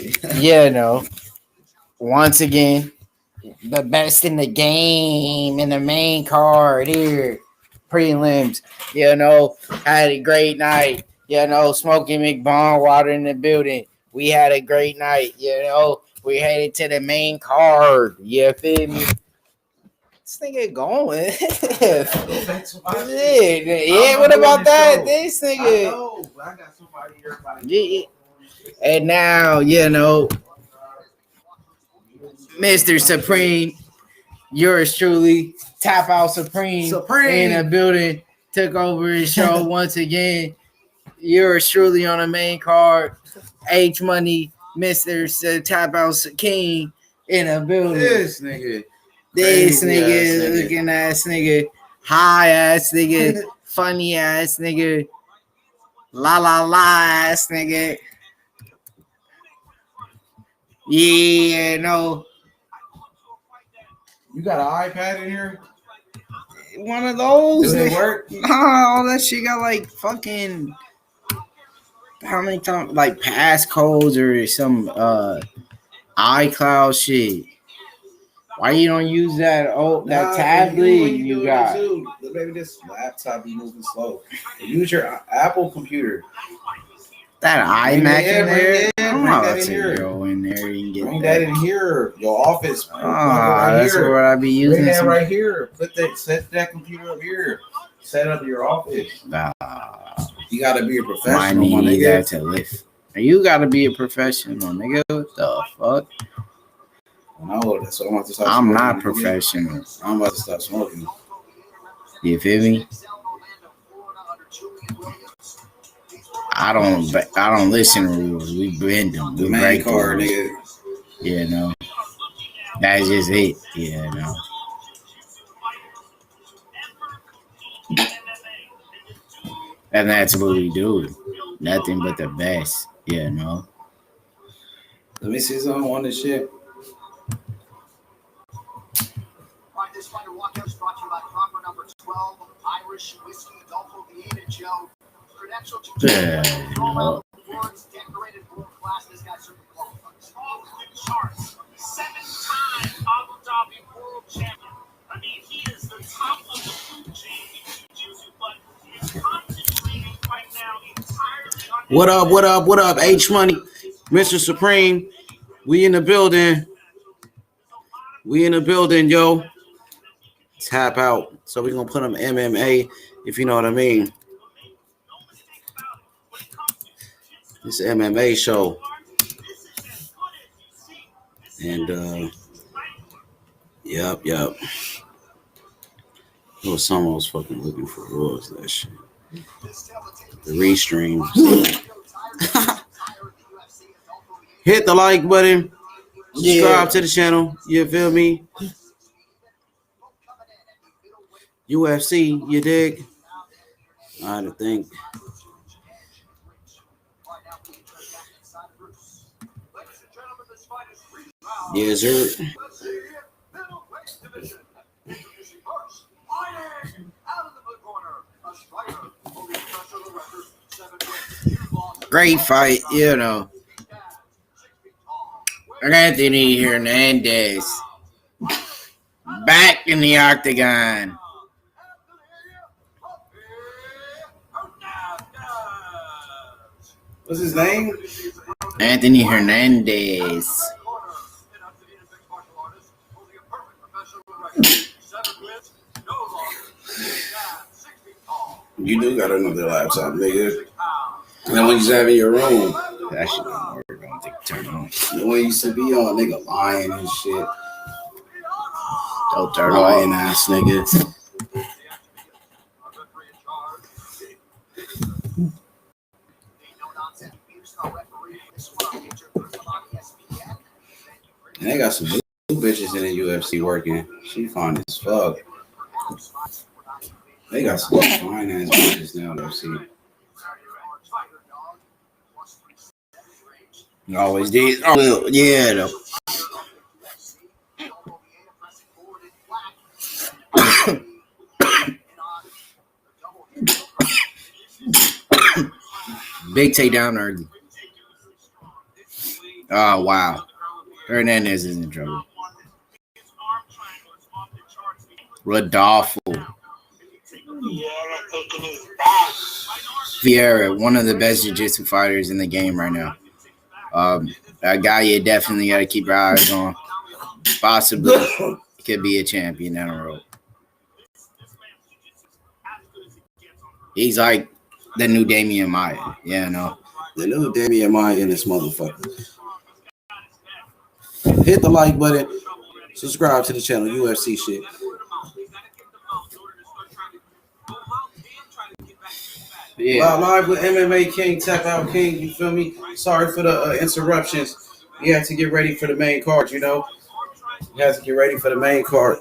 you know, once again, the best in the game in the main card here. Prelims, had a great night. Smoking McBond water in the building. We had a great night. We headed to the main card. You feel me? This nigga going. Yeah, what about that? This nigga. I got somebody here. Yeah. And now, Mr. Supreme, yours truly, Tap Out Supreme in the building, took over his show once again. Yours truly on the main card. H Money, Mr. Tap Out King in the building. This nigga, looking ass nigga, high ass nigga, funny ass nigga, la la la ass nigga. Yeah, no. You got an iPad in here? One of those. Does it work? All that shit got like fucking how many times like passcodes or some iCloud shit. Why you don't use that tablet you got? Maybe this laptop be moving slow. Use your Apple computer. That iMac in there? I'm about to go in there and get bring that in here. Your office. That's what I be using. Bring that right here. Set that computer up here. Set up your office. You gotta be a professional. My nigga. To lift. You gotta be a professional, nigga. What the fuck? No, that's what I'm about to start. I'm not professional. I'm about to start smoking. You feel me? I don't listen to rules. We bend them. We break card, nigga. That's just it. And that's what we do. Nothing but the best. Let me see something on this shit. This fighter walkout is brought to you by proper number 12 Irish whiskey Adolfo Vieira Joe. Credentialed to words decorated world class. This guy's super qualified. Off the charts, 7-time Abu Dhabi world champion. I mean, he is the top of the food chain in jiu-jitsu, but he's concentrating right now entirely on. What up, H Money, Mr. Supreme. We in the building. Yo. Tap out. So we're gonna put them MMA, if you know what I mean. This MMA show. And yep. It was someone I was fucking looking for. What was that shit? The restreams. Hit the like button. Subscribe to the channel. You feel me? UFC, you dig? I had to think. Yes, sir. Great fight, Anthony Hernandez back in the octagon. What's his name? Anthony Hernandez. You do got another laptop, nigga. That one you have in your room. That shit don't work. I don't think turn on. The one you used to be on, nigga, lying and shit. Don't turn lying on. Ass nigga. And they got some new bitches in the UFC working. She fine as fuck. They got some fine ass bitches now, though. See, always did. Oh, yeah, though. Big takedown early. Oh, wow. Hernandez is in trouble. Rodolfo. Vieira, one of the best jiu-jitsu fighters in the game right now. A guy you definitely got to keep your eyes on. Possibly could be a champion down the road. He's like the new Damian Maia. Yeah, no. The new Damian Maia in this motherfucker. Hit the like button. Subscribe to the channel. UFC shit. Yeah. Live with MMA King, Tap Out King. You feel me? Sorry for the interruptions. You have to get ready for the main card, you know? You have to get ready for the main card.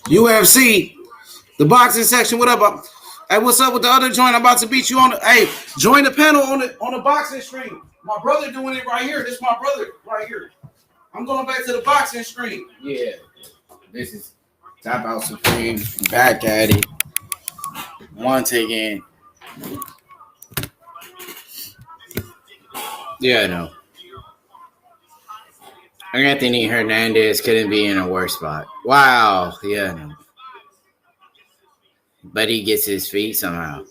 UFC, the boxing section. What up? Hey, what's up with the other joint? I'm about to beat you on the. Hey, join the panel on the boxing stream. My brother doing it right here. This is my brother right here. I'm going back to the boxing stream. Yeah. This is Tap Out Supreme. Back at it. Once again. Yeah, no. Anthony Hernandez couldn't be in a worse spot. Wow. Yeah, no. But he gets his feet somehow.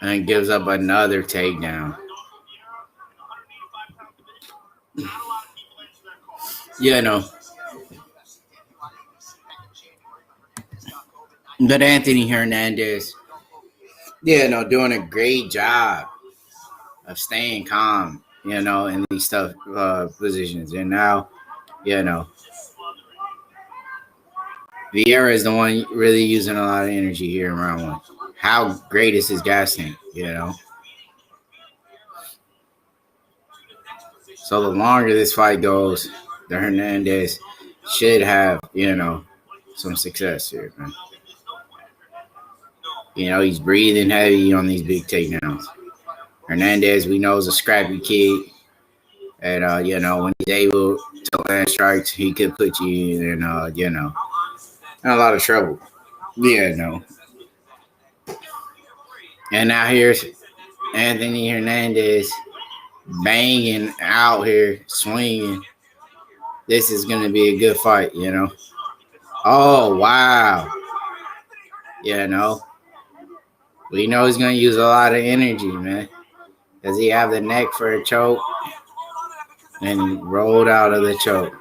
And gives up another takedown. Yeah, no. But Anthony Hernandez, yeah, no, doing a great job of staying calm, you know, in these tough positions. And now, you know, Vieira is the one really using a lot of energy here in round one. How great is his gas tank, you know? So the longer this fight goes, the Hernandez should have, you know, some success here, man. You know, he's breathing heavy on these big takedowns. Hernandez, we know, is a scrappy kid. And, you know, when he's able to land strikes, he could put you in, you know, in a lot of trouble. Yeah, no. And now here's Anthony Hernandez banging out here, swinging. This is going to be a good fight, you know. Oh, wow. You know. We know he's going to use a lot of energy, man. Does he have the neck for a choke? And he rolled out of the choke.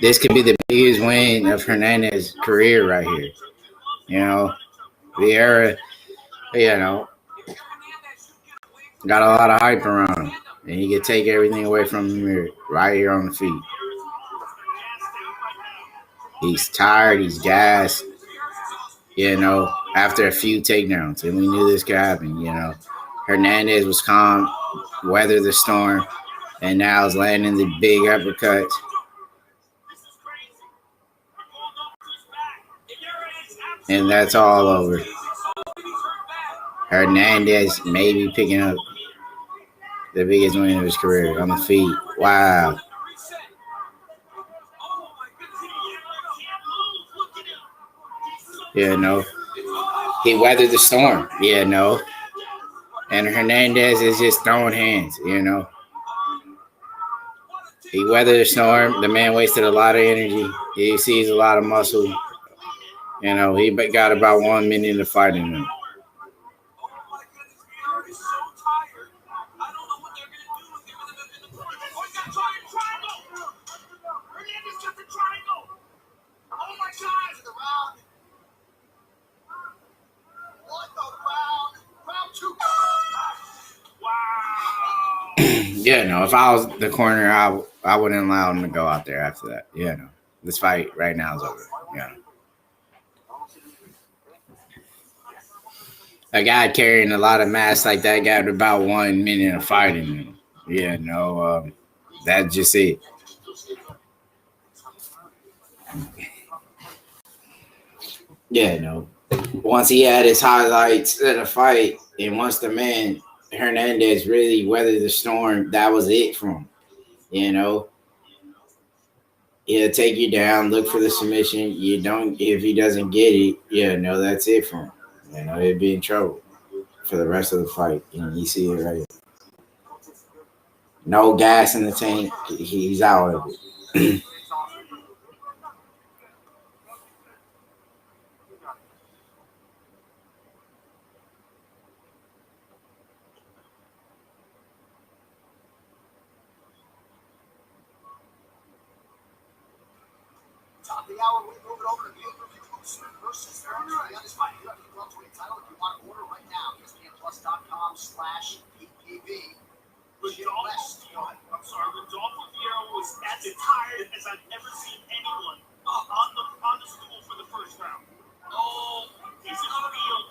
This could be the biggest win of Hernandez's career right here. You know, Vieira, you know, got a lot of hype around him. And he could take everything away from him here, right here on the feet. He's tired. He's gassed. You know, after a few takedowns. And we knew this could happen, you know. Hernandez was calm, weathered the storm, and now is landing the big uppercuts. And that's all over. Hernandez maybe picking up the biggest win of his career on the feet. Wow. Yeah, no. He weathered the storm. Yeah, no. And Hernandez is just throwing hands, you know. He weathered the storm. The man wasted a lot of energy. He sees a lot of muscle. You know, he got about 1 minute of fight in him. Yeah, no, if I was the corner, I wouldn't allow him to go out there after that. Yeah, no. This fight right now is over. Yeah. A guy carrying a lot of mass like that got about 1 minute of fighting him. Yeah, no, that's just it. Yeah, no. Once he had his highlights of the fight, and once the man Hernandez really weathered the storm, that was it for him. You know, he'll take you down, look for the submission. You don't, if he doesn't get it, yeah, no, that's it for him. You know, he'll be in trouble for the rest of the fight. You know, you see it right here. No gas in the tank. He's out of it. Top of the hour, we move it over to pay-per-view Usman versus Kamaru. This fight, UFC welterweight title. If you want to order right now, ESPNplus.com/PPV. I'm sorry, Rodolfo Vieira was as tired as I've ever seen anyone on the stool for the first round. Oh, he's in real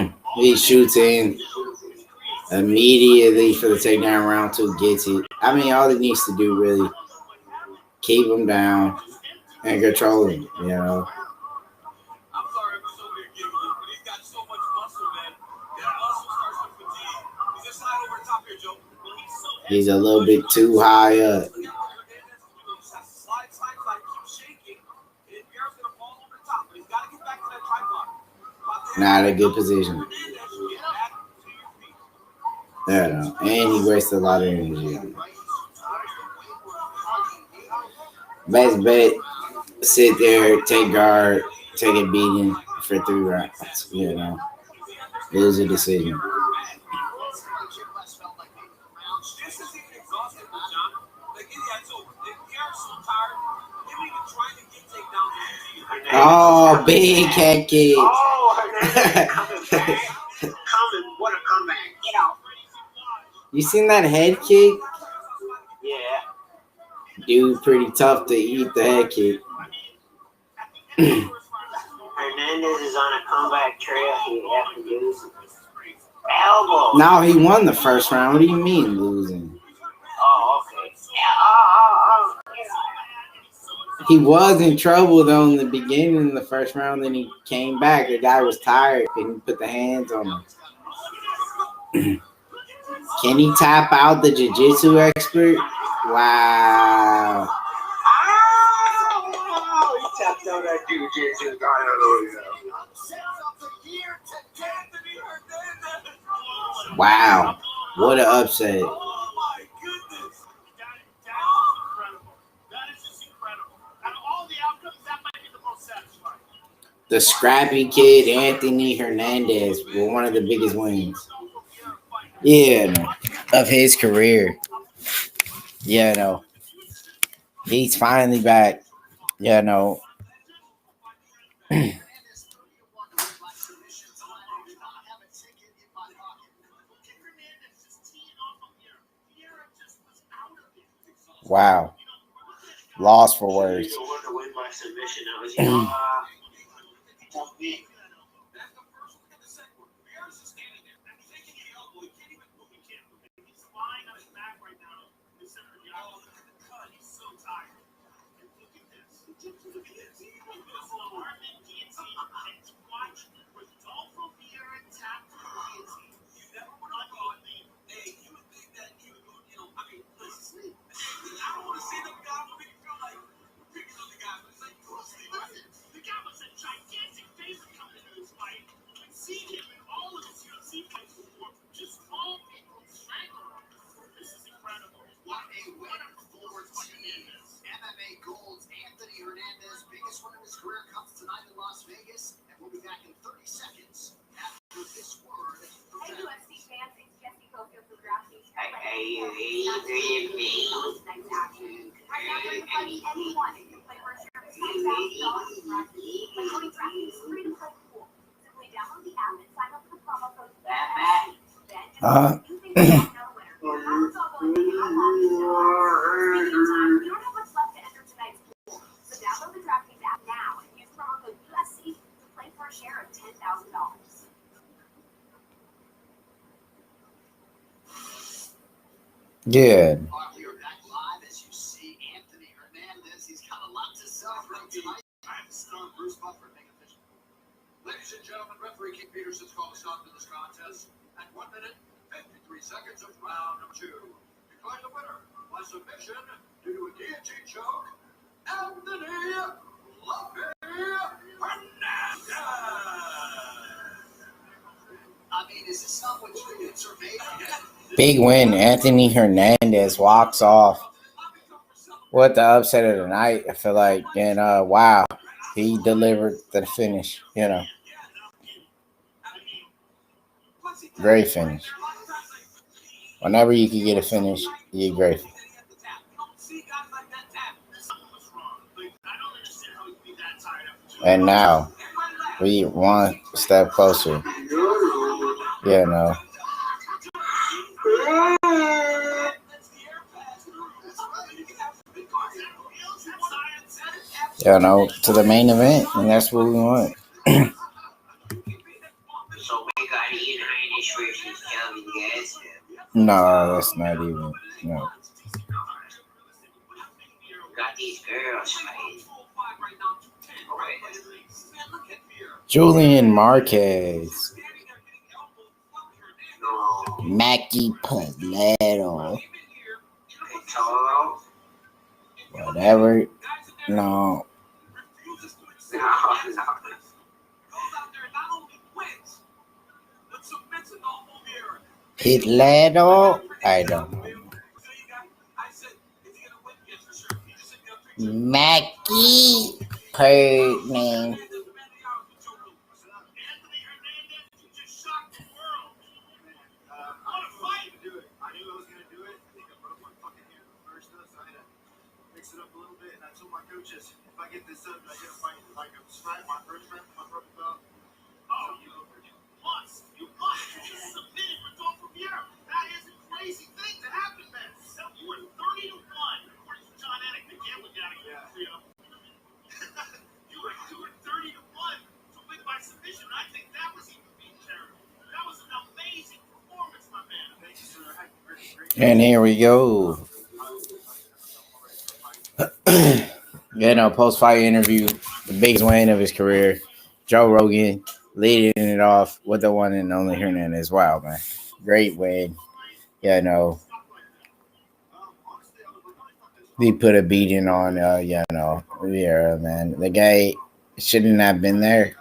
trouble. He shoots in immediately for the takedown. Round 2, gets it. I mean, all he needs to do really keep him down and control him. You know. I'm sorry for so many giggling, but he's got so much muscle, man. That muscle starts to fatigue. He's just slide over the top here, Joe. He's a little bit too high up. Not a good position. There, no. And he wasted a lot of energy. Best bet, sit there, take guard, take a beating for 3 rounds. You know, lose a decision. Oh, big head kick. Oh, coming. What a comeback. Get out. You seen that head kick? Yeah. Dude, pretty tough to eat the head kick. Hernandez is on a comeback trail. He has to use elbow. Now he won the first round. What do you mean losing? Oh, okay. Yeah. He was in trouble though in the beginning of the first round. Then he came back. The guy was tired and he put the hands on him. Can he tap out the jiu-jitsu expert? Wow. Oh, he tapped out that jiu-jitsu. Wow. What an upset. Oh my goodness. That is incredible. That is just incredible. Out of all the outcomes, that might be the most satisfying. The scrappy kid, Anthony Hernandez, were one of the biggest wins. Yeah, no, of his career. Yeah, no. He's finally back. Yeah, no. Wow. Lost for words. MMA Gold's Anthony Hernandez, biggest win of his career, comes tonight in Las Vegas, and we'll be back in 30 seconds after this word. Hey, UFC fans, it's Jesse Cofield for DraftKings. Hey, Tonight's action. Right now, you can play anyone. You can play for a share of $10,000 in DraftKings. By joining DraftKings free to play pool. Simply download the app and sign up with the promo code UFC. Then just new things to know the winner. How it's all going to be unlocked. Speaking of time, we don't have much left to enter tonight's pool. So download the DraftKings app now and use promo code UFC to play for a share of $10,000. Good. Here back live as you see Anthony Hernandez. He's got a lot to celebrate tonight. I'm star Bruce Buffer, make official. Ladies and gentlemen, referee King Peterson's called a stop to this contest at 1 minute, 53 seconds of round number 2. Declaring the winner by submission due to a guillotine choke, Anthony Hernandez. I mean, is this not what treatments are made of? Big win. Anthony Hernandez walks off with the upset of the night, I feel like. And wow, he delivered the finish, Great finish. Whenever you can get a finish, you're grateful. And now we one step closer. To the main event, and that's what we want. No, that's not even. No. Got these girls, Julian Marquez. Mackie Paleto. Whatever. No. Paleto? I don't know. Mackie per name. If I get this up, I get a fight like a strap, my first strap, my purple belt. Oh, you must submit it for Dolph Riviera. That is a crazy thing to happen, man. You were 30-1, according to John Anik, the gambling guy. You were 30-1 to win by submission. I think that was even being terrible. That was an amazing performance, my man. Thank you, sir. And here we go. Post-fight interview, the biggest win of his career. Joe Rogan leading it off with the one and only Hernandez. Wow, man. Great win. He put a beating on, Rivera, man. The guy shouldn't have been there.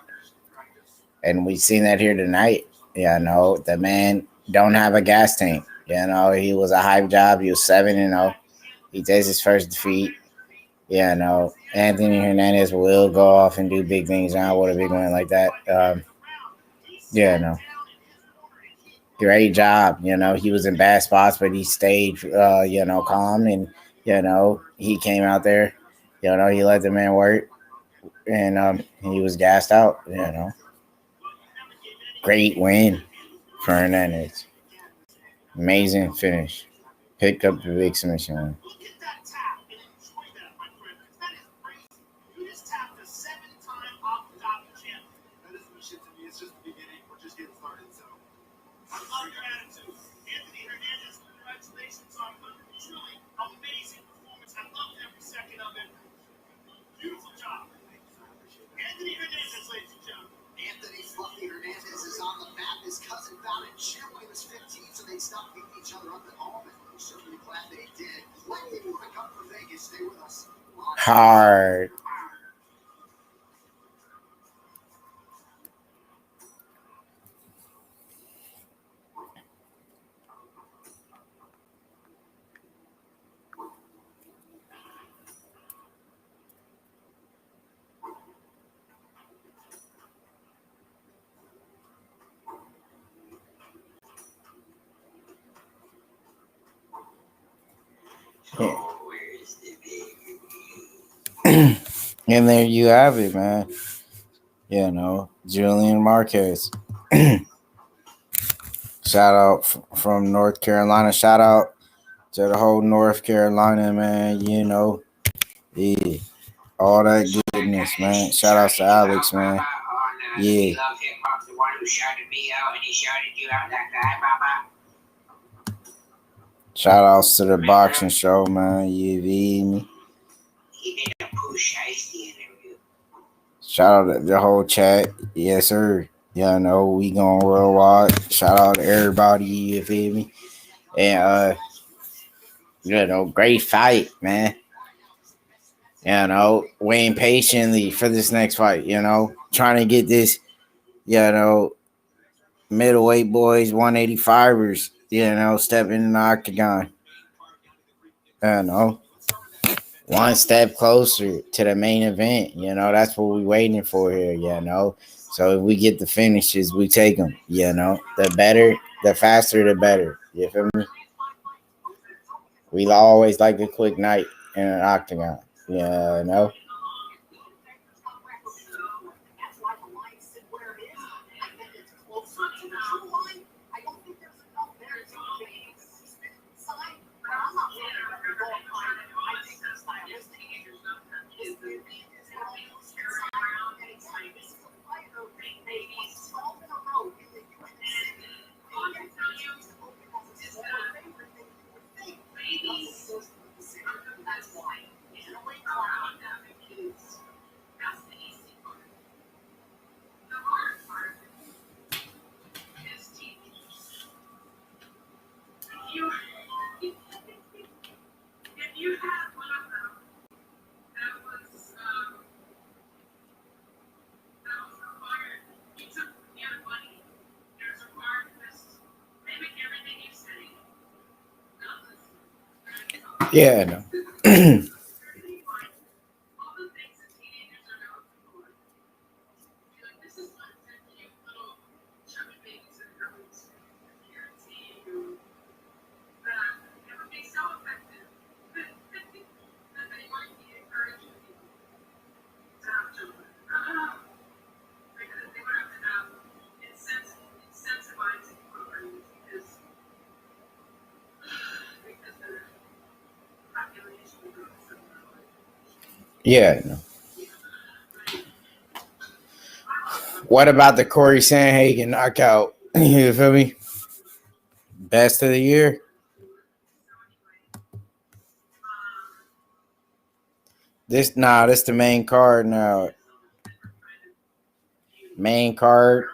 And we've seen that here tonight. The man don't have a gas tank. He was a hype job. He was 7-0. He takes his first defeat. Anthony Hernandez will go off and do big things now with a big win like that. Great job. He was in bad spots, but he stayed, calm. And, he came out there, he let the man work. And he was gassed out, Great win for Hernandez. Amazing finish. Picked up the big submission win. Hard. And there you have it, man. Julian Marquez. Shout out from North Carolina. Shout out to the whole North Carolina, man. All that goodness, man. Shout out to Alex, man. Yeah. The one who shouted me out and he shouted you out, that guy, Baba. Shout outs to the boxing show, man. You feel me? He did a push icy interview. Shout out to the whole chat. Yes, sir. Yeah, know we going worldwide. Shout out to everybody, you feel me? And great fight, man. Waiting patiently for this next fight, trying to get this, middleweight boys, 185ers, stepping in the octagon. One step closer to the main event. That's what we're waiting for here. So if we get the finishes, we take them. The better, the faster, the better. You feel me? We always like a quick night in an octagon. Yeah, no. Yeah. No. What about the Corey Sandhagen knockout? You feel me? Best of the year? This the main card now. Main card.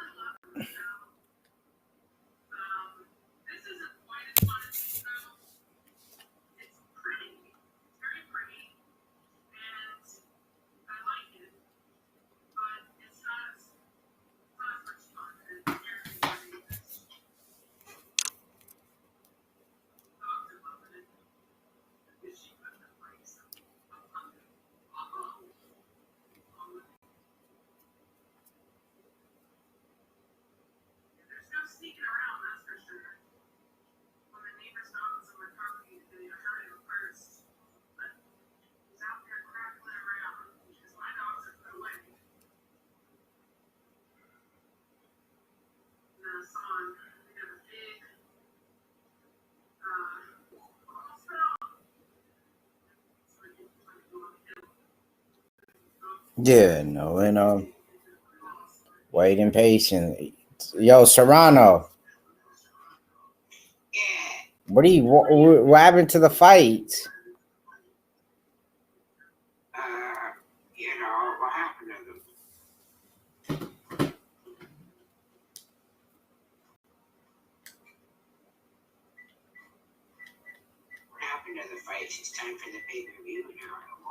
Yeah, no, and waiting patiently. Yo, Serrano. What happened to the fight? What happened to them? What happened to the fights? It's time for the pay-per-view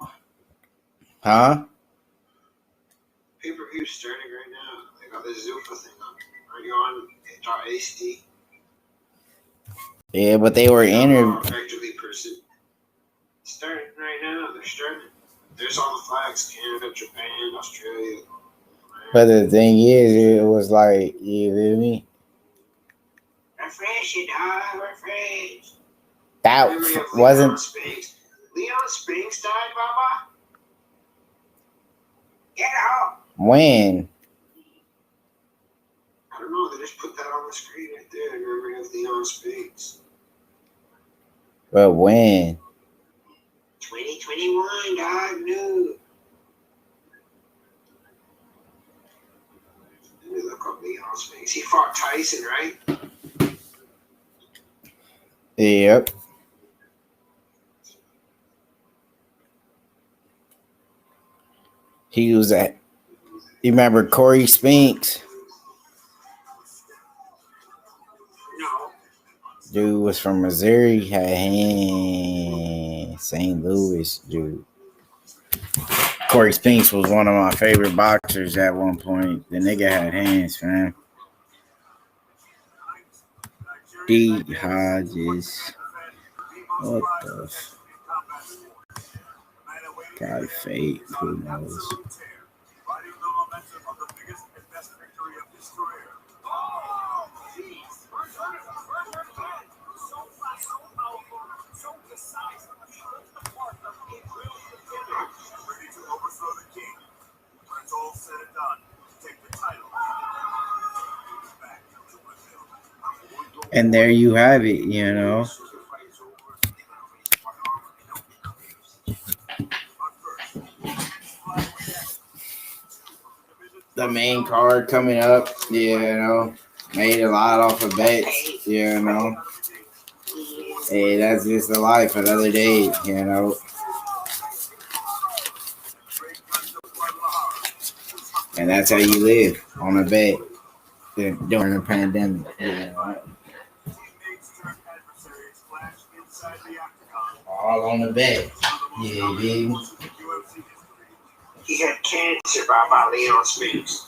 now. Huh? Pay-per-view starting right now. They got the Zuffa thing on. Are you on HD? Yeah, but they were interviewed. Effectively person. Starting right now. They're starting. There's all the flags: Canada, Japan, Australia. But the thing is, it was like, you feel me? Refresh it, dog. Refresh. That wasn't. Leon Spinks died, Baba? Get out. When? I don't know. They just put that on the screen right there. Memory of Leon Spinks. But when? 2021, dog. No. Let me look up Leon Spinks. He fought Tyson, right? Yep. He was at. You remember Corey Spinks? No. Dude was from Missouri. Had hands. St. Louis, dude. Corey Spinks was one of my favorite boxers at one point. The nigga had hands, man. D. Hodges. What the f- guy fake? Who knows? And there you have it, you know. The main card coming up, you know. Made a lot off of bets, you know. Hey, that's just the life. Another day, you know. And that's how you live, on a bet during the pandemic. You know. All on the bet. Yeah, dude. He had cancer by Leon Spinks.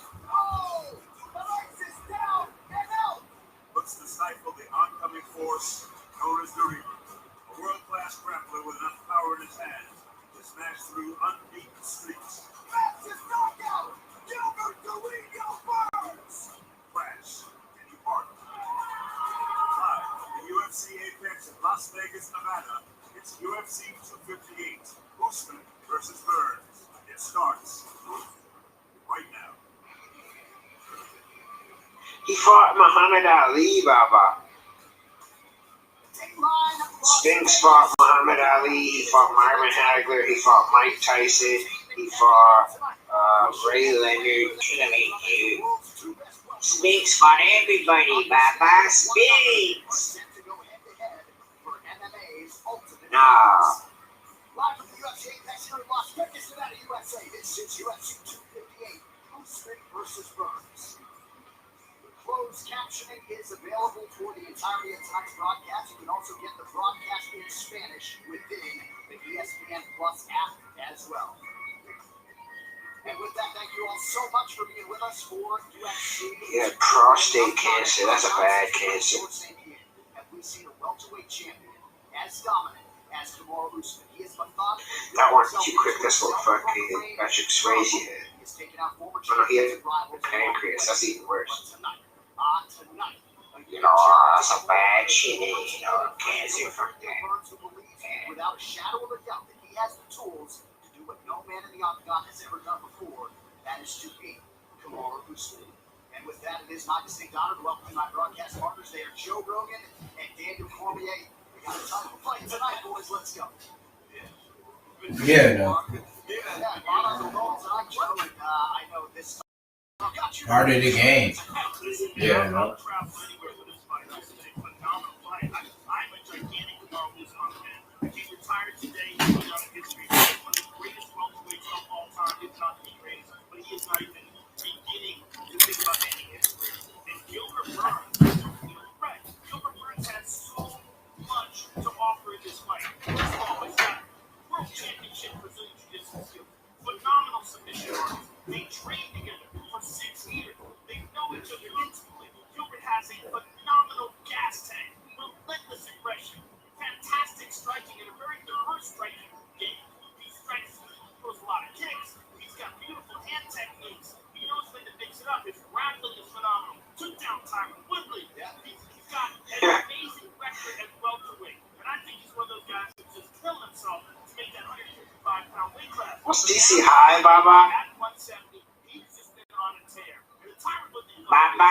Looks to stifle the oncoming force known as the Reaper. A world-class grappler with enough power in his hands to smash through unbeaten streaks. Massive knockout! Gilbert Burns! Crash and you part. Live from the UFC Apex in Las Vegas, Nevada, it's UFC 258. Usman versus Burns. It starts right now. He fought Muhammad Ali, Baba. Spinks fought Muhammad Ali. He fought Marvin Hagler. He fought Mike Tyson. He fought Ray Leonard. Spinks fought everybody, Baba. Spinks. Nah. Live from the UFC Apex here in Las Vegas, Nevada, USA. This is UFC 258. Usman versus Burns. Closed captioning is available for the entirety of tonight's broadcast. You can also get the broadcast in Spanish within the ESPN Plus app as well. And with that, thank you all so much for being with us for UFC. He had prostate cancer. That's a bad cancer. Have we seen a welterweight champion as dominant as Kamaru Usman? He is methodical. That one too quick. That's what fucking Patrick Swayze had. He's taken out former Oh no, he had rivals. pancreas. That's even worse. Tonight, You know, that's a bad shit. You know, cancer from that. without a shadow of a doubt that he has the tools to do what no man in the octagon has ever done before. That is to beat Kamaru Usman. And with that, it is my distinct honor to welcome my broadcast partners. They are Joe Rogan and Daniel Cormier. We got a ton of fight tonight, boys. Let's go. Yeah, no. I know this. Part of the game. Yeah, no. I'm a gigantic Kamaru Usman fan. He retired today. He put out history. One of the greatest welterweights of all time, if not the greatest. But he is not even beginning to think about ending his career. And Gilbert Burns, right? Gilbert Burns has so much to offer in this fight. First of all, he's got world championship Brazilian jiu-jitsu skills, phenomenal submission artists. They train together for 6 years. They know each other intimately. Gilbert has a phenomenal gas tank, relentless aggression, fantastic striking, and a very diverse striking game. He strikes, throws a lot of kicks. He's got beautiful hand techniques. He knows when to mix it up. His grappling is phenomenal. Took down Tyron Woodley. He's got an amazing record at welterweight. And I think he's one of those guys who just killed himself to make that 155-pound weight class. What's DC high, Baba? At 170, he's just been on a tear. And the Tyron Woodley Baba.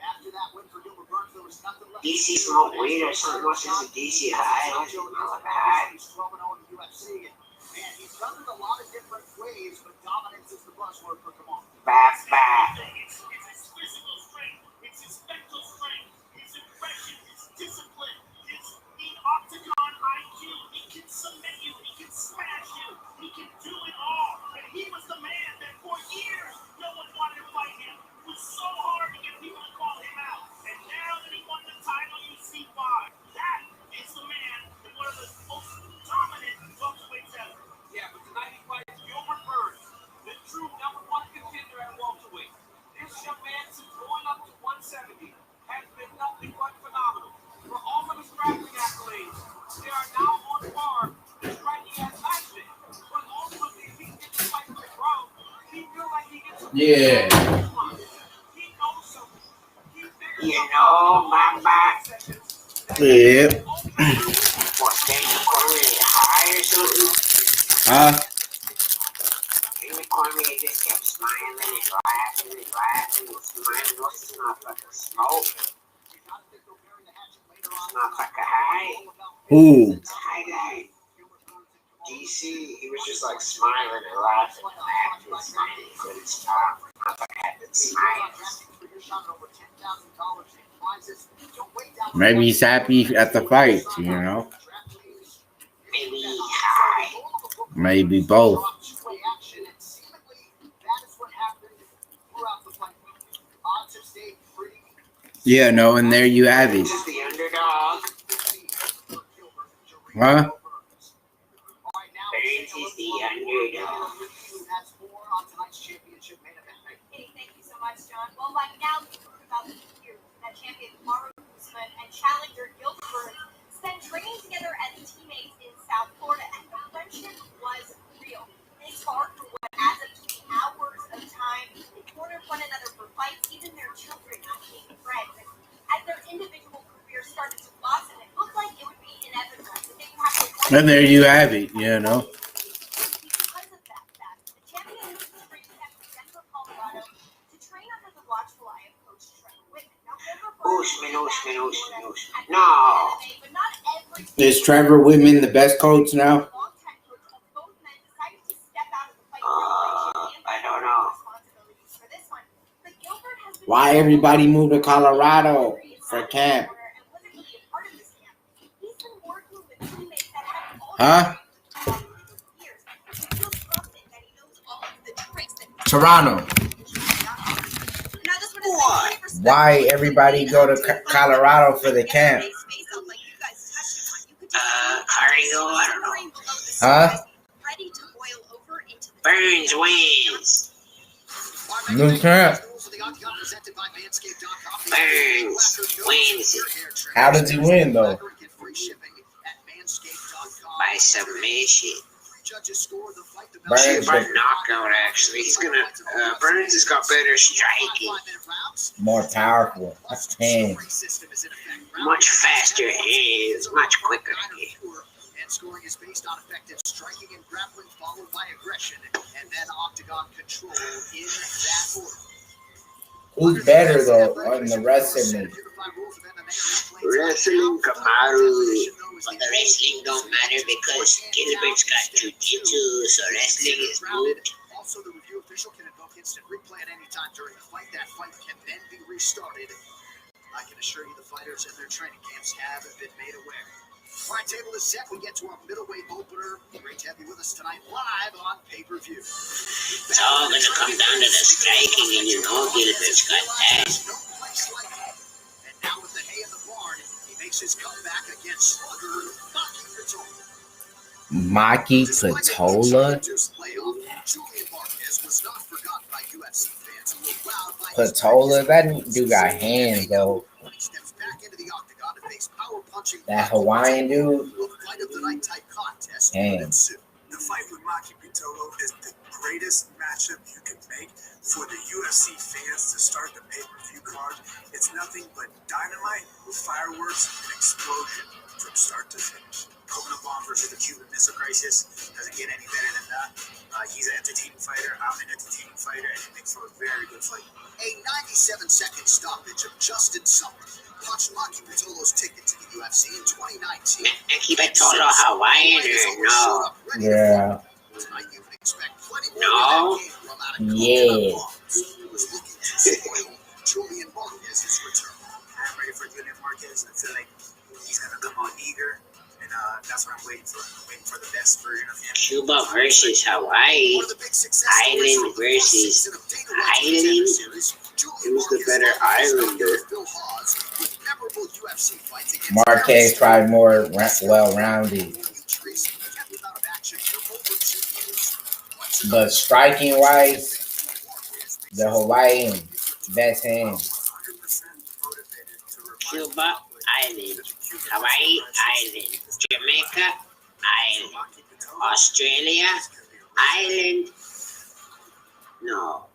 After that win for Gilbert Burns, there was nothing left. DC smoke weed or something? What's this? A DC high? What's it called? High? He's 12-0 in the UFC, and man, he's done it a lot of different ways, but dominance is the buzzword for Kamaru. Baba. It's his physical strength, it's his mental strength, his aggression, his discipline, his octagon IQ. He can submit you, he can smash you, he can do it all. Yeah. You know, my back. Yeah. What, Daniel Cormier high or something? Huh? Daniel Cormier just kept smiling and laughing and laughing and smiling. What's this motherfucker smoke? This motherfucker high. Who? High guy. DC, he was just like smiling and laughing and laughing and smiling. He couldn't stop. Motherfucker had been smiling. Maybe he's happy at the fight, you know? Maybe high. Maybe both. Yeah, no, and there you have it. This is the underdog. Huh? Burns is the underdog. Hey, thank you so much, John. Well, by now you've heard about the year that champion Kamaru, Usman, and challenger Gilbert spent training together as teammates in South Florida, and the friendship was real. They sparred for what adds up to be hours of time. They cornered one another for fights, even their children became friends. And as their individual careers started to blossom, it looked like it would be inevitable. They would have to And there you have it, you know? because of that fact, the champion moved to Denver, Colorado to train under the watchful eye of Coach Trevor Whitman. Now, Usman. No. but not every Is Trevor Whitman the best coach now? longtime coach of both men decided to step out of the fight I don't know. responsibilities for this one. But Gilbert has been Why everybody moved to Colorado for camp? and wasn't really a part of this camp. He's been working with teammates that have all Huh? years. He feels confident that he knows all of the tricks that Toronto. now this one is What? Why everybody go to Colorado for the camp? Cardio, I don't know. Huh? Ready to boil over into the Burns wins. New camp. Burns wins How does he win though? by submission. Burns By was knockout, actually. He's gonna. Burns has got better striking. more powerful. Damn. Much faster hands, much quicker. And scoring is based on effective striking and grappling, followed by aggression, and then octagon control in that order. Who's better though on the wrestling? Wrestling, Kamaru. But the wrestling don't matter because Gilbert's got jiu-jitsu, so wrestling is moved. Also, the review official can invoke instant replay at any time during the fight. That fight can then be restarted. I can assure you the fighters and their training camps have been made aware. All right, table is set. We get to our middleweight opener. Great to have you with us tonight, live on pay-per-view. It's all gonna come down to the striking, and you know Gilbert's got that. No place like it. And now with the hay in the barn, he makes his comeback against slugger Maki Patola. Maki Patola? Julian Marquez was not forgotten by UFC fans who were wowed by Patola, that dude got hands though. when he steps back into the octagon to face power-punching That Hawaiian dude, a fight of the night type contest Damn. will ensue. The fight with Maki Pitolo is the greatest matchup you can make for the UFC fans to start the pay-per-view card. It's nothing but dynamite, fireworks, and explosion from start to finish. Coconut Bomb versus the Cuban Missile Crisis doesn't get any better than that. He's an entertaining fighter. I'm an entertaining fighter, and it makes for a very good fight. A 97-second stoppage of Justin Summer punched Maki Pitolo's ticket to the UFC in 2019. Maki Patola Hawaiian or no? yeah. Tonight you can expect plenty No. more of that game from out of Yeah. who was looking to spoil Julian Marquez's return. I'm ready for Julian Marquez. I feel like he's gonna come on eager, and that's what I'm waiting for. I'm waiting for the best version of him. Cuba versus Hawaii. One of the big success Island stories from the versus season of Dana White's Island? Contender Series, Julian Who's the Marquez better fought his Islander? knockout Bill Hawes with memorable UFC fights against Marquez probably more well-rounded, but striking-wise, the Hawaiian best hands. Cuba Island. Hawaii Island. Jamaica Island. Australia Island. No.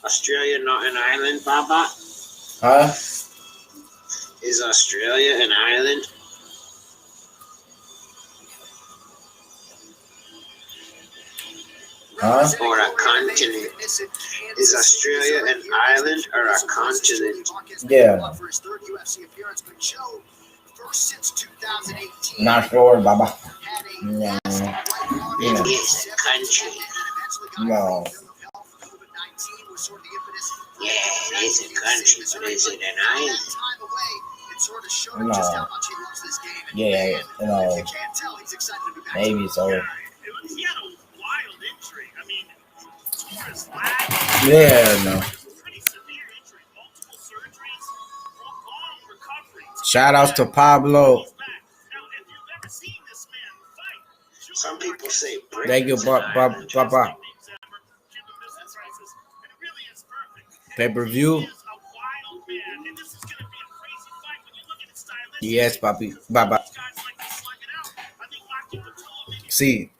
Australia not an island, Baba? Huh? Is Australia an island? Huh? Or a continent? Is Australia an island or a continent? Yeah. Not sure, Baba. Yeah. Maybe it's a country. No. Yeah, it is a country, but is it an island? No. Yeah, no. Maybe so. He had a wild injury. I mean, tore his leg. Yeah, no. Pretty severe injury. Multiple surgeries. Long recovery. Shout outs to Pablo. He's back. Now, if you've ever seen this man fight, Some people say Britain's Thank you, an Baba. island. Pay-per-view. Yes, papi. Baba. See.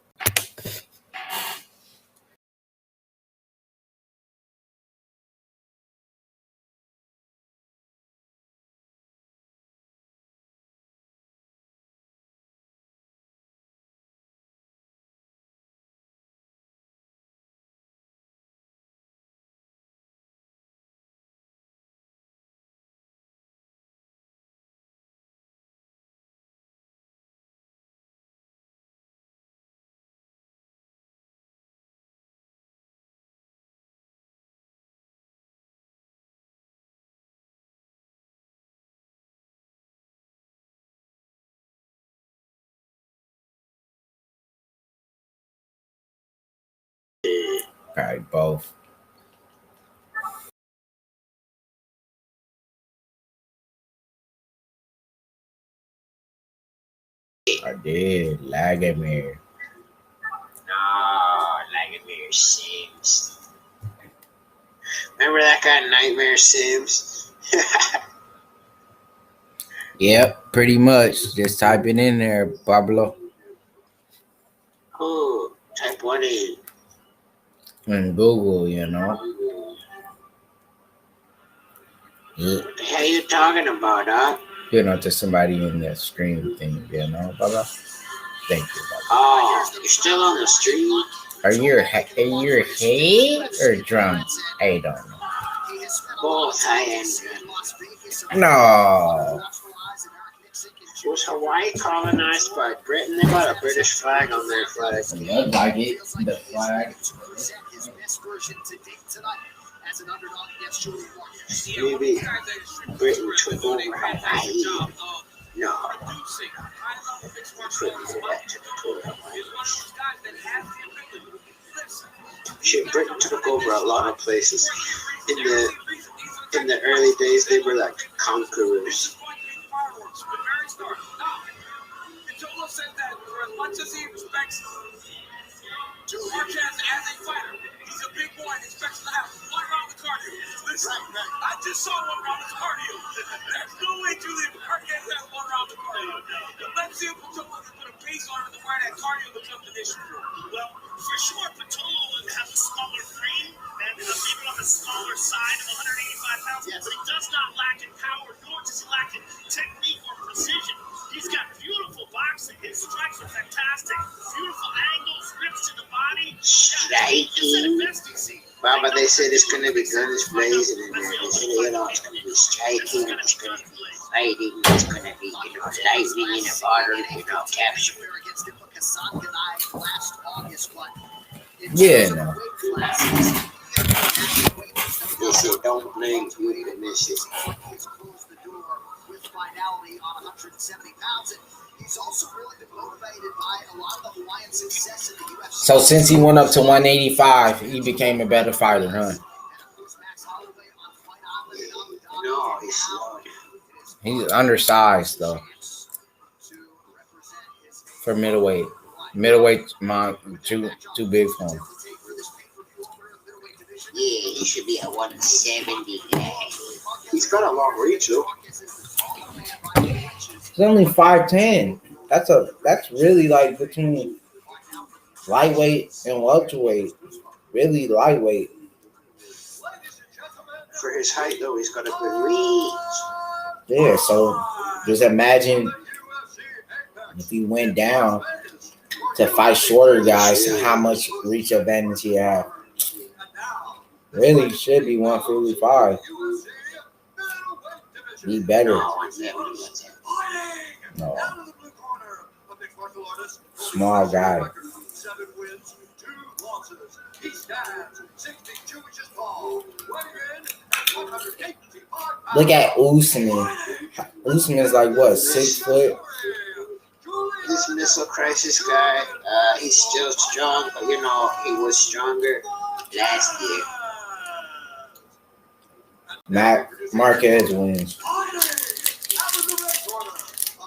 Probably both. I did. Lagamere. No, Nightmare Sims. Remember that guy, Nightmare Sims? Yep, pretty much. Just type it in there, Pablo. Oh, type what in? In Google, you know. Yeah. What the hell are you talking about, huh? You know, to somebody in the screen thing, you know, Baba. Thank you, Baba. Oh, you're still on the stream? Are you hay or drunk? I don't know. Both high and drunk. No. Was Hawaii colonized by Britain? They got a British flag on their flag. Look like it. The flag. Maybe Britain took over Hawaii. No. Britain did that to the poor Hawaii. Shit, Britain took over a lot of places. In the early days, they were like conquerors. Jolo said that for as much as he respects Marquez as a fighter, he's a big boy and expects to have one round of cardio. Listen, I just saw one round of cardio. There's no way Julian Marquez has one round of cardio. Let's see if Patolo can put a pace on it to where that cardio becomes an issue. Well, for sure, Patolo has a smaller frame and even on the smaller side of 185 pounds, but he does not lack in power, nor does he lack in technique or precision. He's got beautiful boxing. His strikes are fantastic. Beautiful angles, rips to the body. Striking. Baba, they said it's going to be guns blazing in there. They said, you know, it's going to be striking, it's going to be fighting, it's going to be, you know, lightning in a bottle, you know, capture. Yeah, no. They said, don't blame you for misses. Finality on 170 pounds, and he's also really been motivated by a lot of the Hawaiian success in the UFC. So since he went up to 185, he became a better fighter, huh? No, he's slow. He's undersized though. For middleweight. Middleweight, too big for him. Yeah, he should be at 170 guy. He's got a long reach, though. He's only 5'10". That's really like between lightweight and welterweight. Really lightweight. For his height, though, he's got a good reach. Yeah, so just imagine if he went down to fight shorter guys, how much reach advantage he have. Really should be 155. Be better. No. Small guy. Look at Usman. Usman is like what, 6 foot? This missile crisis guy, he's still strong, but you know, he was stronger last year. Marquez wins.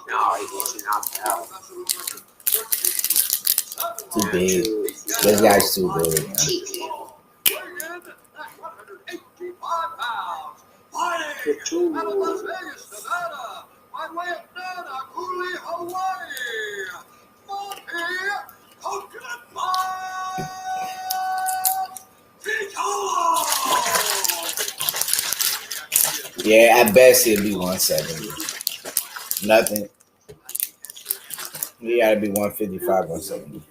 No, he gets knocked out. Too big. This guy's too big, man. Yeah, at best it'd be 170. Nothing. You gotta be 155, 170.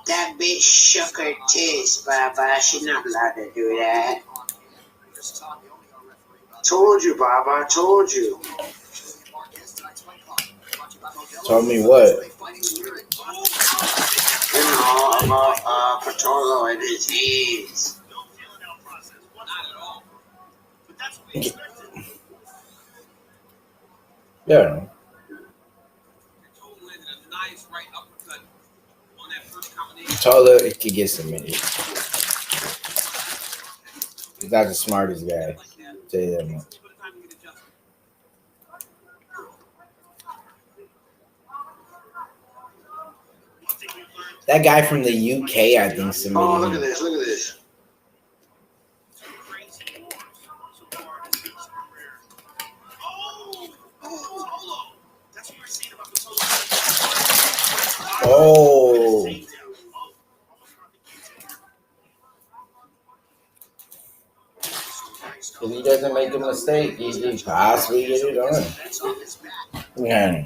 That bitch shook her tits, Baba. She's not allowed to do that. Told you, Baba. Told you. Told me what? You know, about Patolo and his hands. Yeah. Tola could get submitted. He's not the smartest guy. I'll tell you that much. That guy from the UK, I think, submitted. Oh, look at this. Look at this. Oh. If he doesn't make a mistake, he could possibly get it on. Yeah.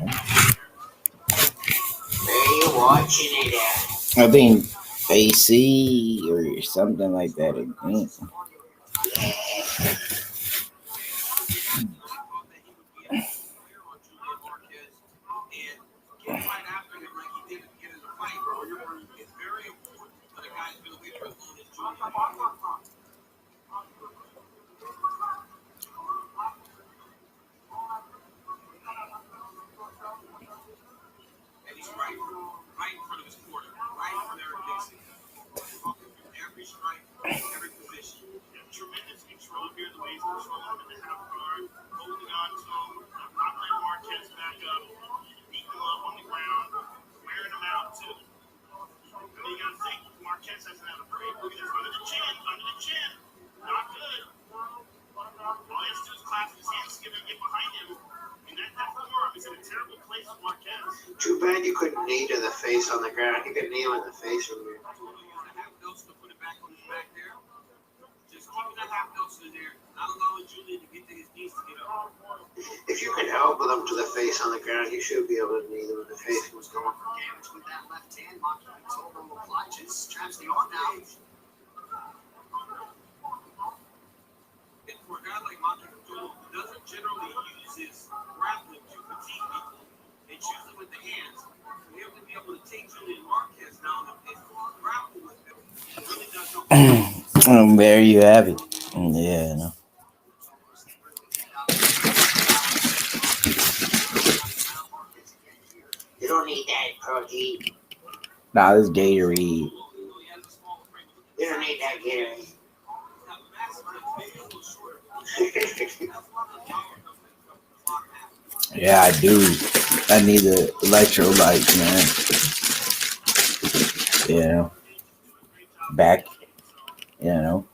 Where are you watching it at? I think AC or something like that. I think. Too bad you couldn't knee to the face on the ground. You could kneel in the face from here. If you can elbow them to the face on the ground, you should be able to knee them in the face. With that left hand, Maki will clutches, straps the arm down. For a guy like Maki who doesn't generally use his grappling to fatigue people, and choose it with the hands, for him to be able to take Julian Marquez down and grapple with him, it really does help. There you have it. Yeah. No. You don't need that protein. Nah, this Gatorade. You don't need that Gatorade. Yeah, I do. I need the electrolytes, man. You know, back. You know.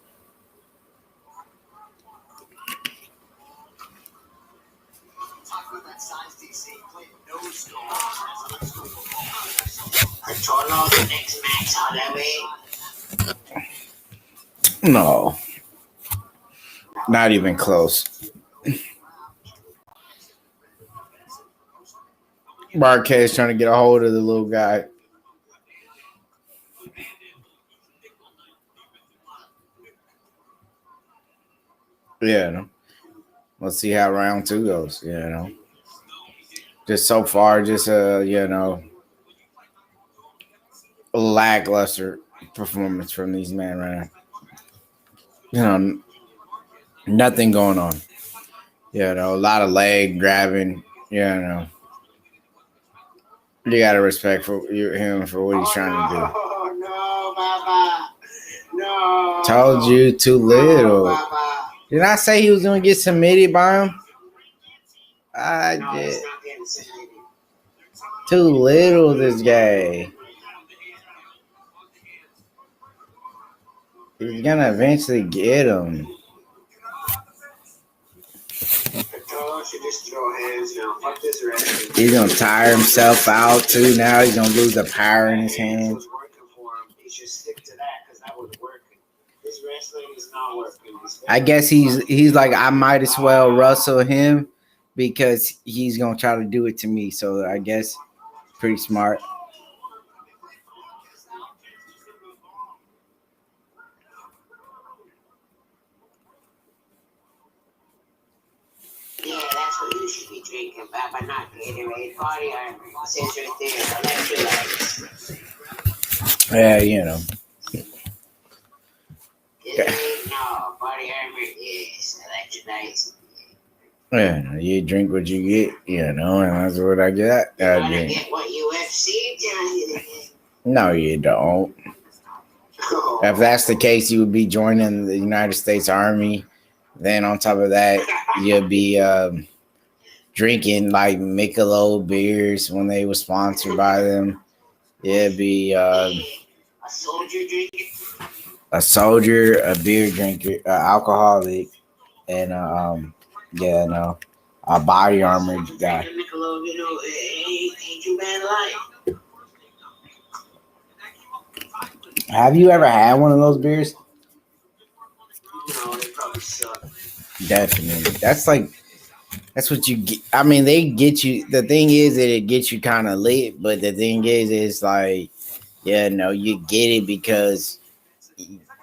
Patolo, the next match, Holloway. No, not even close. Marquez trying to get a hold of the little guy. Yeah, let's see how round 2 goes. Just so far, just lackluster performance from these men right now. Nothing going on. A lot of leg grabbing. You gotta respect him for what he's trying to do. No, Baba. No. Told you too little. Did I say he was gonna get submitted by him? I did. Too little, this guy. He's gonna eventually get him. He's gonna tire himself out too. Now he's gonna lose the power in his hands. I guess he's like, I might as well wrestle him because he's gonna try to do it to me. So I guess pretty smart. Yeah, that's what you should be drinking, Papa, not Gatorade. Body armor. It says right there, electrolytes. Yeah, No, body armor is electrolytes. Yeah, you drink what you get, and that's what I got. You wanna get what UFC tells you to get? No, you don't. If that's the case, you would be joining the United States Army. Then on top of that, you'll be drinking like Michelob beers when they were sponsored by them. It'd be A soldier drinking. a soldier, a beer drinker, alcoholic, and a body armor guy. Michelob, ain't too bad life. Have you ever had one of those beers? No, they probably suck. Definitely. That's what you get. I mean, they get you. The thing is that it gets you kind of lit, but the thing is like, you get it because,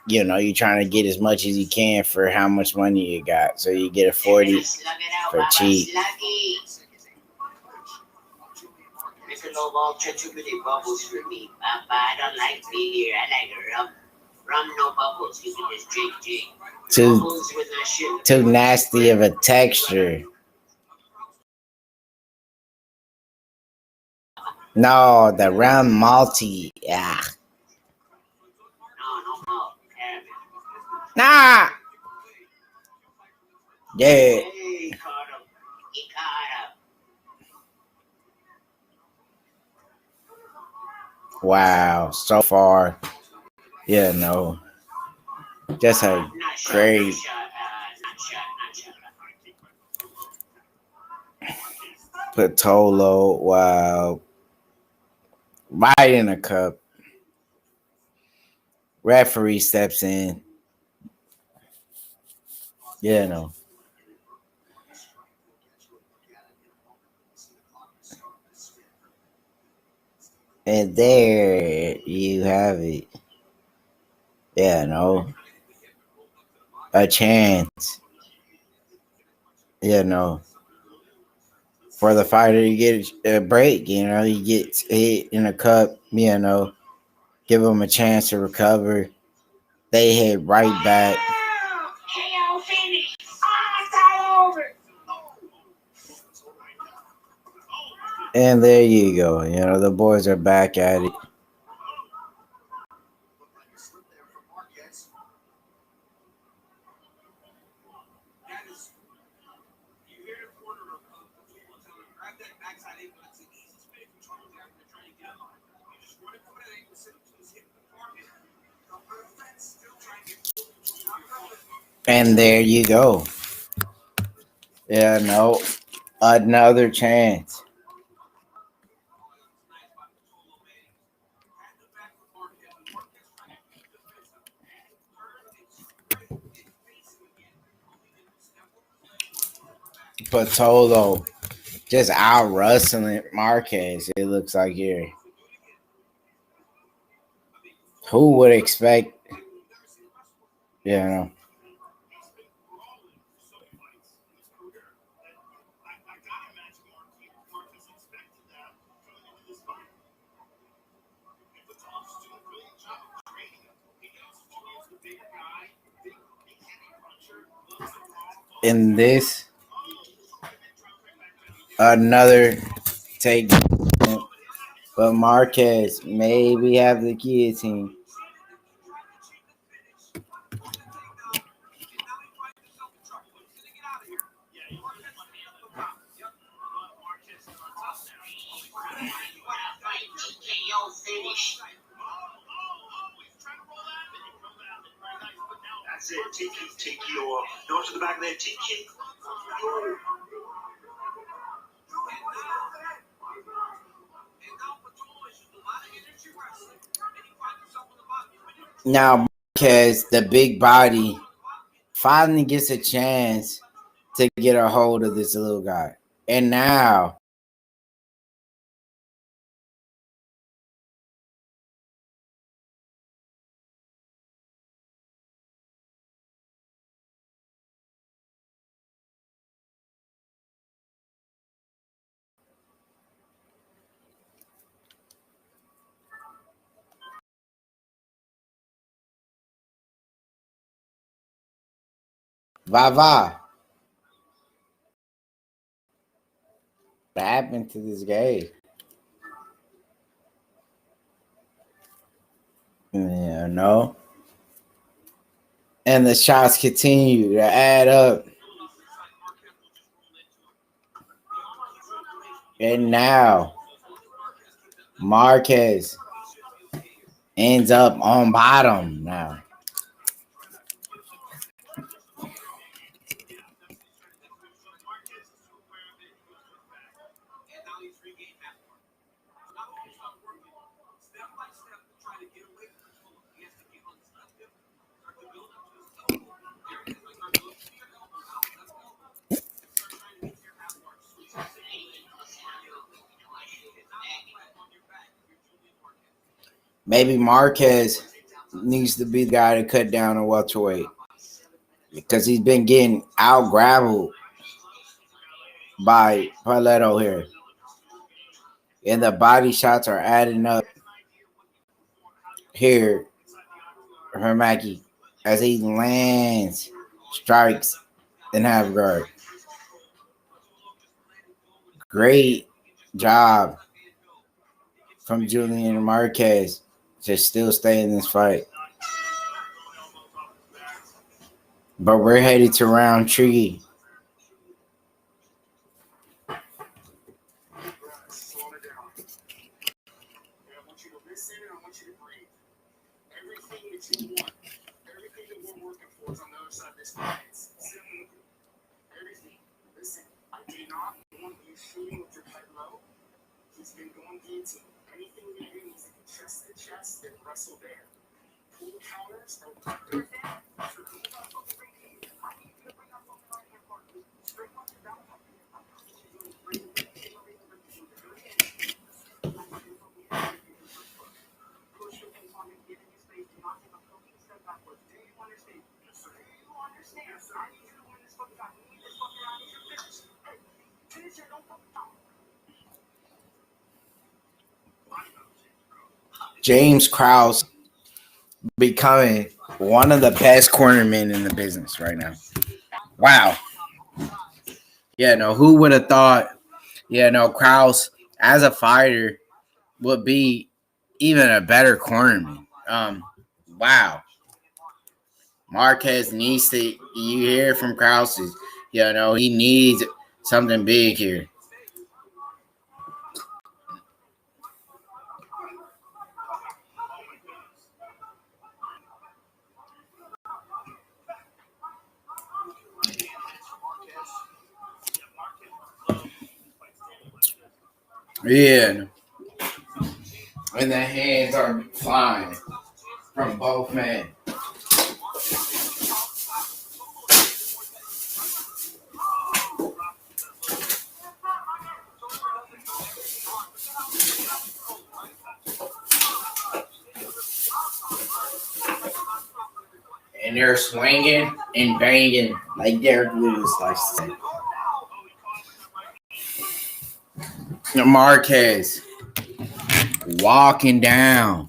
you're trying to get as much as you can for how much money you got. So you get a 40 for cheap. Michelob Ultra, too many bubbles for me. Papa, I don't like beer. I like rum. Rum, no bubbles. You can just drink. Bubbles with no sugar. Too nasty of a texture. No, the rum malty. Yeah. No malt. Nah. Yeah. Hey, he caught him. Wow. So far. Just a great. Patolo. Wow. Right in a cup. Referee steps in. And there you have it. A chance. For the fighter to get a break. He gets hit in a cup. Give him a chance to recover. They hit right back. KO finish. It's all over. And there you go. The boys are back at it. And there you go. Another chance. Patolo just out wrestling Marquez. It looks like here. Who would expect? Yeah, in this, another take, but Marquez maybe have the guillotine. That's it. Tiki, or go to the back there, Tiki. Now Marquez, the big body, finally gets a chance to get a hold of this little guy. And now Va. What happened to this guy? Yeah, no. And the shots continue to add up. And now Marquez ends up on bottom now. Maybe Marquez needs to be the guy to cut down a welterweight because he's been getting out grappled by Paletto here. And the body shots are adding up here, Hermaki, as he lands strikes in half guard. Great job from Julian Marquez to still stay in this fight. But we're headed to round 3. He's been going guillotine. Anything that he needs to chest to chest and wrestle there. Pull counters or James Krause becoming one of the best cornermen in the business right now. Wow. Yeah, no, who would have thought, Krause as a fighter would be even a better cornerman. Wow. Marquez needs to, you hear from Krause, he needs something big here. Yeah. And the hands are flying from both men. And they're swinging and banging like Derek Lewis likes to say. Marquez walking down,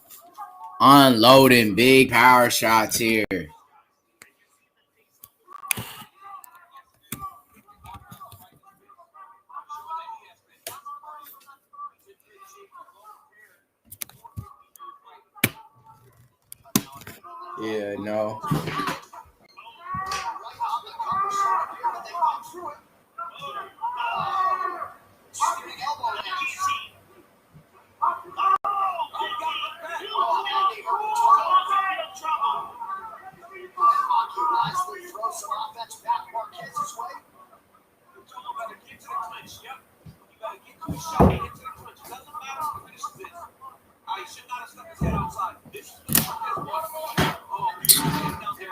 unloading big power shots here. Yeah, no.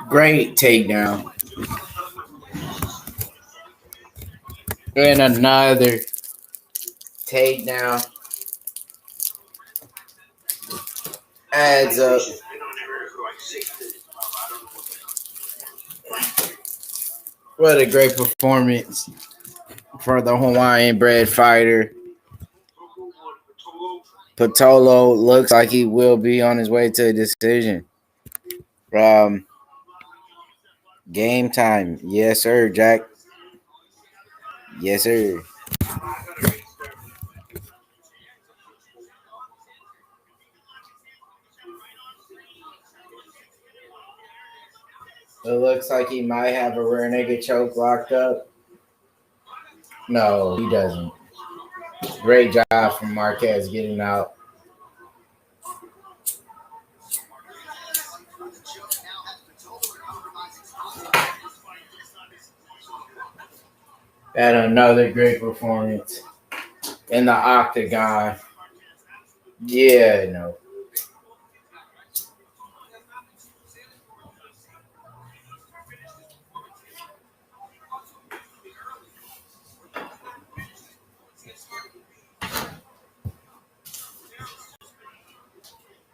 Great takedown. And another takedown. Adds up. What a great performance for the Hawaiian bred fighter. Patolo looks like he will be on his way to a decision. Game time. Yes, sir, Jack. Yes, sir. It looks like he might have a rear naked choke locked up. No, he doesn't. Great job from Marquez getting out. And another great performance in the octagon. Yeah, no.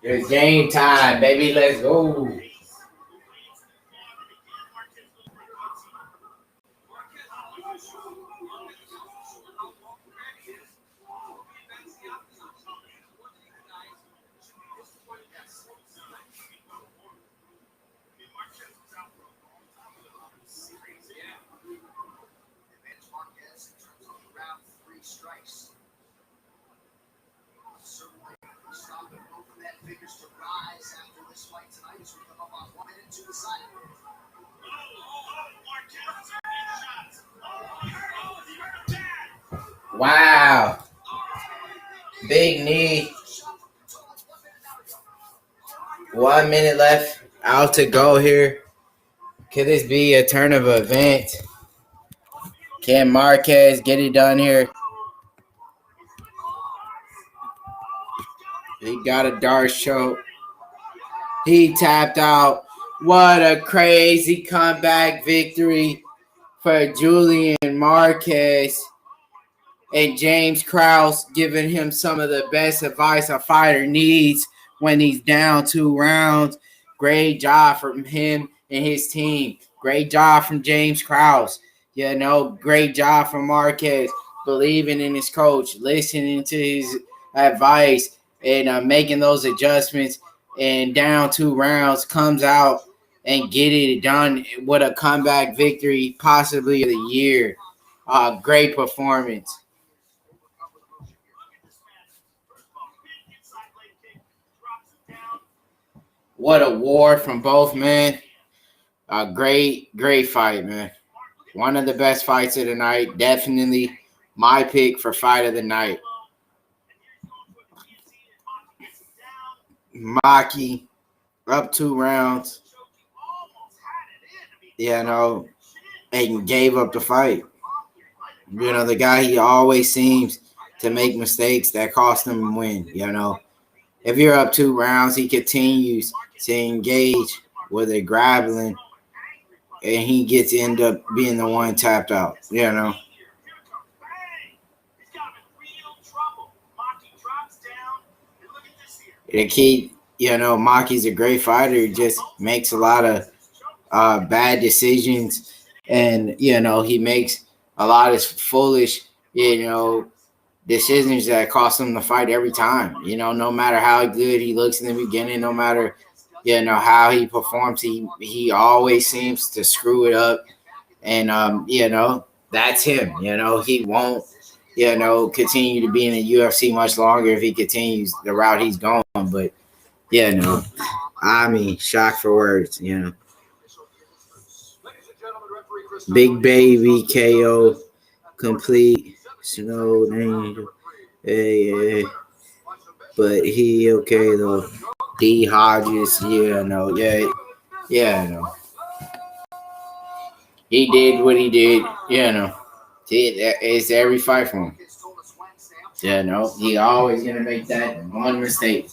It's game time, baby. Let's go. Wow. Big knee. 1 minute left. Out to go here. Could this be a turn of event? Can Marquez get it done here? He got a dart choke. He tapped out. What a crazy comeback victory for Julian Marquez. And James Krause giving him some of the best advice a fighter needs when he's down 2 rounds. Great job from him and his team. Great job from James Krause. You know, great job from Marquez, believing in his coach, listening to his advice, and making those adjustments. And down 2 rounds, comes out and get it done with a comeback victory, possibly of the year. Great performance. What a war from both men. A great fight, man. One of the best fights of the night. Definitely my pick for fight of the night. Maki up 2 rounds. You know, and gave up the fight. You know, the guy, he always seems to make mistakes that cost him a win. You know, if you're up 2 rounds, he continues to engage with a grappling, and he gets to end up being the one tapped out. You know. The key, you know, Maki's a great fighter. He just makes a lot of bad decisions, and he makes a lot of foolish decisions that cost him the fight every time. No matter how good he looks in the beginning, no matter how he performs, he always seems to screw it up, and that's him. He won't continue to be in the UFC much longer if he continues the route he's going. But I mean, shock for words. Big baby KO complete. Snow Angel. Yeah. But he okay though. D Hodges, no. He did what he did, It's every fight for him. He always gonna make that one mistake.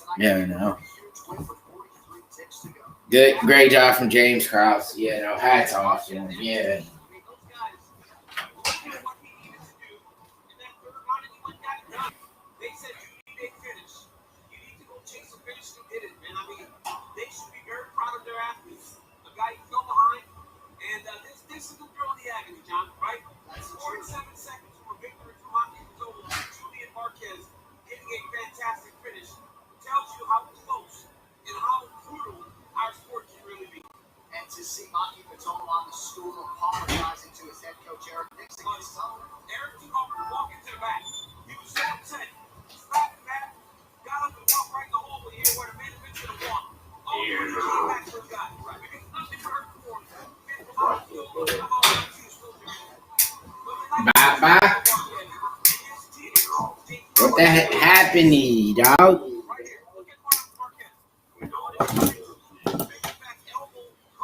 Good, great job from James Krause. Hats off. Yeah. They said you need a finish. You need to go chase a finish. You did it, man. I mean, they should be very proud of their athletes. A guy you fell behind, and this is the thrill of the agony, John, right? 47 seconds for victory for Monty Total. Julian Marquez getting a fantastic finish. Tells you how close and how brutal our sport can really be. And to see Maki Pitolo on the stool apologizing to his head coach Eric Nixon. Eric took over and walked into the back. He was so upset. Stopped the back, got up and walked right in the hallway here where the main event's gonna walk. Oh, he came back for a guy. Because nothing hurt for him. Bye. What the heck happened, dog?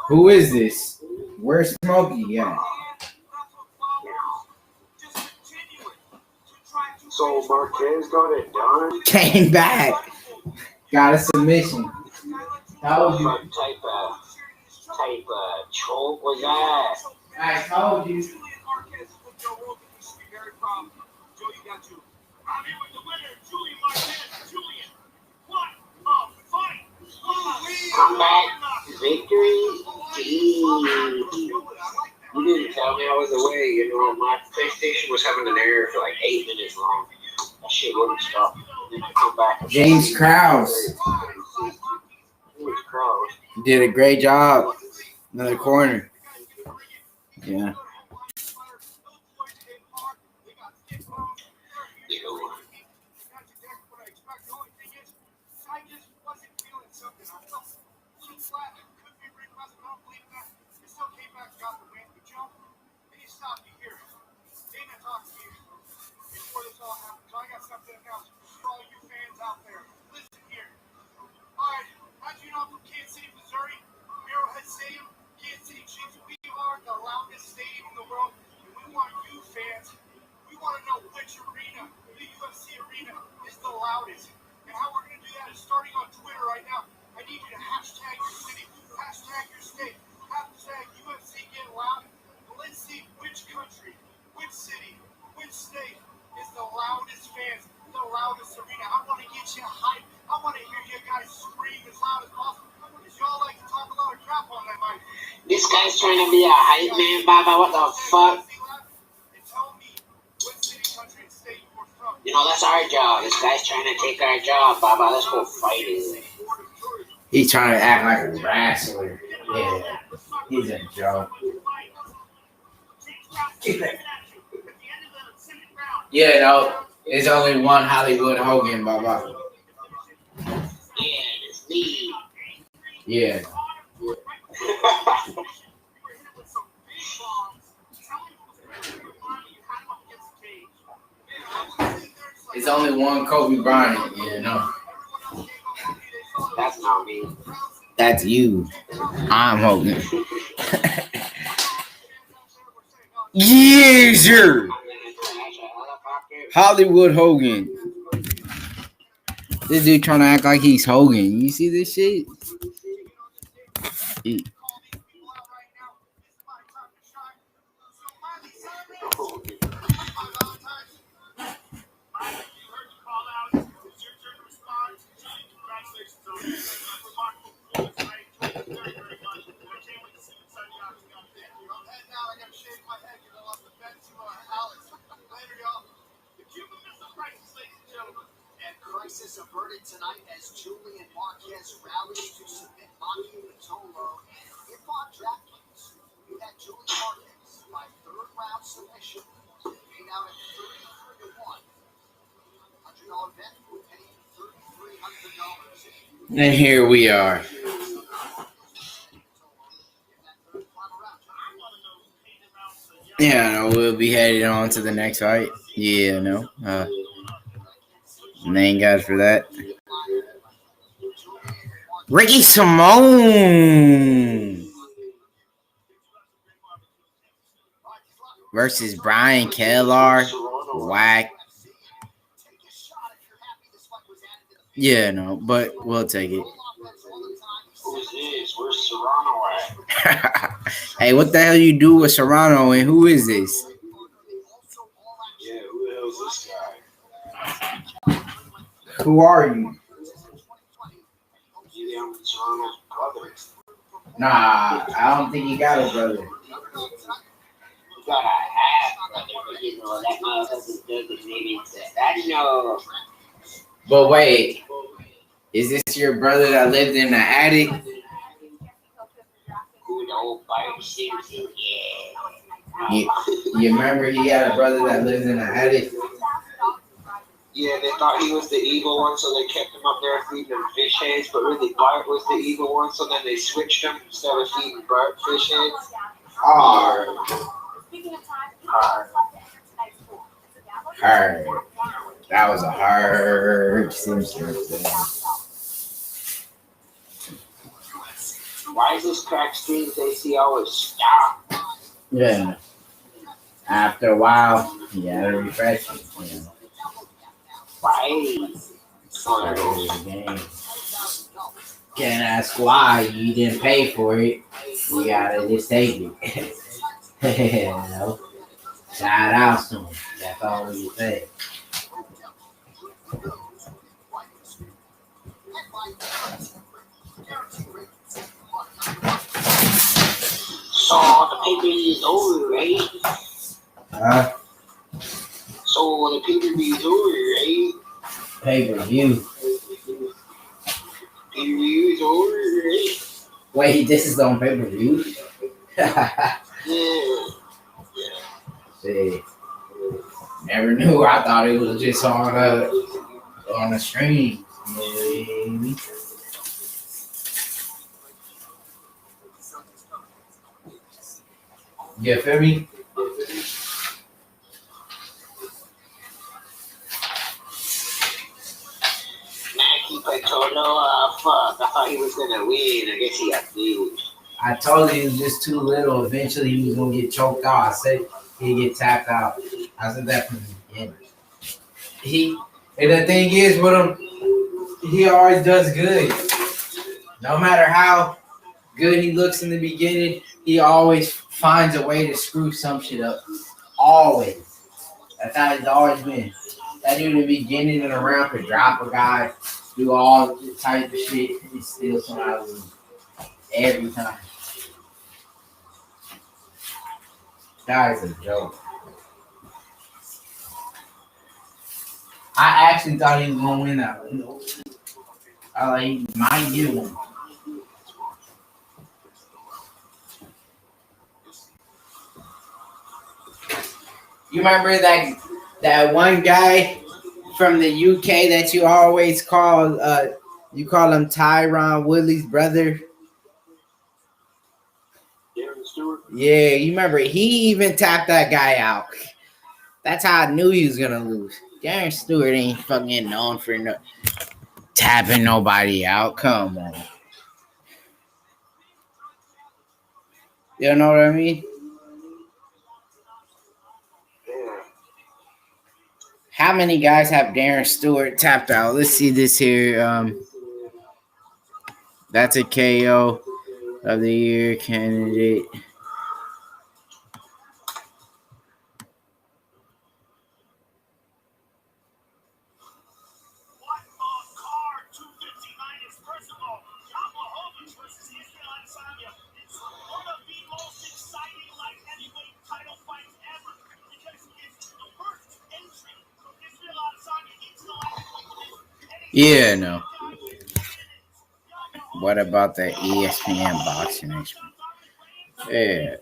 Who is this? Where's Smokey at? So Marquez got it done. Came back. Got a submission. Told you. Type choke was that? I told you. I'm here with the winner, Julian Marquez. Julian, what a fight! Comeback victory. You didn't tell me I was away. My PlayStation was having an error for like 8 minutes long. That shit wouldn't stop. Then I come back. James Krause did a great job. Another corner. Yeah. This guy's trying to be a hype man, Baba. What the fuck? That's our job. This guy's trying to take our job, Baba. Let's go fight it. He's trying to act like a wrestler. Yeah. He's a joke. It's only one Hollywood Hogan, Baba. Yeah, it's me. Yeah. It's only one Kobe Bryant, That's not me. That's you. I'm Hogan. Yeezer! Hollywood Hogan. This dude trying to act like he's Hogan. You see this shit? case is averted tonight as Julian Marquez rallies to submit Maki Matolo. If on DraftKings, you had Julian Marquez by third-round submission, paid out at 33 to 1. $100 bet would pay $3,300. And here we are. Yeah, no, we'll be headed on to the next fight. Yeah, no. Thank God for that. Ricky Simone versus Brian Kellar. Whack. Yeah, no, but we'll take it. Who's this? Where's Serrano at? Hey, what the hell you do with Serrano and who is this? Yeah, who the hell is this guy? Who are you? I'm Serrano's brother. Nah, I don't think he got a brother. You got a half brother, but you know that motherfucker's designated to that. No. But wait, is this your brother that lived in the attic? Who the old fire Simpson? You remember he had a brother that lived in the attic? Yeah, they thought he was the evil one, so they kept him up there feeding him fish heads, but really Bart was the evil one, so then they switched him instead of feeding Bart fish heads. Hard. That was a hard Simpson thing. Why is this crack stream AC always stop? Yeah. After a while, you gotta refresh it. You know. Why? Start the game. Can't ask why you didn't pay for it. You gotta just take it. You know? Shout out to him. That's all you say. So the pay-per-view is over, right? Huh? So the pay-per-view is over, right? Pay-per-view. Pay-per-view is over, right? Wait, this is on pay-per-view? Yeah. See, never knew. I thought it was just on the stream. Maybe. You feel me? Fuck. I thought he was gonna win. I guess he got beat. I told you he was just too little. Eventually, he was gonna get choked out. I said he'd get tapped out. I said that from the beginning. And the thing is with him, he always does good. No matter how good he looks in the beginning, he always finds a way to screw some shit up. Always. That's how he's always been. That dude in the beginning of the round could drop a guy, do all the type of shit, and still somehow lose. Every time. That is a joke. I actually thought he was going to win that one. I thought he might get one. You remember that one guy from the UK that you always call, you call him Tyron Woodley's brother? Yeah, you remember he even tapped that guy out. That's how I knew he was gonna lose. Darren Stewart ain't fucking known for tapping nobody out. Come on. You know what I mean? How many guys have Darren Stewart tapped out? Let's see this here. That's a KO of the year candidate. Yeah, no. What about the ESPN boxing experience? Yeah.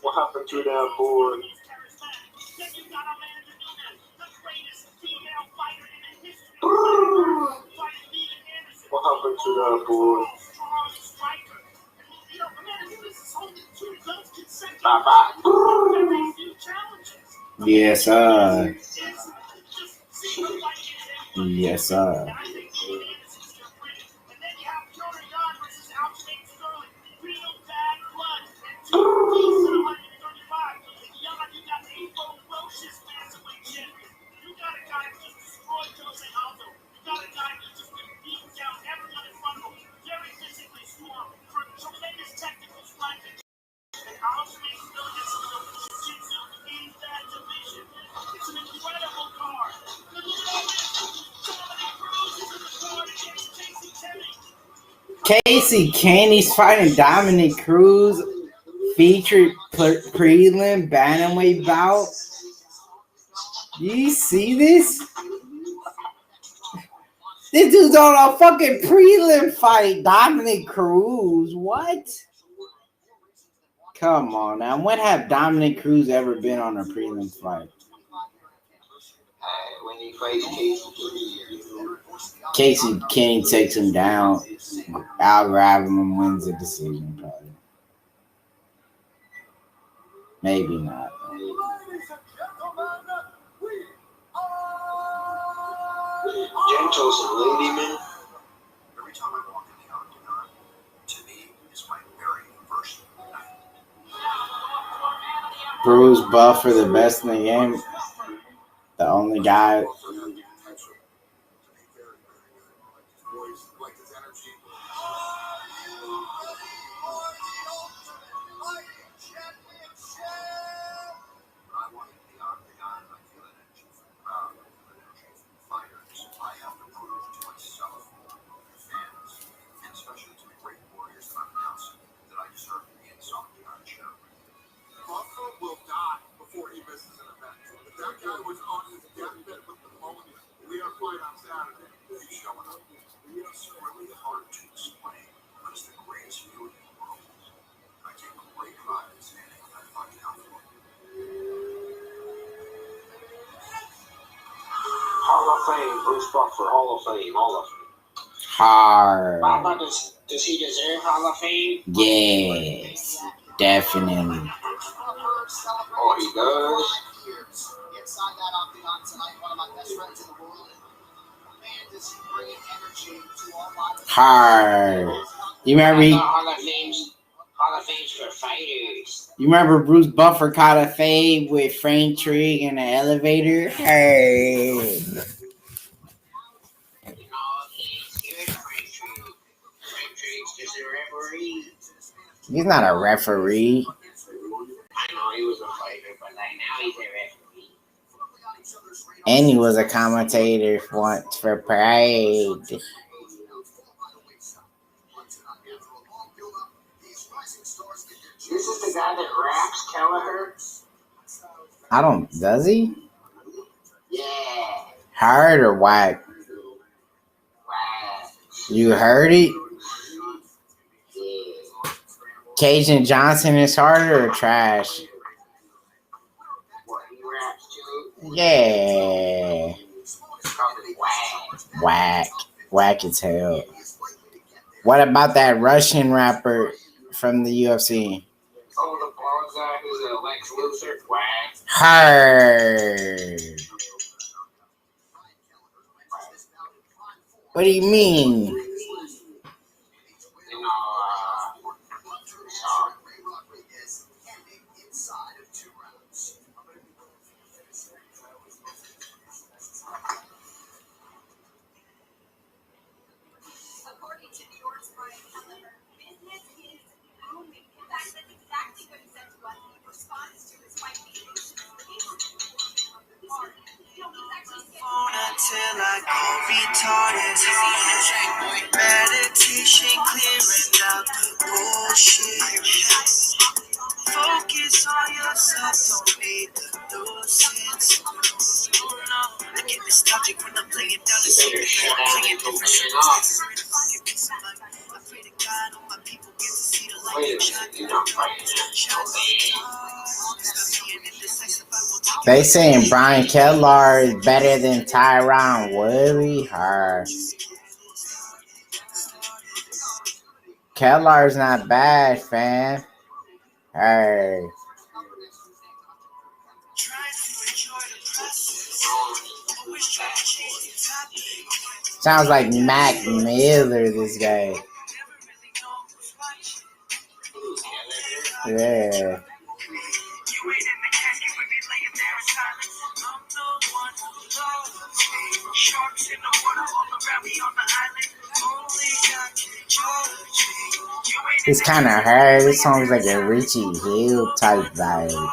What happened to that board? What happened to that board? Bye-bye. Yes, sir. Yes, sir. Casey Caney's fighting Dominic Cruz, featured prelim bantamweight bout. Do you see this? This dude's on a fucking prelim fight, Dominic Cruz. What? Come on now. When have Dominic Cruz ever been on a prelim fight? When he fights Casey Kenny takes him down, out grab him and wins the decision, probably. Maybe not. Gentos and Ladyman. Every time I walk in the octagon, to me, is my very first night. Bruce Buffer, the best in the game. The only guy. Will die before he misses an event. If that guy was on his deathbed with pneumonia, we have a fight on Saturday. He's showing up. It's really hard to explain, but it's the greatest feeling in the world. I take great pride in standing on that fucking outflow. Hall of Fame, Bruce Buffer, Hall of Fame, Hall of Fame. Hard. Baba, does he deserve Hall of Fame? Yes. Definitely. Oh, he does? Inside that octagon tonight, one of my best friends in the world. Man, does he bring energy to all my Hard. You remember? Hall of Fame's for fighters. You remember Bruce Buffer caught a fade with Frank Trigg in the elevator? Hey. No, he's good, Frank Trigg. Frank Trigg's just a referee. He's not a referee. I know he was a fighter, but like now he's a referee. And he was a commentator once for Pride. This is the guy that raps Kelleher? Does he? Yeah. Hard or whack? Wow. You heard it? Yeah. Cajun Johnson is harder or trash? What, he raps too? Yeah. Probably whack. Whack. Whack as hell. What about that Russian rapper from the UFC? Oh, the bald guy who's a Lex Luthor? Whack. Hard. What do you mean? You know, According to New York's Brian Kelleher, business is booming. In fact, that's exactly what he said to us in response to his fight being Until I go retarded, They saying Brian Kellar is better than Tyron Woodley. Hard. Kellar's not bad, fam. Hey. Sounds like Mac Miller, this guy. Yeah. It's kind of hard. This song's like a Richie Hill type vibe.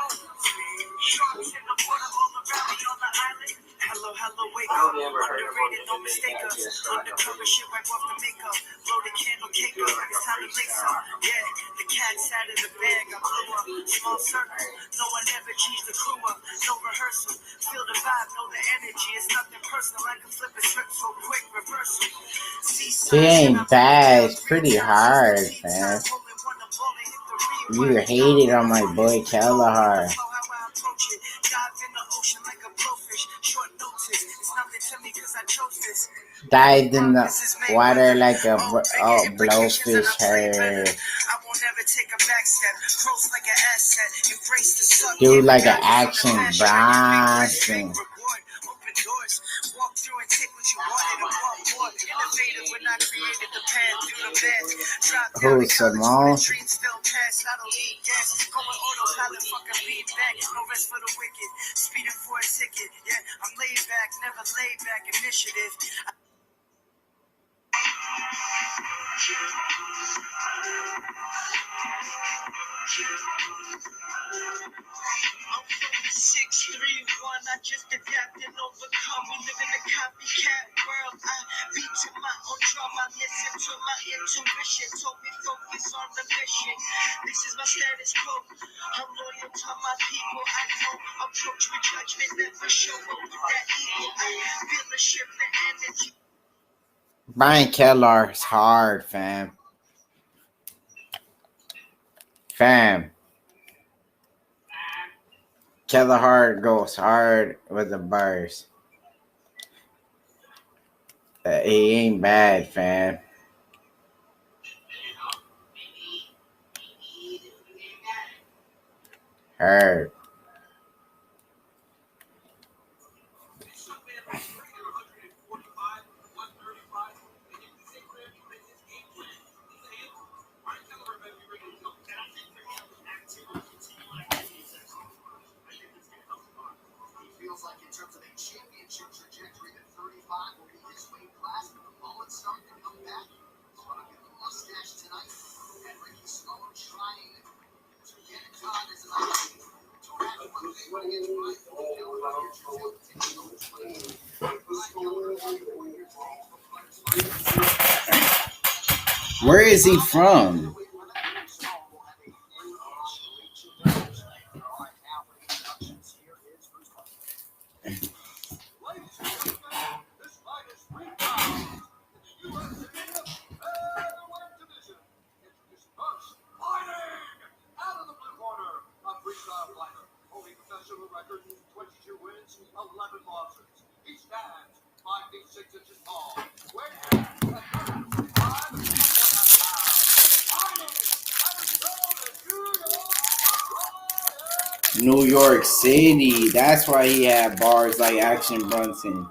He ain't bad. It's pretty hard, man. You hated on my boy Kelleher. Dived in the water like a blowfish heard. Do like an action Bronson. Who, Simone? I just adapt and overcome. We live in a copycat world. I beat to my own drum. I listen to my intuition. Told me focus on the mission. This is my status quo. I'm loyal to my people. I know approach with judgment. Never show up with that ego. I feel the shift, the energy. Brian Kellar is hard, fam. Kelleher goes hard with the bars. He ain't bad, fam. Hard. Where is he from? New York City. That's why he had bars like Action Bronson.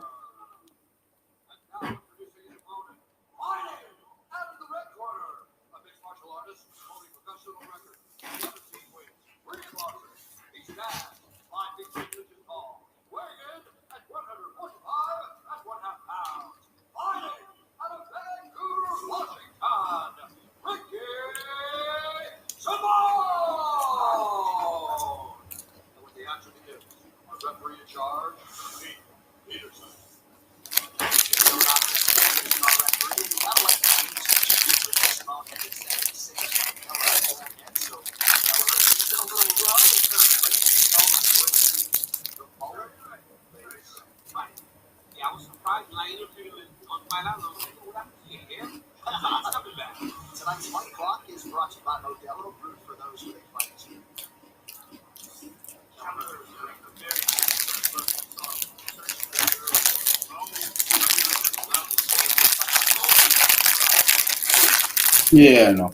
Yeah, no.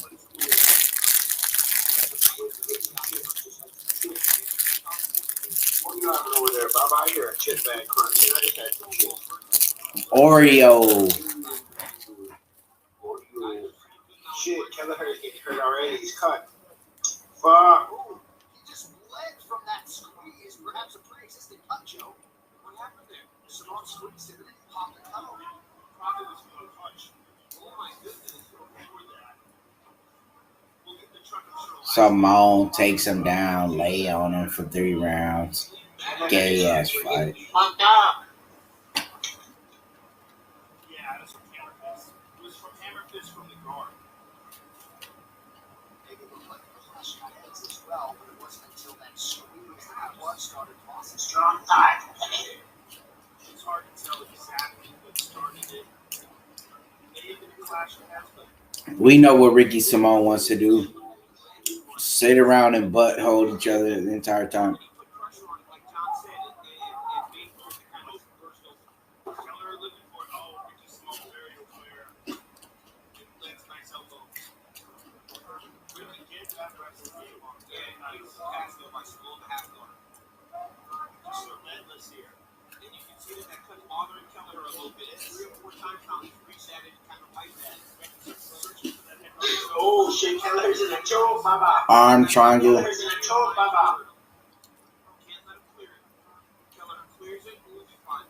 What are you having over there, Bob? I hear a chip bag crunch. I just had some chips. Oreo. Shit, Kelleher's getting hurt already. He's cut. Fuck. Ooh, he just bled from that squeeze. Perhaps a pre-existing cut, Joe. What happened there? Simone squeezed him and then he popped the cut open. Probably was going to punch. Oh my goodness. Before that. We'll get the truck and show. Simone takes him down, lay on him for 3 rounds. Gay ass fight. Fucked up. Yeah, that's from Hammer Fist. It was from Hammer Fist from the guard. Maybe looked like the flash got heads as well, but it wasn't until that squeeze that blood started tossing. Strong time. It's hard to tell exactly what started it. Maybe the clash of heads, but We know what Ricky Simone wants to do. Sit around and butt hold each other the entire time. put pressure on it, like John said. It made for the kind of personal. Keller looking for Ricky Simone very aware. It lands nice elbows. Really get that wrestling game on. Yeah, nice. Pass by school to half guard. Just relentless here. And you can see that cut bothering Keller a little bit. 3 or 4 times now he's reached at it and kind of wiped that. Searching for that head. Oh shit, Kelleher's in a choke, Baba. Arm triangle. Kelleher's in a choke, Baba. Can't let him clear it. Keller clears it, we'll be fine.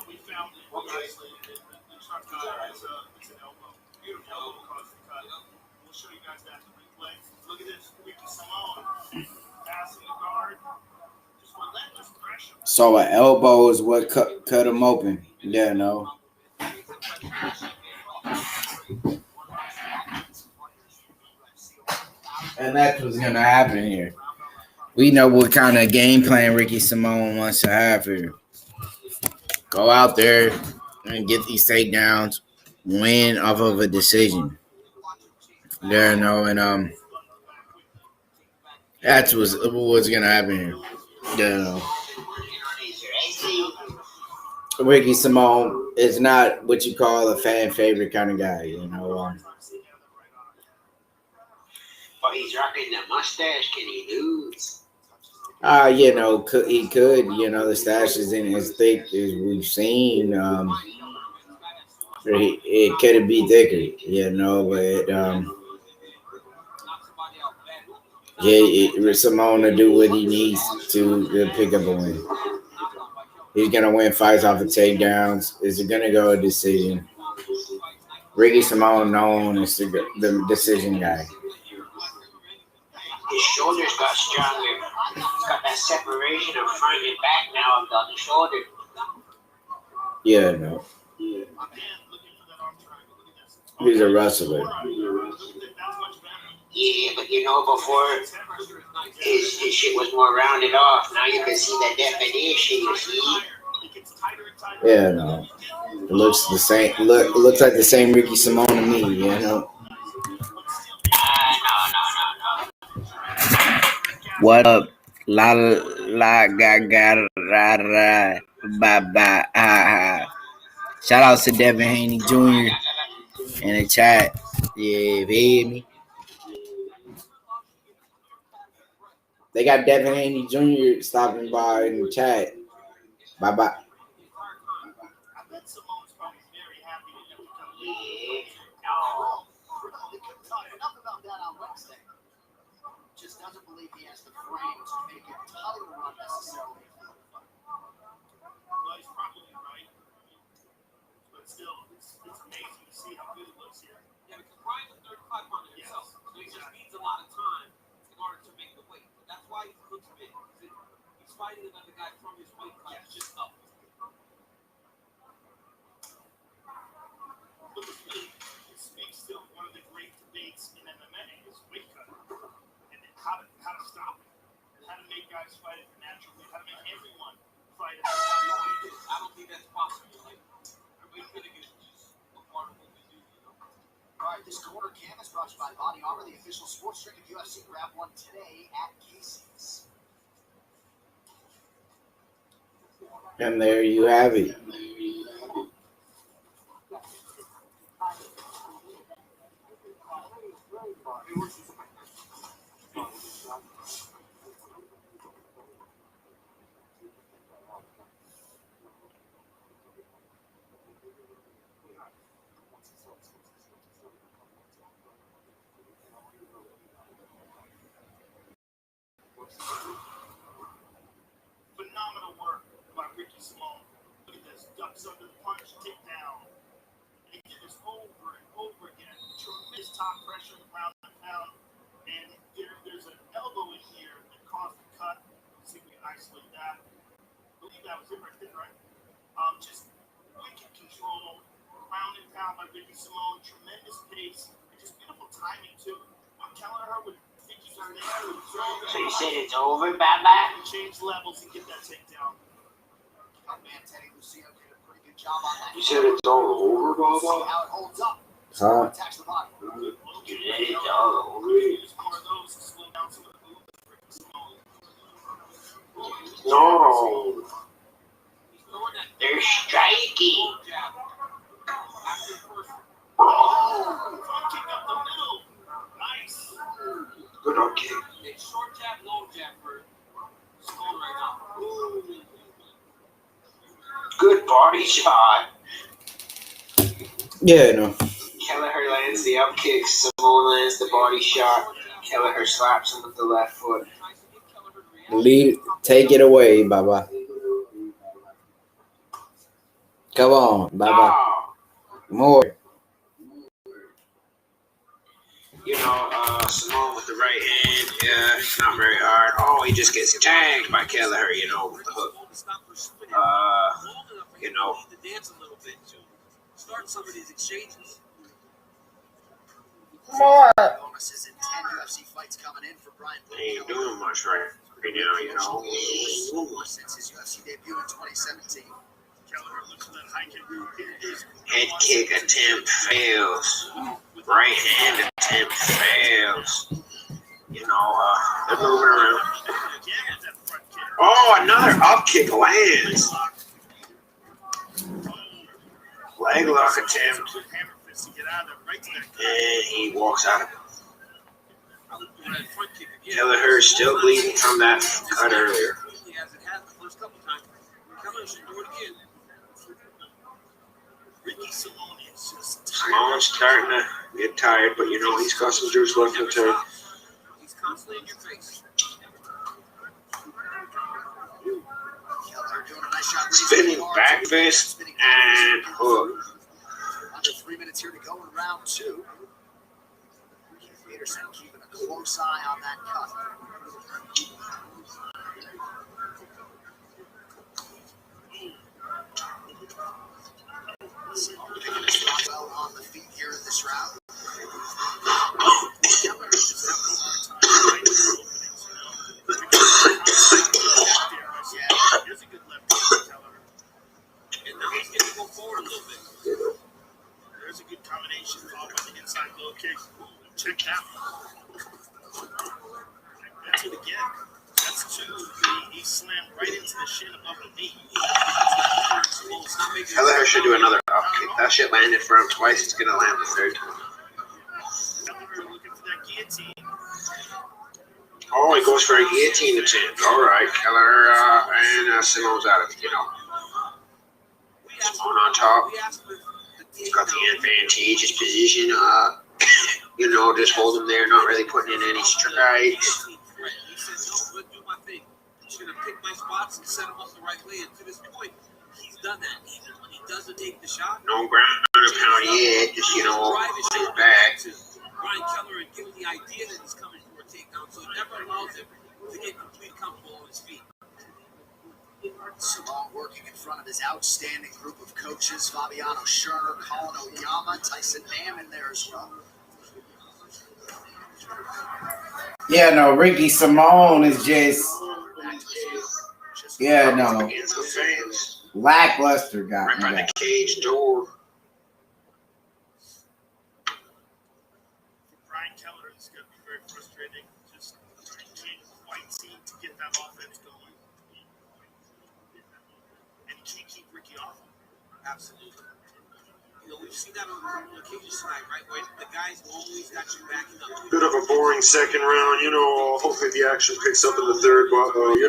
We found it. We isolated it. The truck guy is it's an elbow. Beautiful elbow caused the cut. We'll show you guys that in the replay. Look at this. Ricky Simone passing the guard. Just relentless pressure. So an elbow is what cut him open. Yeah, no. And that's what's gonna happen here. We know what kind of game plan Ricky Simone wants to have here. Go out there and get these takedowns, win off of a decision. There, no, and that's what's gonna happen here. Yeah. Ricky Simone is not what you call a fan favorite kind of guy, you know. But he's rocking the mustache. Can he lose? You know, he could. You know, the stash is in as thick as we've seen. It could be thicker, you know, but Simone to do what he needs to pick up a win. He's gonna win fights off of takedowns. Is it gonna go a decision? Ricky Simone known as the decision guy. His shoulders got stronger. He's got that separation of front and back now of the shoulder. Yeah, no. He's a wrestler. Yeah, but you know, before his shit was more rounded off. Now you can see the definition, you see? Yeah, no. It looks the same. It looks like the same Ricky Simone to me, you know. No. What up? La la ga ga ra ra ba ba ha ha. Shout out to Devin Haney Jr. in the chat. Yeah, you hear me? They got Devin Haney Jr. stopping by in the chat. Bye bye. Enough about that on Wednesday. Just doesn't believe he has the frame to make a title run necessarily. Well, he's probably right. But still, it's amazing to see how good it looks here. Yeah, because Brian's a 35 pounder himself, so he just needs a lot of time in order to make the weight. But that's why he looks big. He's fighting another guy from his weight class, just up. But it speaks to one of the great debates in MMA is weight cut. And how to stop it. And how to make guys fight it naturally. How to make everyone fight it. I don't think that's possible. Like, weight cutting is just a part of what we do, you know? All right, this corner canvas brought to you by Body Armor, the official sports drink of UFC. Grab one today at Casey's. And there you have it. Phenomenal work by Ricky Simone. Look at this. Ducks under the punch, takedown. They did this over and over again. Tremendous top pressure, ground and pound. And there's an elbow in here that caused the cut. See if we can isolate that. I believe that was it right there, right? Just wicked control. Ground and pound by Ricky Simone. Tremendous pace. And just beautiful timing, too. I'm telling her with figures are there. So you said it's over, Baba? Change levels and get that takedown. Man, Teddy Lucio did a pretty good job on that. You said it's all over, See Baba? how it holds up. Huh? Attacks the body. You said it's all over. Use more of those to slow down some of the movement for Ricky Simone. No. They're striking. Jab. After the first. Oh! Front kick up the middle. Nice. Good on kick. It's short jab, long jab for Simone right now. Ooh. Good body shot. Yeah, no. Kelleher lands the up kick. Simone lands the body shot. Kelleher slaps him with the left foot. Lead, take it away, Baba. Come on, Baba. Oh, More. Simone with the right hand. Yeah, it's not very hard. Oh, he just gets tagged by Kelleher, with the hook. To dance a little bit to start some of these exchanges. More. Bonuses in 10 UFC fights coming in for Brian He ain't doing much right now, since his UFC debut in 2017. Kelleher looks for that high kick. Head kick attempt fails. Right hand attempt fails. They're moving around. Oh, another up kick lands. Leg lock attempt. And he walks out of it. Kelleher is still bleeding from that cut earlier. As it has the first couple times. Kelleher should do it again. Ricky Simone is just Simone's starting to get tired, but he's got some juice left in the tank. He's constantly in your face. Kelleher doing a nice job. Spinning back fist and hook. Under 3 minutes here to go in round 2. Keith Peterson keeping a close eye on that cut. Simone picking his spot well on the feet here in this round. Kelleher just having a hard time. Here's a good left hand, Kelleher. And now he's getting to go forward a little bit. There's a good combination followed by the inside low kick. Check that one. That's it again. That's 2. He slammed right into the shin above the knee. Kelleher should do another up kick. That shit landed for him twice. It's going to land the third time. Kelleher looking for that guillotine. Oh, he goes for a guillotine attempt. All right, Kelleher and Simone's out of it, Simone on top. He's got the advantageous position. Just hold him there, not really putting in any strikes. He said, no, I'm going to do my thing. I'm just going to pick my spots and set him up the right way. And to this point, he's done that. Even when he doesn't take the shot, No ground and pound yet, just, drive his sit shoulder back. to Brian Kelleher and give him the idea that he's coming for a takedown. So it never allows him to get completely comfortable on his feet. Simone working in front of his outstanding group of coaches, Fabiano Scherner, Colin Oyama, Tyson Nam in there as well. Yeah, no, Ricky Simone is just Against the fans. lackluster guy. Right by the cage door. Brian Kelleher is going to be very frustrating. Just can't quite seem to get that offense going. And he can't keep Ricky off him. Absolutely. we've seen that on the occasions tonight, right? Where the guys always got you backing up. Bit of a boring second round, hopefully the action picks up in the third, but, And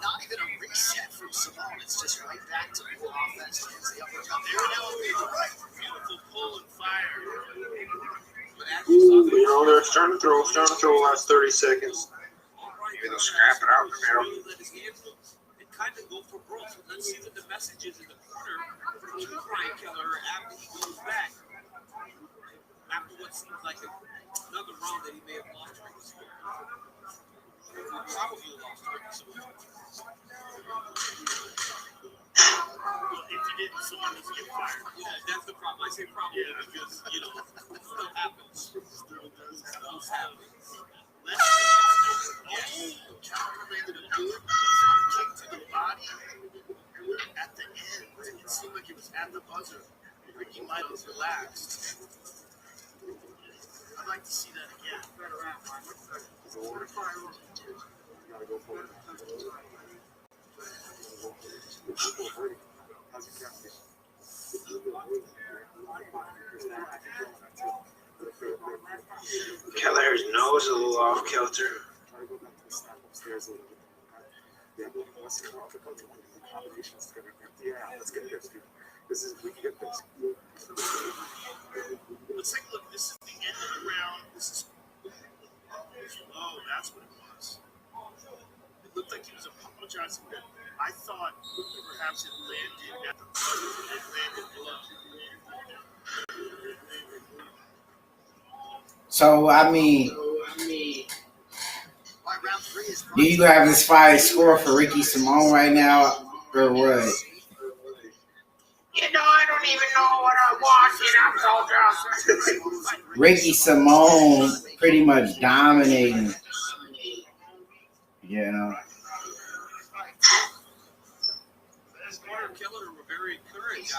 not even a reset from Simone. It's just right back to full offense. The uppercut there and elevated right. Beautiful pull and fire. But as you saw, they're starting to throw last 30 seconds. Maybe they'll scrap it out in the middle. really let his hands go and kind of go for broke. So let's see what the message is in the corner to Brian Keller after he goes back. After what seems like another round that he may have lost to Ricky Simone. Probably lost to Ricky Simone. Well, if you didn't, someone needs to get fired. Yeah, that's the problem. I say probably because, it still happens. Those happen. Countermanded a good front kick to the body at the end. It seemed like it was at the buzzer. Ricky might have relaxed. I'd like to see that again. Keller's nose is a little off kilter. Let's take a look. This is the end of the round. This is. Oh, that's what it was. It looked like he was apologizing. I thought perhaps it landed at the buzzer. It landed below. So, I mean, All right, round 3 is do you have this fight score for Ricky Simone right now, or what? I don't even know what I'm watching. I'm so drunk. Ricky Simone pretty much dominating. As Carter and Keller were very encouraged.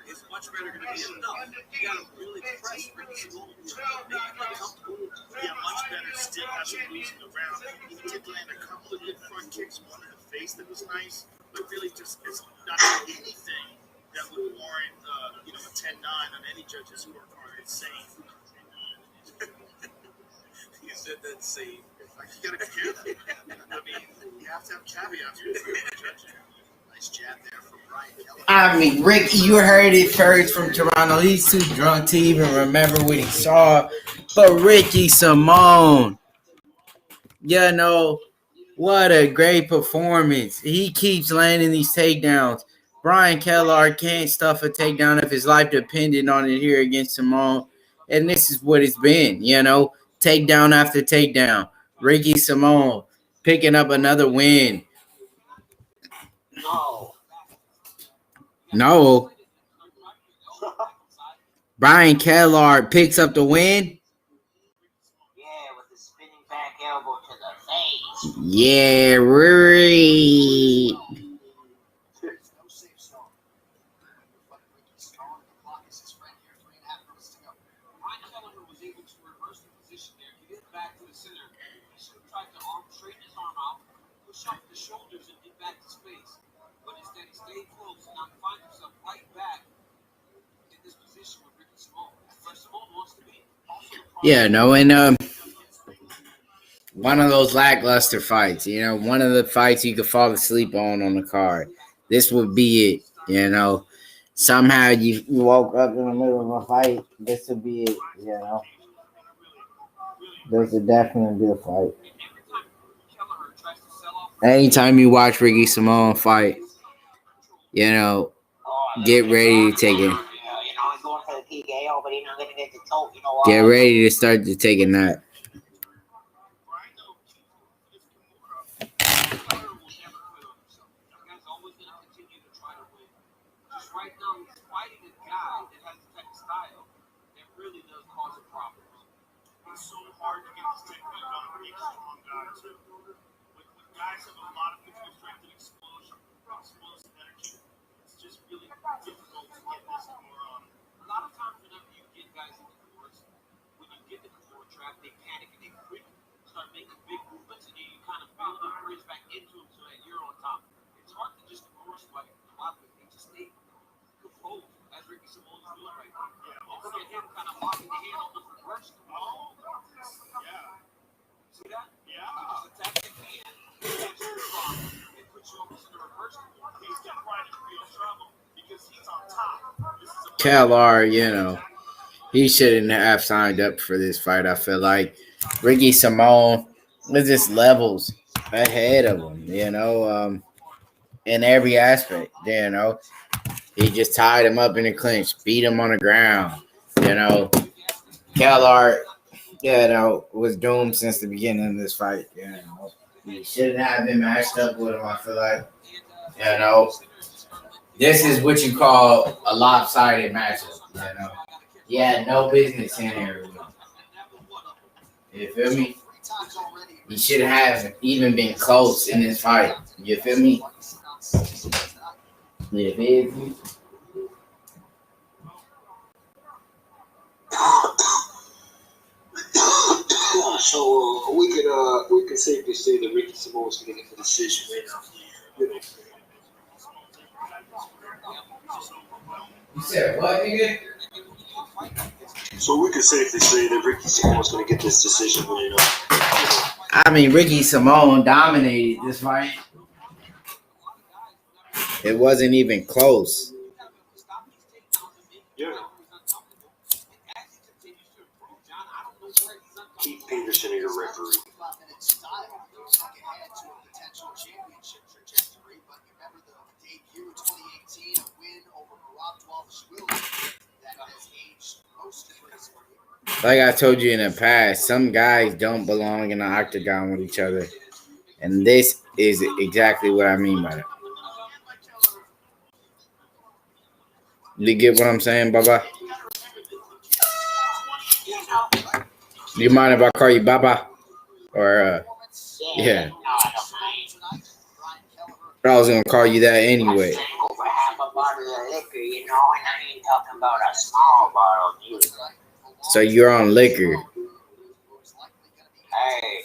It's much better going to be enough. You got to really press Ricky Simone. Make him uncomfortable. Yeah, much better still after losing the round. He did land a couple of good front kicks, one in the face that was nice, but really just it's not anything that would warrant a 10-9 on any judge's scorecard. It's safe. You said that same. Like you gotta be careful. I mean, you have to have caveats with judging. nice jab there from Brian Keller. I mean, Ricky, you heard it first from Toronto. He's too drunk to even remember what he saw. But Ricky Simone, what a great performance. He keeps landing these takedowns. Brian Keller can't stuff a takedown if his life depended on it here against Simone. And this is what it's been, takedown after takedown. Ricky Simone picking up another win. No. Brian Keller picks up the win. Yeah, with the spinning back elbow to the face. Yeah, right. No safe zone. But Ricky's strong. The clock is his friend here. 3.5 minutes to go. Brian Keller was able to reverse the position there, get it back to the center. He should have tried to straighten his arm out, push up the shoulders, and get back to space. But instead, he stayed close and now finds himself right back in this position with Ricky Simone. Where Simone wants to be. One of those lackluster fights, one of the fights you could fall asleep on the card. This would be it, Somehow you woke up in the middle of a fight. This would be it, This would definitely be a fight. Anytime you watch Ricky Simone fight, get ready to take it. He's going for the TKO, but he's not going to get the toe. Get ready to start to take a nap. Right now, he's fighting a guy that has the type of style that really does cause him problems. It's so hard to get this technique on a big, strong guy, too. When guys have a lot of physical strength and explosive energy, it's just really difficult to get this core on. A lot of times, whenever you get guys in the course, when you get the core trap, they panic and they quick start making big movements, and you kind of build the bridge back into them so that you're on top. It's hard to just KLR, you know, he shouldn't have signed up for this fight. I feel like Ricky Simone was just levels ahead of him, you know, in every aspect. You know, he just tied him up in the clinch, beat him on the ground. You know, KLR, you know, was doomed since the beginning of this fight. You know, he shouldn't have been matched up with him. I feel like, you know, this is what you call a lopsided matchup. You know, he had no business in there. You feel me? He should have even been close in this fight. You feel me? You feel me? So we could safely say that Ricky Samoa's going to get the decision right now. You said what, nigga? So we could safely say that Ricky Samoa's going to get this decision right now. I mean, Ricky Simone dominated this fight. It wasn't even close. Yeah. Keith Peterson is your referee. Like I told you in the past, some guys don't belong in the octagon with each other. And this is exactly what I mean by that. You get what I'm saying, Baba? Do you mind if I call you Baba? Or, yeah. I was going to call you that anyway. Over half a bottle of liquor, you know, and I ain't talking about a small bottle, dude. So you're on liquor. Hey.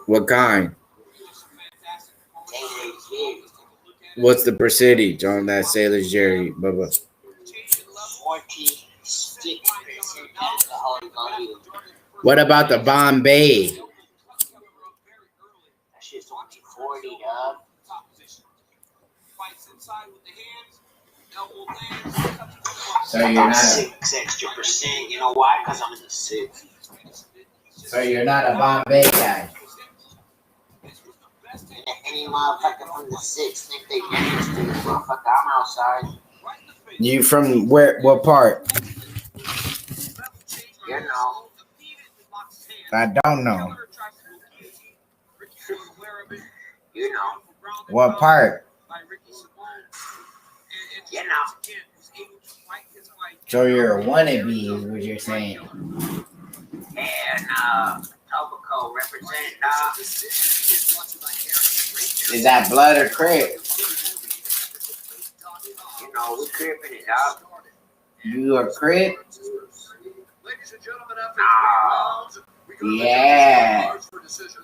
What kind? What's the percentage on that Sailor's Jerry, Bubba? 46% alcohol volume. What about the Bombay? That shit's only 40, dog. So you're not a, 6 extra percent. You know why? Because I'm in the 6. so you're not a Bombay guy. Any motherfucker from the 6 think they gangster, motherfucker. I'm outside. You from where? What part? You know. I don't know. You know. What part? You know. So you're a wannabe, is what you're saying. And Tobaco representing, dog. Is that blood or crip? You know, we cripping it, dog. You a crip? Ladies and gentlemen, after No. 3 rounds, we go to Yeah. for decision.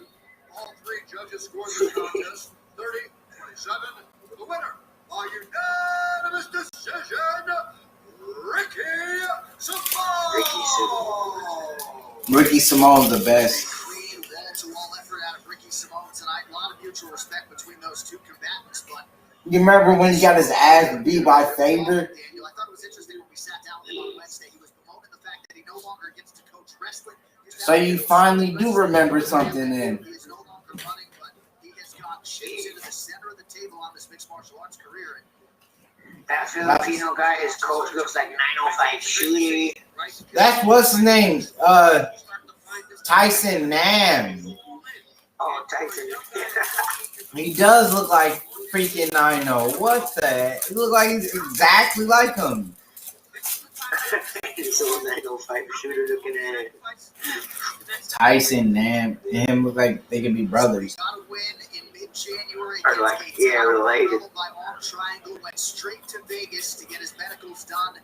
All 3 judges scored this contest 30-27. The winner by unanimous decision, Ricky Simone. Ricky Simone. Ricky Simone's the best. Clean wall-to-wall effort out of Ricky Simone tonight. A lot of mutual respect between those two combatants, but You remember when he got his ass beat by Faber? Daniel, I thought it was interesting when we sat down with him on Wednesday. He was bemoaning the fact that he no longer gets to coach wrestling. So you finally do remember something then. He is no longer running, but he has got shapes into the center of the table on this mixed martial arts career. That Filipino guy, his coach looks like 905 Shooty. That's what's his name? Tyson Nam. Oh, Tyson. He does look like freaking 90. What's that? He look like he's exactly like him. He's a 905 Shooter looking at it. Tyson Nam and him look like they could be brothers. Got a win in mid-January. Or like, yeah, related. By Arm Triangle, went straight to Vegas to get his medicals done.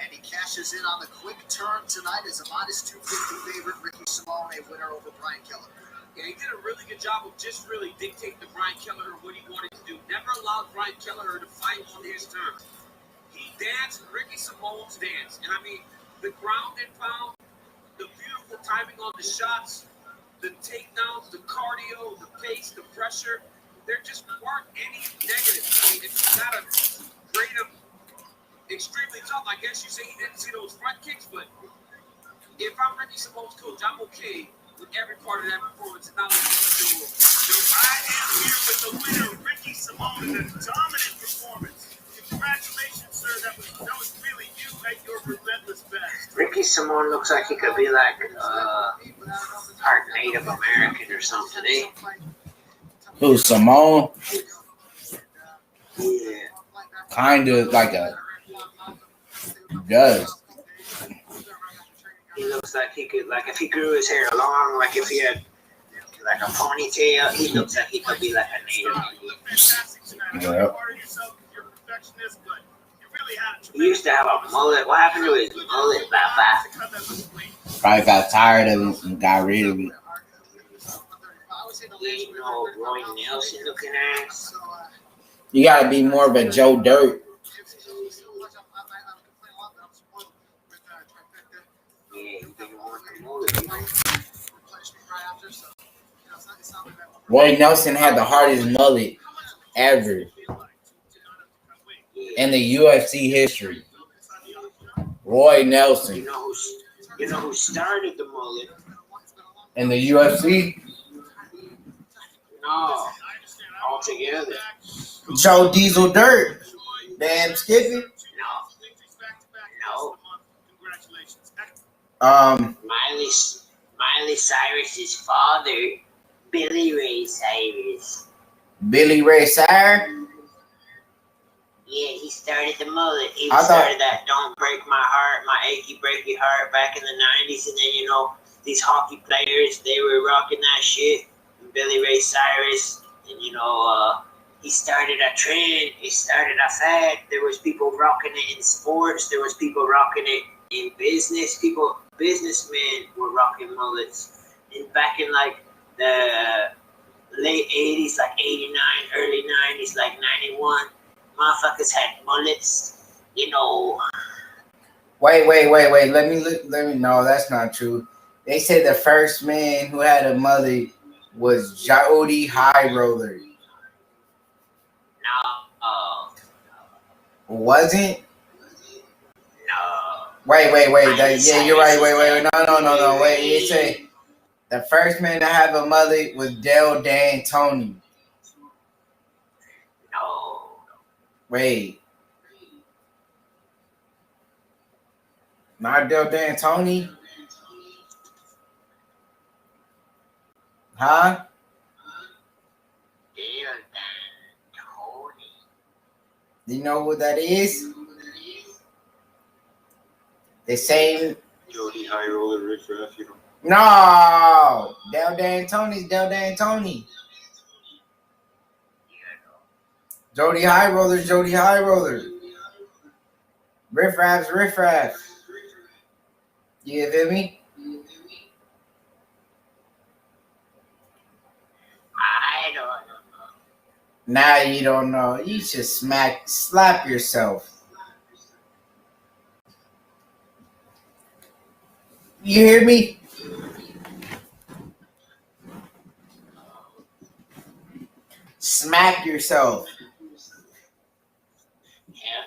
And he cashes in on the quick turn tonight as a minus 250 favorite. Ricky Simone, a winner over Brian Keller. Yeah, he did a really good job of just really dictating to Brian Kelleher what he wanted to do. Never allowed Brian Kelleher to fight on his terms. He danced Ricky Simone's dance. And I mean, the ground and pound, the beautiful timing on the shots, the takedowns, the cardio, the pace, the pressure, there just weren't any negatives. I mean, if you got to grade him extremely tough, I guess you say he didn't see those front kicks, but if I'm Ricky Simone's coach, I'm okay with every part of that performance. And So I am here with the winner, Ricky Simone, in a dominant performance. Congratulations, sir. That was really you at your relentless best. Ricky Simone looks like he could be like part Native American or something, eh? Who, Simone? Yeah. Kind of like a does. He looks like he could, like if he grew his hair long, like if he had like a ponytail, he looks like he could be like a Native Indian. Yeah. He used to have a mullet. What happened to his mullet, Baba? Probably got tired of it and got rid of it. You know, Roy Nelson looking ass. You gotta be more of a Joe Dirt. Yeah, he didn't want the mullet, you know. Roy Nelson had the hardest mullet ever in the UFC history. Roy Nelson. You know who started the mullet? In the UFC? No, altogether. Joe Diesel Dirt. Damn Skippy. No. Miley Cyrus's father, Billy Ray Cyrus. Billy Ray Cyrus? Yeah, he started the mullet. He started that "Don't Break My Heart, My Achy Breaky Heart" back in the 90s. And then, you know, these hockey players, they were rocking that shit. Billy Ray Cyrus, and, you know, he started a trend. He started a fad. There was people rocking it in sports. There was people rocking it in business. Businessmen were rocking mullets. And back in, like, the late 80s, like 89, early 90s, like 91, motherfuckers had mullets, you know. Wait. Let me. No, that's not true. They said the first man who had a mullet was Jody High Roller. No. Wasn't? No. Wait. Yeah, you're right. Wait. No. Wait. You say the first man to have a mullet was Del D'Antoni. No. Wait. Not Del D'Antoni? Huh? Do you know what that is? The same. Jody High Roller Rick Raff, you know. No! Del D'Antoni's Del D'Antoni. Jody High Roller. Riff Raff. You feel me? I don't know. Now you don't know. You should slap yourself. You hear me? Smack yourself. Hell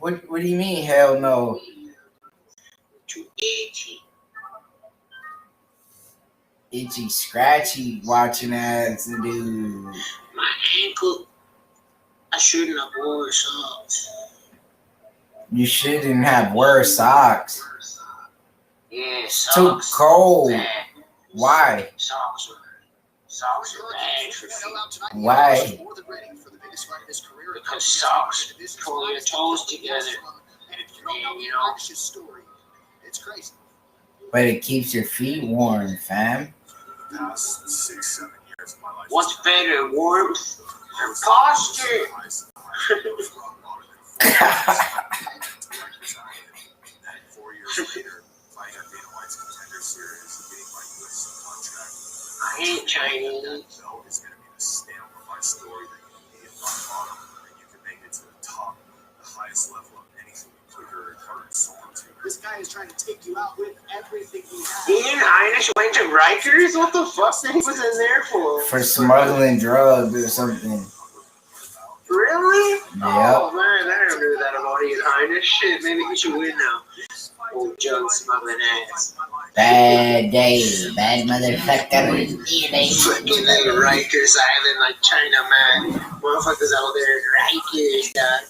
no. What do you mean, hell no? Too itchy. Itchy, scratchy, watching ads, dude. My ankle, I shouldn't have wore socks. You shouldn't have wear socks. Yeah, It's too socks. cold. Bad. Why? Socks are bad for feet. Why? Because socks pull your toes together. And, you know, it's crazy. But it keeps your feet warm, fam. Past 6-7 years of my life. what's better, warmth or posture? 4 years later, fighting at Dana White's Contender Series and getting my UFC contract. I hate Chinese. That belt is going to be the stamp of my story that you can be at rock bottom and you can make it to the top, the highest level of anything quicker and harder and so on too. This guy is trying to take you out with everything he has. Ian Heinisch went to Rikers? What the fuck that he was in there for? For smuggling drugs or something. Really? Yep. Oh man, I never knew that about Ian Heinisch. Shit, maybe he should win now. Old junk smuggling ass. Bad day, bad motherfucker. Fucking like Rikers Island, like China, man. Motherfuckers out there in Rikers, dog.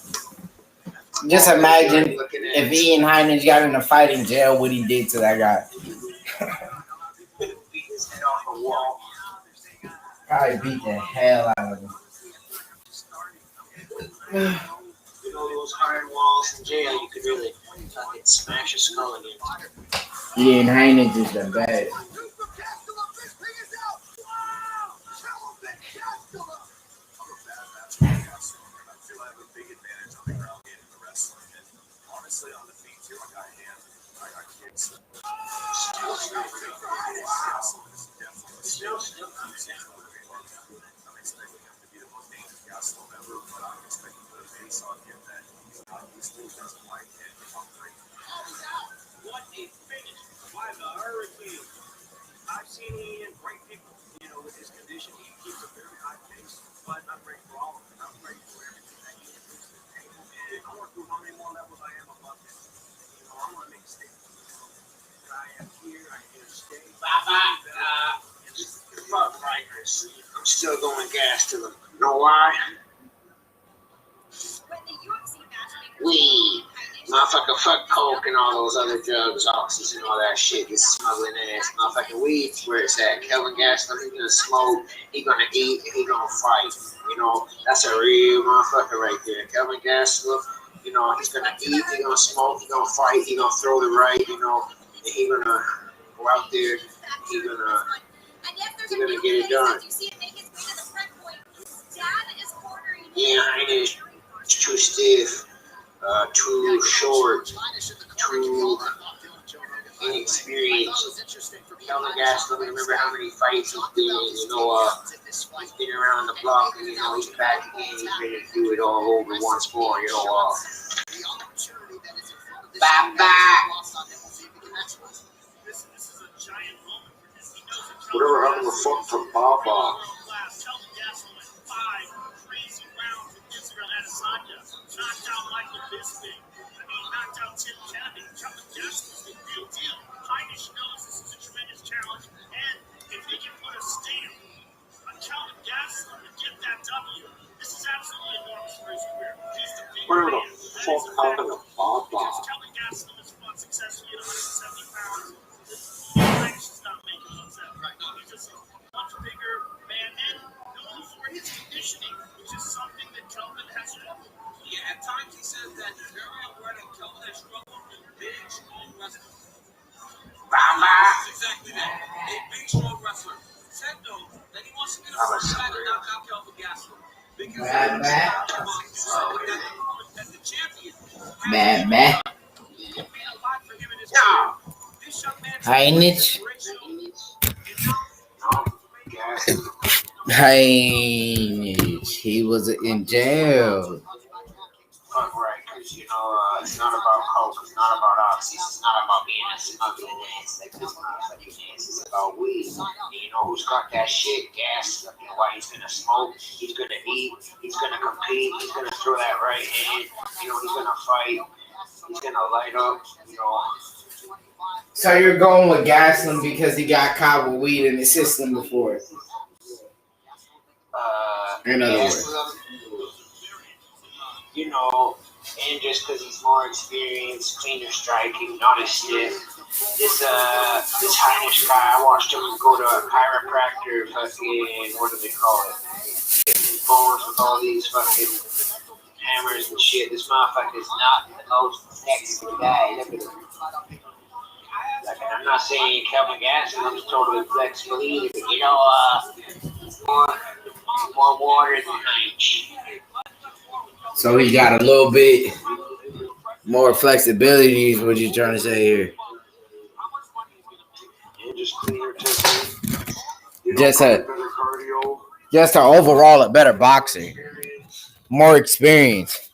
Just imagine if Ian Heinisch got in a fight in jail, what he did to that guy. Beat his head off the wall. Probably beat the hell out of him. You know those hard walls in jail, you could really fucking smash a skull against. Ian Heinisch is the best. What a finish by the Hurricane. I've seen Ian break people, with his condition. He keeps a very high pace, but I'm ready for all of it. I'm ready for everything that he brings to the table. And I want to prove how many more levels I am above him. I want to make a statement. I am here. I'm here to stay. Fuck Rikers. I'm still going gas to them. You know why? Weed. Motherfucker, fuck coke and all those other drugs, oxys and all that shit. This smuggling ass. Motherfucking weed's where it's at. Kelvin Gaston, he's gonna smoke, he gonna eat, and he gonna fight. That's a real motherfucker right there. Kelvin Gaston, he's gonna eat, he gonna smoke, he gonna fight, he gonna throw the right, and he gonna go out there, he gonna get it done. Yeah, Heinisch is too stiff. Too short, too inexperienced. Kelvin Gaston, remember how many fights he's been in, he's been around the block, and he's back again, he's ready to do it all over once more, Whatever happened to fuck for Baba? Knocked out Michael Bisping. Knocked out Tim Kennedy. Kelvin Gaston's the real deal. Heinisch knows this is a tremendous challenge, and if he can put a stamp on Kelvin Gaston to get that W, this is absolutely enormous for his career. He's the big Whatever man. the fuck happened to Baba? Kelvin Gaston has fought successfully at 170 pounds. Heinisch is not making those out. He's just a much bigger man and known for his conditioning, which is something that Kelvin has struggled. Yeah, at times he says that very aware that Kelvin has struggled with big, strong wrestlers. That's exactly that. A big, strong wrestler. Said though that he wants to get a first guy to knock out Kelvin Gaston. Because as the champion, Heinisch. He was in jail. Fuck right, because it's not about coke, it's not about oxys, it's not about being a smuggling ass like this motherfucking ass. It's about weed. And who's got that shit? Gas. Why he's gonna smoke, he's gonna eat, he's gonna compete, he's gonna throw that right hand. He's gonna fight, he's gonna light up. So you're going with Gaston because he got caught with weed in his system before. In other words. And just because he's more experienced, cleaner striking, not as stiff. This Heinisch guy, I watched him go to a chiropractor, fucking, what do they call it? Getting bones with all these fucking hammers and shit. This motherfucker is not the most sexy guy. Look at him. Like, I'm not saying Kelvin Gaston, I'm just totally flexible either, but more water than Heinisch. So he got a little bit more flexibility is what you're trying to say here. Just a overall a better boxer. More experience.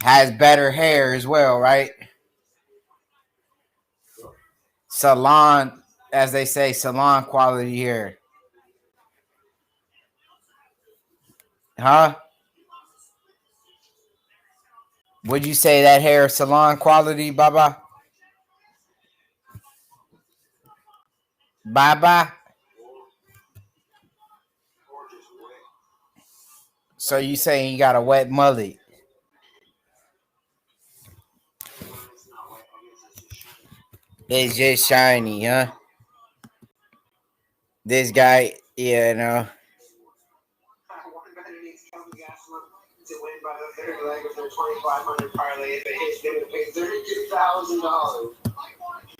has better hair as well, right? Salon, as they say, salon quality hair. Huh? Would you say that hair salon quality, Baba? Baba? So you saying you got a wet mullet? It's just shiny, huh? This guy, yeah, no. To win by the third leg of their 2,500 parlay. If it hits, they would pay $32,000.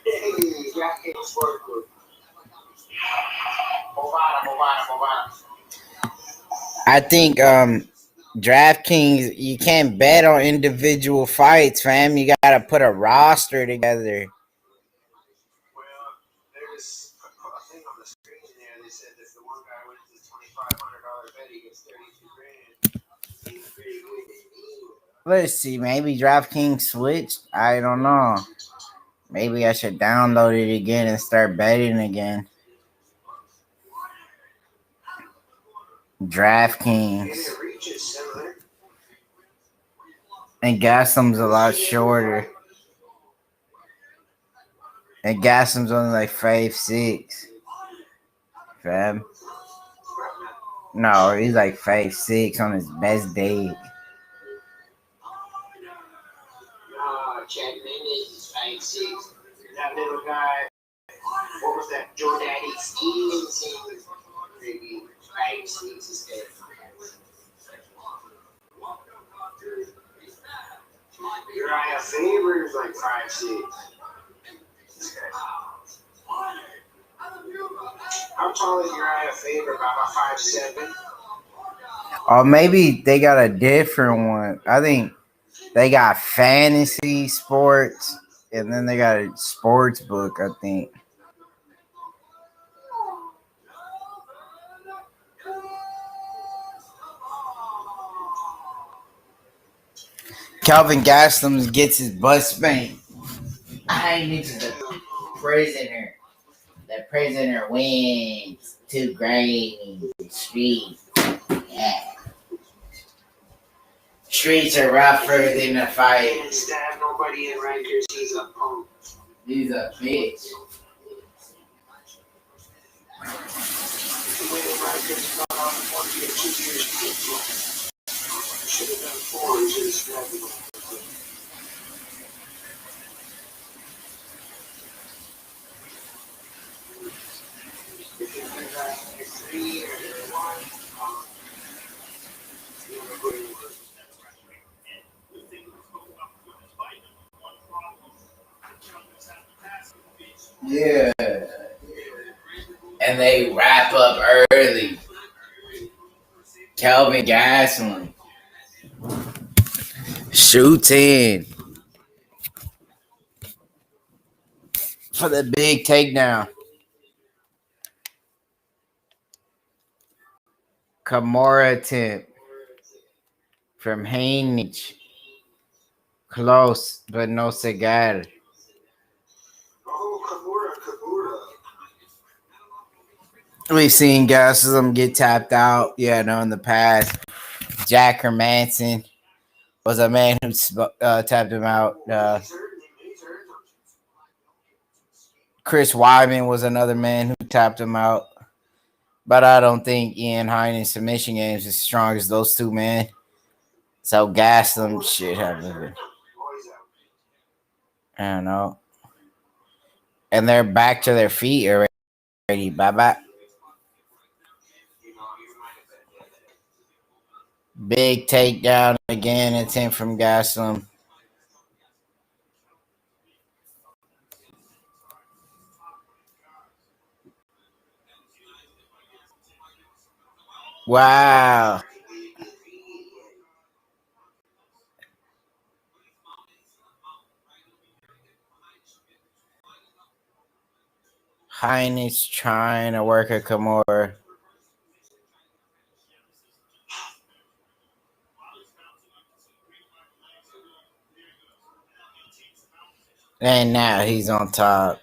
Hey, DraftKings Sportsbook. Bovada. I think DraftKings, you can't bet on individual fights, fam. You gotta put a roster together. Well, there's a thing on the screen there. They said if the one guy wins his $2,500 bet, he gets 32 grand. Seems pretty good to me. Let's see, maybe DraftKings switched. I don't know. Maybe I should download it again and start betting again. DraftKings. And Gaslam's a lot shorter. And Gaslam's only like 5'6". Fam. No, he's like 5'6" on his best day. Chad Mendes is 5'6". That little guy, what was that? Jordan Stevenson, maybe 5'6" instead. Uriah Faber is like 5'6". How tall is Uriah Faber? About 5'7". Or maybe they got a different one. I think they got fantasy sports, and then they got a sports book, I think. Calvin Gastelum gets his butt spanked. I ain't into the prisoner. The prisoner wins. Too great. Street. Yeah. Streets are rougher than a fight. To have nobody in Rikers, he's a punk. He's a bitch. Should have done 4. He should have scrapped it. Yeah. And they wrap up early. Calvin Gastelum. Shooting. For the big takedown. Kamaru attempt. From Hainich. Close, but no cigar. Oh, Kamura. We've seen Gastelum get tapped out, in the past. Jack Hermanson was a man who tapped him out. Chris Weidman was another man who tapped him out. But I don't think Ian Heinen's submission game is as strong as those two, man. So Gastelum should have it. I don't know. And they're back to their feet already. Bye-bye. Big takedown again. Attempt from Gastelum. Wow. Heinz trying to work a Kamaru. And now he's on top.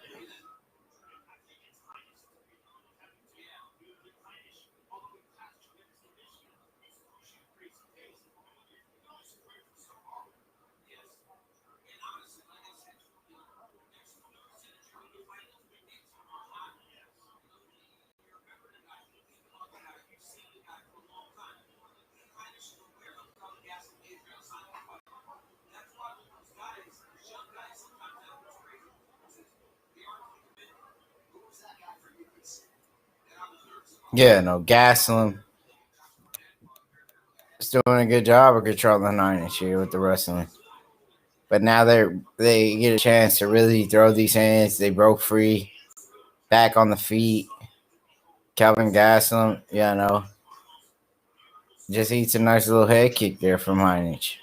Yeah, no, Gaslam is doing a good job of controlling Heinrich here with the wrestling. But now they get a chance to really throw these hands. They broke free, back on the feet. Calvin Gaslam, just eats a nice little head kick there from Heinrich.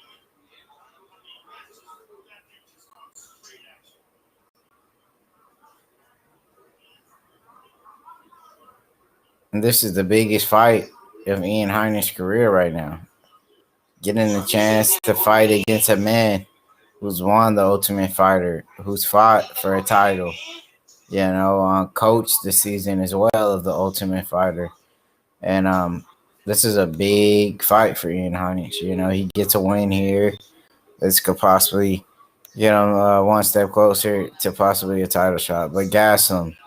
And this is the biggest fight of Ian Heinrich's career right now. Getting the chance to fight against a man who's won the Ultimate Fighter, who's fought for a title, coached the season as well of the Ultimate Fighter. And this is a big fight for Ian Heinrich. He gets a win here. This could possibly get him one step closer to possibly a title shot. But Gaslam,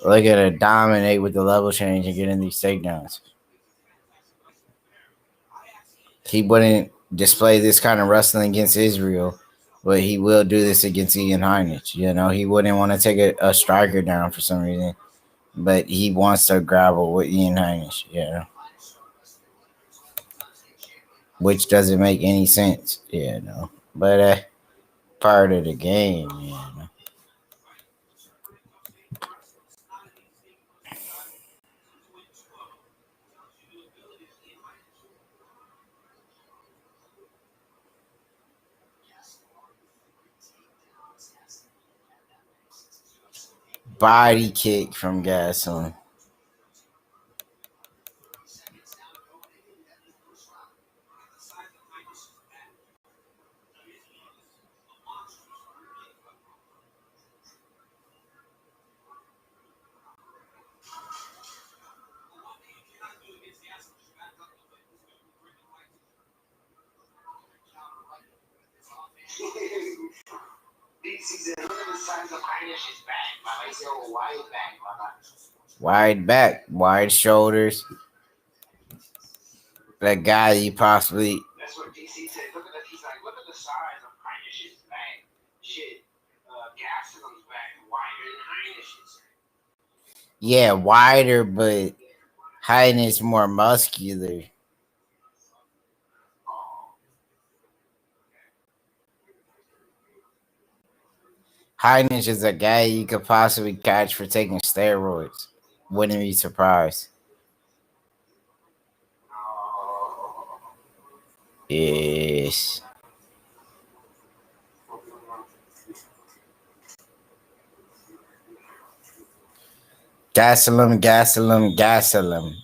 look at it dominate with the level change and getting these takedowns. He wouldn't display this kind of wrestling against Israel, but he will do this against Ian Heinrich. He wouldn't want to take a striker down for some reason, but he wants to grapple with Ian Heinrich, which doesn't make any sense, but part of the game, Body kick from Gaslam. Wide back, wide shoulders. That guy you possibly. That's what DC said. Look at the size of Heinrich's back. Shit. Gaslam's back wider than Heinrich's. Yeah, wider, but Heinrich more muscular. Heinrich is a guy you could possibly catch for taking steroids. Wouldn't be surprised. Yes. Gaslam, Gaslam, Gaslam.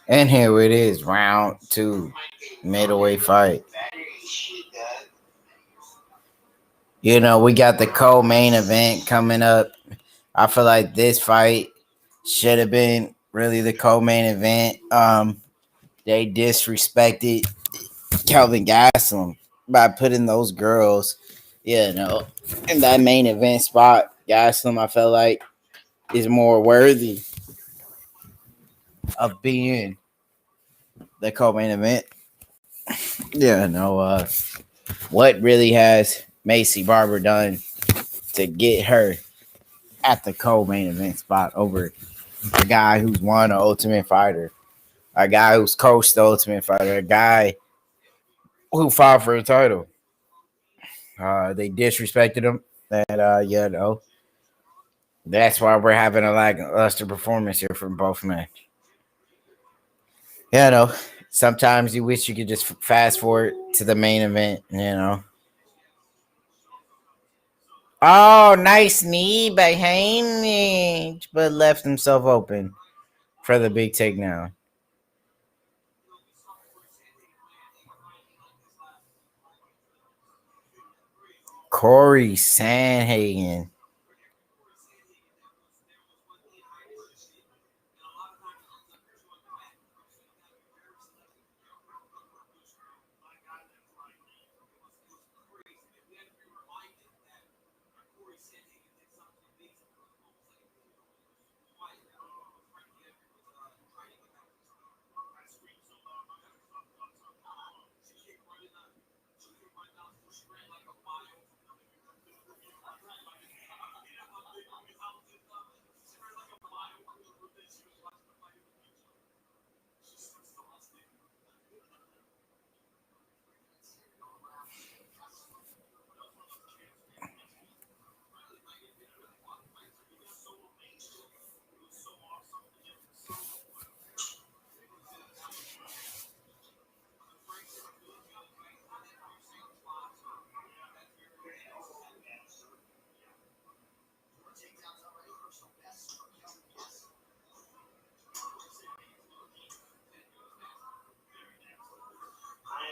And here it is, round 2, middleweight fight. We got the co-main event coming up. I feel like this fight should have been really the co-main event. They disrespected Calvin Gaslam by putting those girls, in that main event spot. Gaslam, I felt like, is more worthy of being the co-main event. What really has Macy Barber done to get her at the co-main event spot over a guy who's won an Ultimate Fighter, a guy who's coached the Ultimate Fighter, a guy who fought for the title? They disrespected him, and that's why we're having a lackluster performance here from both men. Sometimes you wish you could just fast forward to the main event, Oh, nice knee by Haney, but left himself open for the big takedown. Corey Sandhagen.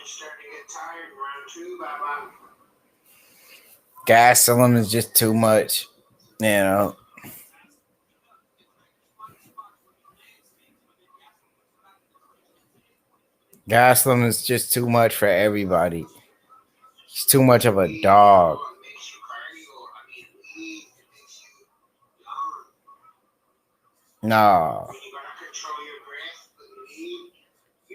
Starting to get tired. Round 2, bye-bye. Gastelum is just too much, you know. Gastelum is just too much for everybody. He's too much of a dog. No.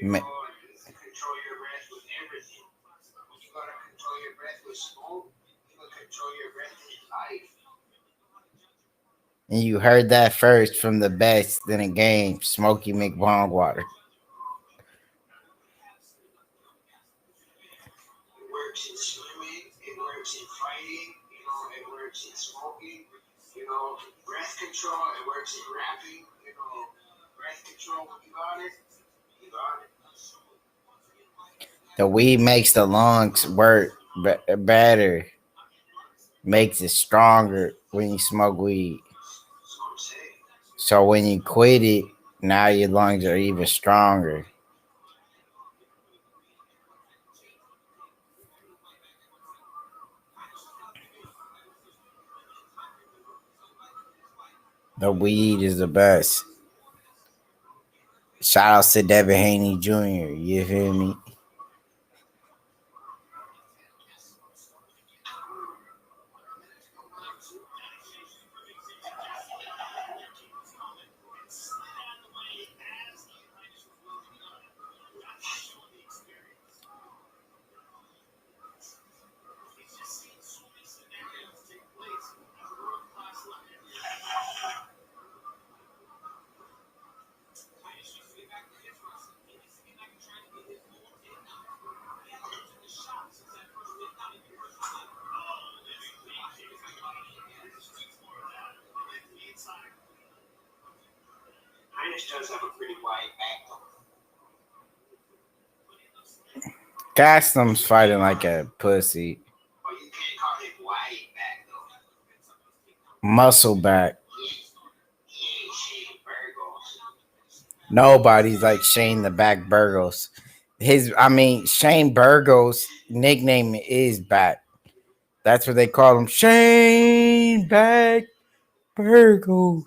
Ma- Control your breath with everything. When you gotta control your breath with smoke, you gotta control your breath in life. And you heard that first from the best in the game, Smokey McBongwater. It works in swimming, it works in fighting, it works in smoking, breath control, it works in rapping, breath control, when you got it, you got it. The weed makes the lungs work better, makes it stronger when you smoke weed. So when you quit it, now your lungs are even stronger. The weed is the best. Shout out to Devin Haney Jr. You feel me? Heinz does have a pretty wide back though. Gaslam's fighting like a pussy. But you can't call it wide back though. Muscle back. He ain't Shane Burgos. Nobody's like Shane the Back Burgos. Shane Burgos' nickname is Back. That's what they call him. Shane Back Burgos.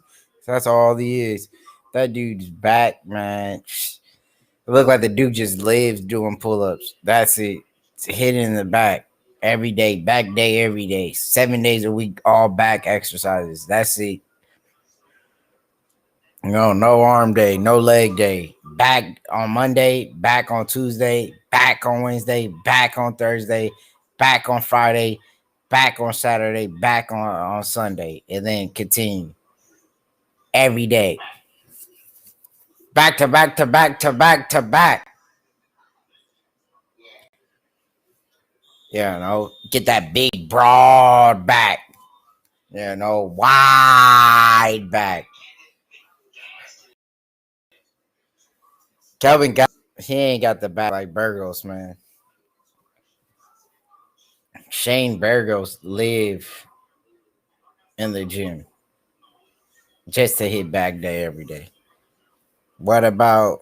That's all he is. That dude's back, man. It looked like the dude just lives doing pull-ups. That's it. It's hitting in the back every day, back day every day, 7 days a week, all back exercises. That's it. No arm day, no leg day. Back on Monday, back on Tuesday, back on Wednesday, back on Thursday, back on Friday, back on Saturday, back on Sunday, and then continue every day. Back to back to back to back to back. Get that big, broad back. Wide back. Kelvin he ain't got the back like Burgos, man. Shane Burgos live in the gym just to hit back day every day. What about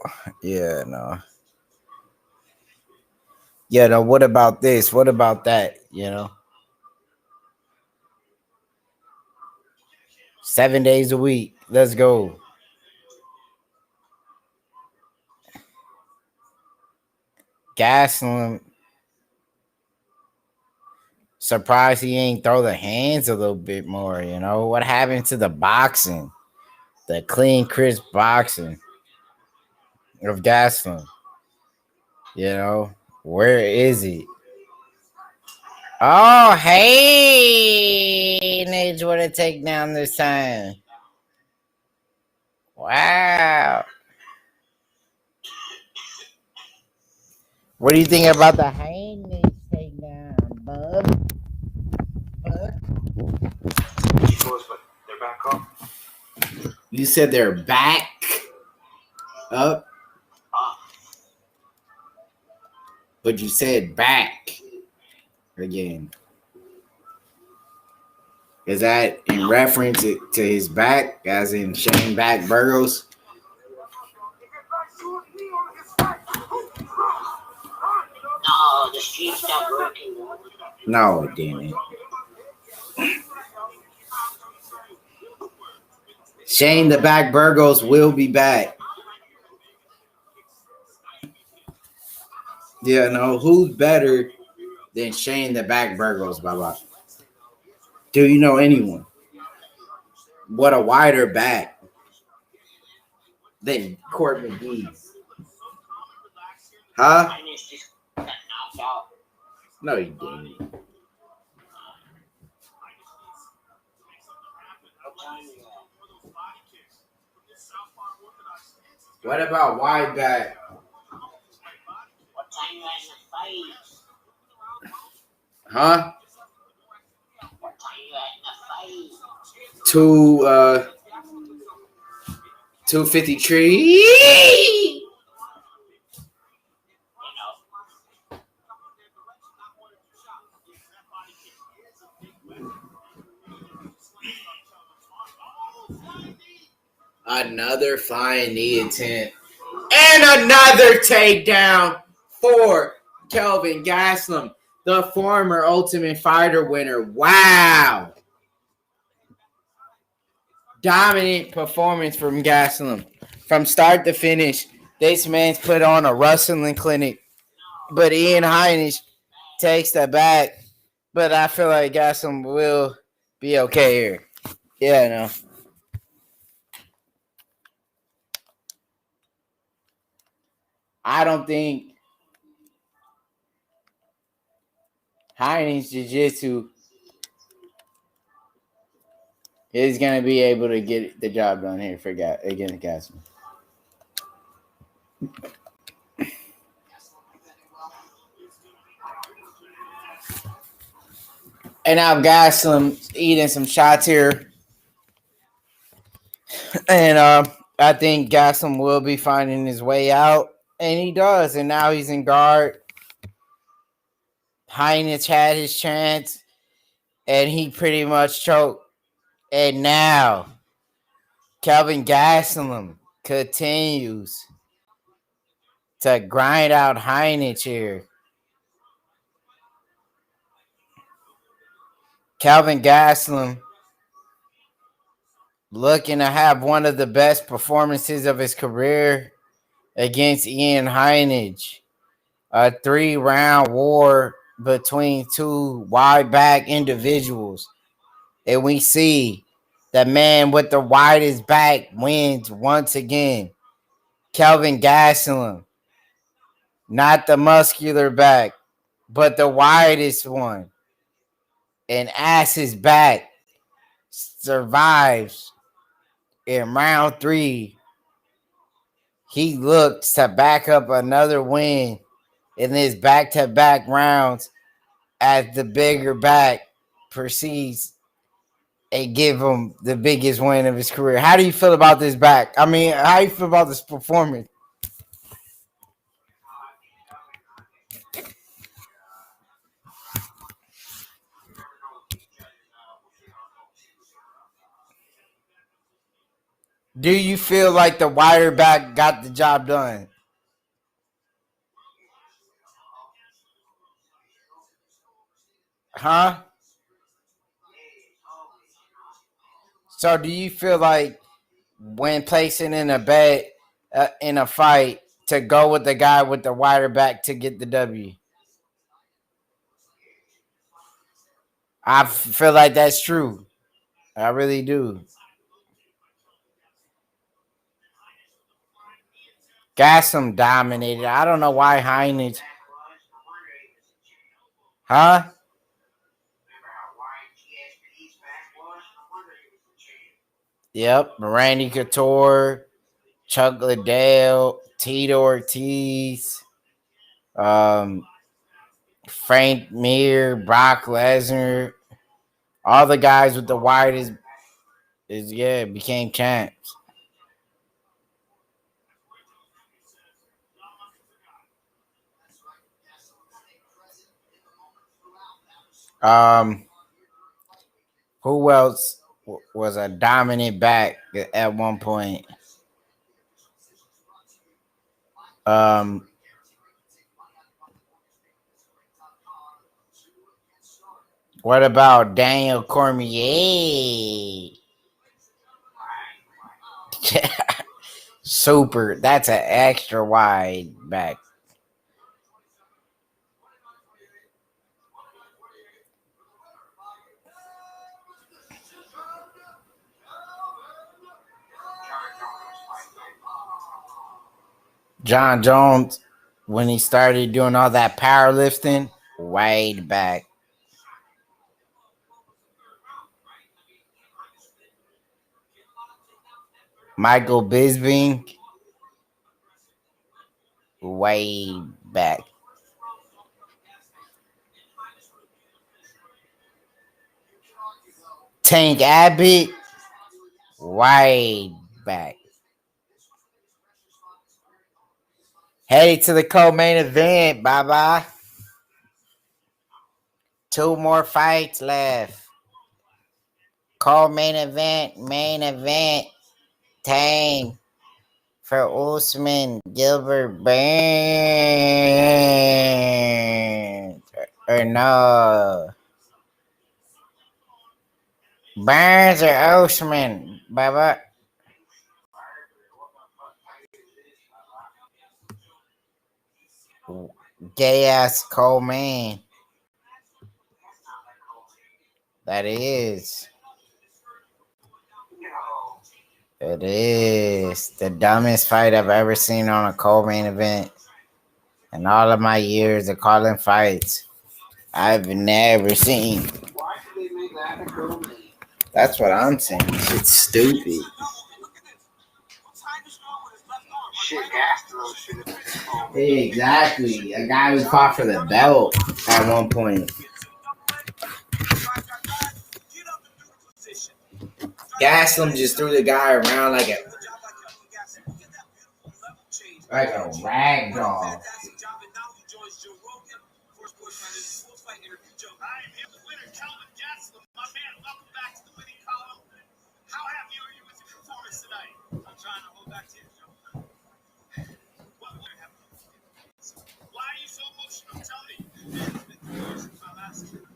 what about this? What about that? 7 days a week. Let's go. Gaslam, surprised he ain't throw the hands a little bit more. What happened to the boxing, the clean, crisp boxing of Gaslam? Where is he? Oh, hey, Nage with a takedown this time. Wow. What do you think about the Haynes takedown, bub? They're back up. You said they're back up, but you said back again. Is that in reference to his back, as in Shane Back Burgos? No, the street's not working. No, it didn't. Shane the Back Burgos will be back. Yeah, no, who's better than Shane the Back Burgos, Baba? Do you know anyone? What a wider back than Court McGee. Huh? No, he didn't. What about wide back? Huh? 253. Another flying knee attempt. And another takedown for Kelvin Gastelum, the former Ultimate Fighter winner. Wow. Dominant performance from Gastelum. From start to finish, this man's put on a wrestling clinic. But Ian Heinisch takes that back. But I feel like Gastelum will be okay here. Yeah, no. I don't think Heinisch Jiu-Jitsu is going to be able to get the job done here for against Gastelum. And now Gastelum eating some shots here. And I think Gastelum will be finding his way out. And he does. And now he's in guard. Heinisch had his chance. And he pretty much choked. And now Kelvin Gastelum continues to grind out Heinisch here. Kelvin Gastelum looking to have one of the best performances of his career against Ian Heinisch. A 3-round war between two wide back individuals. And we see the man with the widest back wins once again. Kelvin Gastelum. Not the muscular back, but the widest one. And as his back survives in round 3, he looks to back up another win in his back-to-back rounds as the bigger back proceeds and give him the biggest win of his career. How do you feel about this back? I mean, how do you feel about this performance? Do you feel like the wider back got the job done? Huh? So do you feel like when placing in a bet in a fight to go with the guy with the wider back to get the W? I feel like that's true. I really do. Gaslam dominated. I don't know why Heinrich. Huh? Yep. Randy Couture, Chuck Liddell, Tito Ortiz, Frank Mir, Brock Lesnar, all the guys with the widest became champs. Who else was a dominant back at one point? What about Daniel Cormier? Super. That's an extra wide back. John Jones, when he started doing all that powerlifting, wide back. Michael Bisping, way back. Tank Abbott, way back. Headed to the co-main event, bye-bye. 2 more fights left. Co-main event, main event, time for Usman, Gilbert, Burns. Or no. Burns or Usman, bye-bye. Gay ass co-main. That is. It is the dumbest fight I've ever seen on a co-main event. In all of my years of calling fights, I've never seen. Why did they make that a co-main? That's what I'm saying. It's stupid. Exactly. A guy who fought for the belt at one point. Gaslam just threw the guy around like a rag doll. How happy are you with your performance tonight? I'm trying to hold back tears, Joe. Why are you so emotional? Tell me. It's been 3 years since my last win, and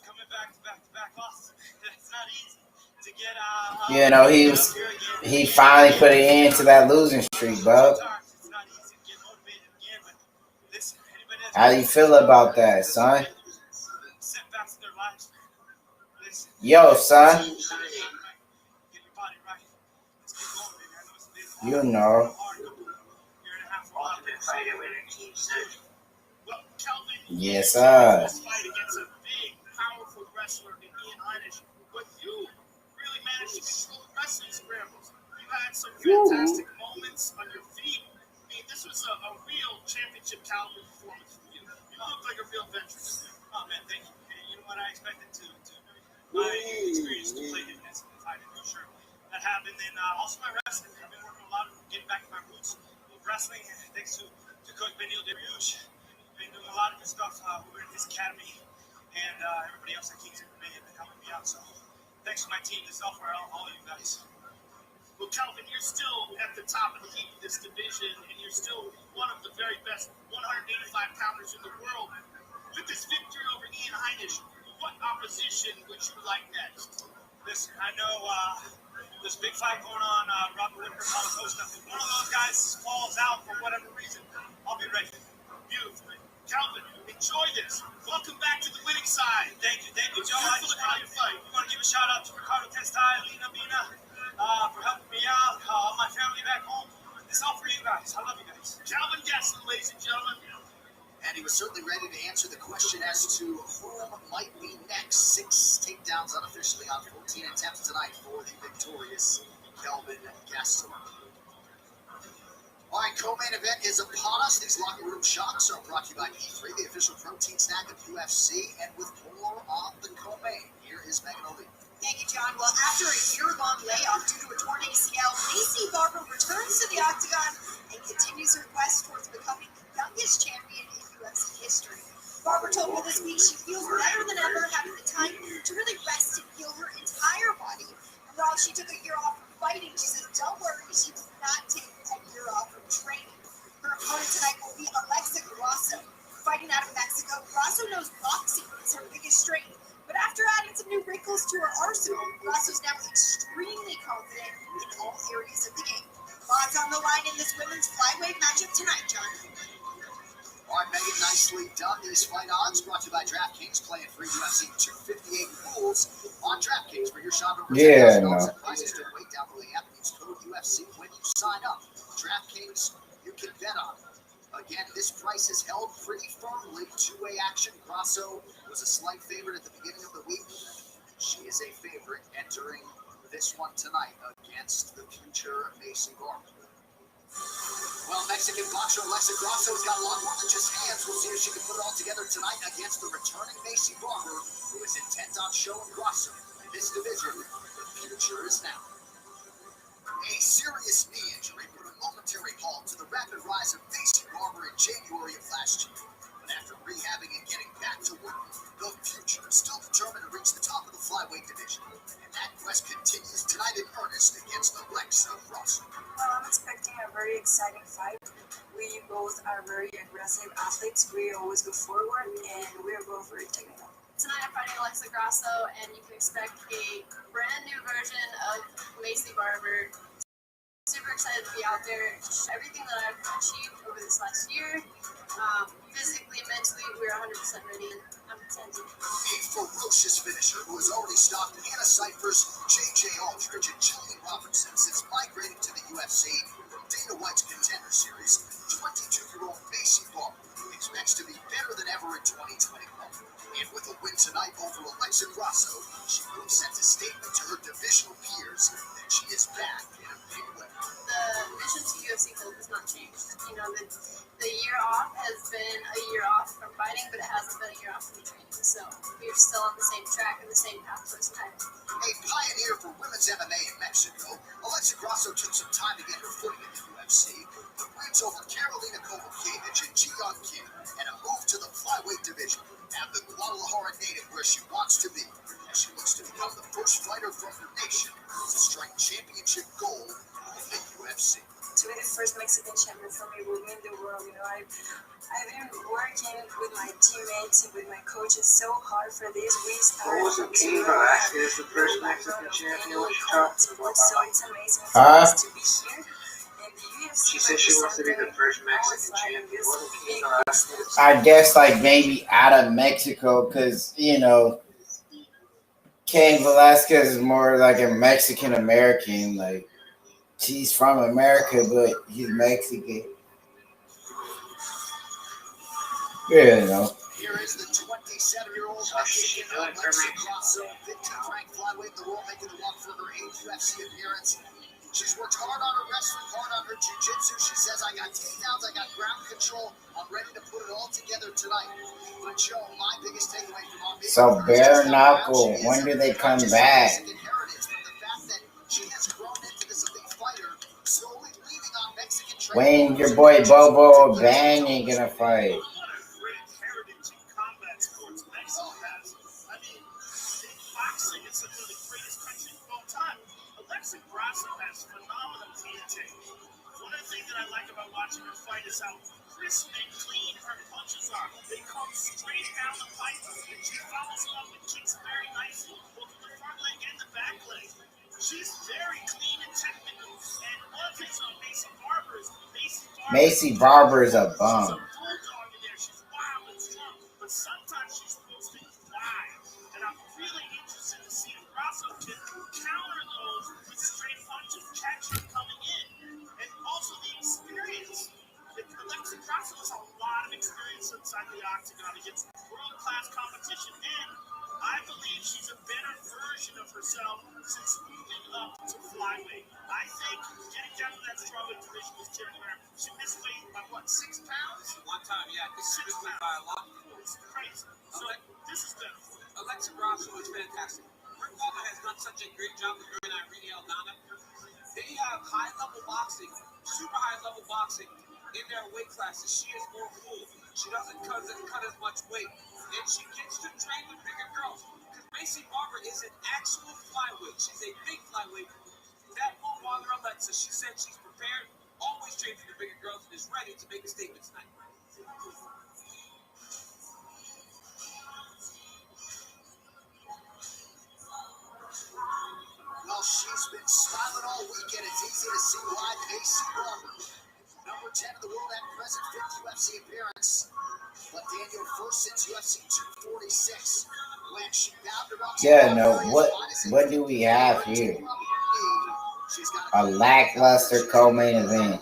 coming back to back losses. It's not easy to get He finally put an end to that losing streak, bro. How do you feel about that, son? Yo, son. You know. Yes, sir. Some fantastic moments on your feet. I mean, this was a real championship caliber performance for you. You look like a real veteran. Oh man, thank you. You know what I expected to my experience to play in this fight. I'm sure that happened. And also my wrestling. I've been working a lot of getting back to my roots of wrestling. And thanks to Coach Benil DeRuge. Been doing a lot of good stuff over in his academy. And everybody else at King's May have been helping me out. So Thanks to my team, myself, for all of you guys. Well, Calvin, you're still at the top of the heap of this division, and you're still one of the very best 185-pounders in the world. With this victory over Ian Heinisch, what opposition would you like next? Listen, I know this big fight going on, Robert Whitaker, Costa. If one of those guys falls out for whatever reason, I'll be ready. Beautiful. Calvin, enjoy this. Welcome back to the winning side. Thank you, Joe. I just want to fight. We want to give a shout out to Ricardo Testai, Lina Mina, for helping me out, all my family back home. It's all for you guys. I love you guys. Calvin Gasson, ladies and gentlemen. And he was certainly ready to answer the question as to whom might be next. 6 takedowns unofficially on 14 attempts tonight for the victorious Kelvin Gastelum. All right, co-main event is upon us. These locker room shots are brought to you by E3, the official protein snack of UFC, and with more on the co-main, here is Megan O'Leary. Thank you, John. Well, after a year-long layoff due to a torn ACL, Lacey Barber returns to the octagon and continues her quest towards becoming the youngest champion in UFC history. Barber told me this week she feels better than ever, having the time to really rest and heal her entire body. And while she took a year off from fighting, she says, don't worry, she will not take a year off from training. Her opponent tonight will be Alexa Grasso. Fighting out of Mexico, Grasso knows boxing is her biggest strength. But after adding some new wrinkles to her arsenal, Grasso's now extremely confident in all areas of the game. Lots on the line in this women's flyweight matchup tonight, John. All right, Megan, nicely done. These fight odds brought to you by DraftKings, playing free UFC 258 rules on DraftKings for your shot over $10,000 in prizes to weight down the app. Use code UFC when you sign up. DraftKings, you can bet on. Again, this price is held pretty firmly. Two-way action. Grasso was a slight favorite at the beginning of the week. She is a favorite entering this one tonight against the future Macy Barber. Well, Mexican boxer Alexa Grasso's got a lot more than just hands. We'll see if she can put it all together tonight against the returning Macy Barber, who is intent on showing Grasso in this division. The future is now. A serious knee injury put a momentary halt to the rapid rise of Macy Barber in January of last year. But after rehabbing and getting back to work, the future is still determined to reach the top of the flyweight division. And that quest continues tonight in earnest against Alexa Grasso. Well, I'm expecting a very exciting fight. We both are very aggressive athletes. We always go forward, and we're both very technical. Tonight I'm fighting Alexa Grasso, and you can expect a brand new version of Macy Barber. Super excited to be out there. Everything that I've achieved over this last year, physically, mentally, we're 100% ready, and I'm contending. A ferocious finisher who has already stopped Hannah Cyphers, J.J. Aldridge, and Jillian Robertson since migrating to the UFC from Dana White's Contender Series. 22-year-old Macy Barber expects to be better than ever in 2021. And with a win tonight over Alexa Grasso, she will send a statement to her divisional peers that she is back in a big way. The mission to UFC goal has not changed. You know, the year off has been a year off from fighting, but it hasn't been a year off from training. So we're still on the same track and the same path towards title. A pioneer for women's MMA in Mexico, Alexa Grasso took some time to get her footing in the UFC, but wins over Carolina Kovacevic and Ji-Yeon Kim, and a move to the flyweight division and the Guadalajara native where she wants to be, as she looks to become the first fighter from her nation to strike championship gold in the UFC. To be the first Mexican champion for me will mean the world. You know, I've been working with my teammates and with my coaches so hard for this. We started from zero. Velasquez, the first Mexican champion. So it's amazing for us to be here. And the UFC, she said she wants to be the first Mexican champion. I guess like maybe out of Mexico, because you know, Cain Velasquez is more like a Mexican American. Like he's from America, but he's Mexican. Yeah, you know. Here is the 27-year-old Mexican Alexa Grasso, 15th ranked flyweight in the world, making the walk for her 8th UFC appearance. She's worked hard on her wrestling, hard on her jiu-jitsu. She says, I got takedowns, I got ground control. I'm ready to put it all together tonight. But Joe, my biggest takeaway from our video So bare knuckle, when do they come back? From the fact that she has grown into this elite fighter, slowly leaning on Mexican When your boy Bobo Bang ain't gonna fight. Boxing is one of the greatest about watching her fight is how crisp and clean her punches are. They come straight down the pipe, and she follows them up with kicks very nicely, both the front leg and the back leg. She's very clean and technical, and one thing on Macy Barber is a bum. She's a bulldog in there. She's wild and strong, but sometimes she's supposed to fly. And I'm really interested to see if Grasso can counter those with straight punches, catch her coming in, and also the experience. Alexa Grasso has a lot of experience inside the octagon against world-class competition, and I believe she's a better version of herself since moving up to flyweight. I think getting down to that strawweight division was carrying her. She missed weight by what, 6 pounds? One time, yeah. I think she missed weight by a lot. It's crazy. So this is better for her. Alexa Grasso is fantastic. Rick Walker has done such a great job with her and Irene Aldana. They have high-level boxing, super high-level boxing in their weight classes. She is more full. She doesn't cut as much weight. And she gets to train with bigger girls. Because Macy Barber is an actual flyweight. She's a big flyweight. That won't bother Alexa. She said she's prepared, always trains with the bigger girls, and is ready to make a statement tonight. Well, she's been smiling all weekend. It's easy to see why. Macy Barber, number 10 in the world at present, 5th UFC appearance. But Daniel, first since UFC 246, when she bound her up. Yeah, no. What do we have here? A lackluster co-main event.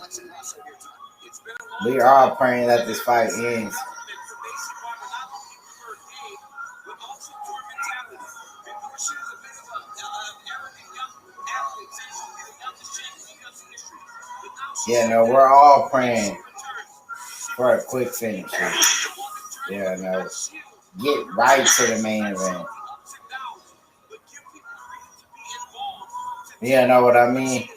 We are all praying that this fight ends. Yeah, no, we're all praying for a quick finish. Yeah, no. Get right to the main event. Yeah, know what I mean?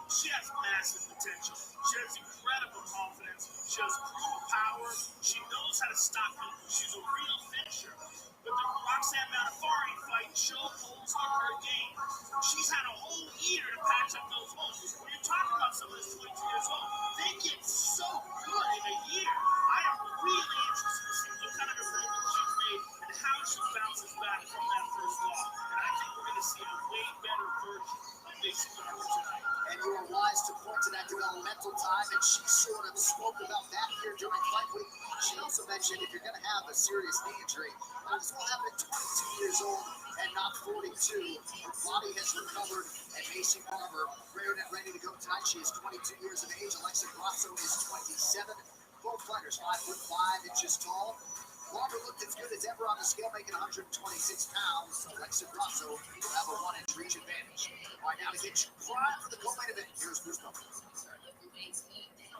She has massive potential. She has incredible confidence. She has brutal power. She knows how to stop people. She's a real finisher. But the Roxanne Manafari fight showed holes in her game. She's had a whole year to patch up those holes. When you're talking about someone that's 22 years old, they get so good in a year. I am really interested to see what kind of improvement she's made and how she bounces back from that first loss. And I think we're going to see a way better version of Macy Barber tonight. And you are wise to point to that developmental time, and she sort of spoke about that here during fight week. She also mentioned if you're going to have a serious knee injury, might as well have it at 22 years old and not 42. Her body has recovered, and Macy Barber, reared and ready to go tonight. She is 22 years of age. Alexa Grasso is 27. Both fighters 5'5" tall. Barber looked as good as ever on the scale, making 126 pounds. Alexa Grasso will have a 1-inch reach advantage. All right, now to get you primed for the co-main event, here's Usman.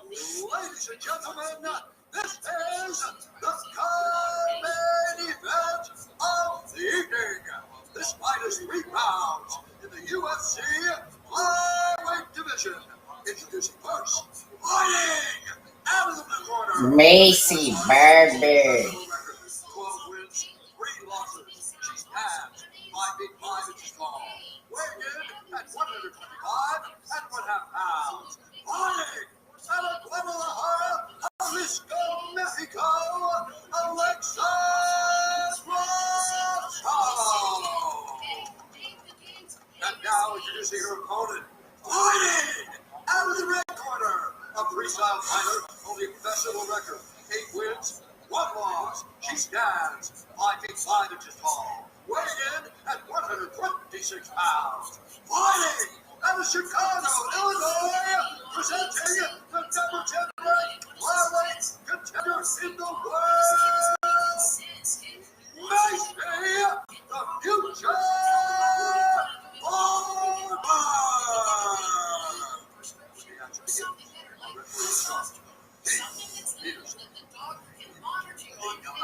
Ladies and gentlemen, this is the co-main event of the evening. This fight is 3 rounds in the UFC flyweight division. Introducing first, fighting out of the blue corner, Macy Barber. 12 wins, 3 losses. She's passed 5'5" tall. Weighing in at 125 and 1/2 pounds. Fighting out of Guadalajara, Jalisco, Mexico, Alexa Grasso. And now introducing her opponent, fighting out of the red corner, a freestyle fighter, only professional record, 8 wins, 1 loss. She stands 5'5" tall, weighing in at 126 pounds. Fighting out of Chicago, Illinois, presenting the number 10 ranked flyweight contender in the world, Macy, the future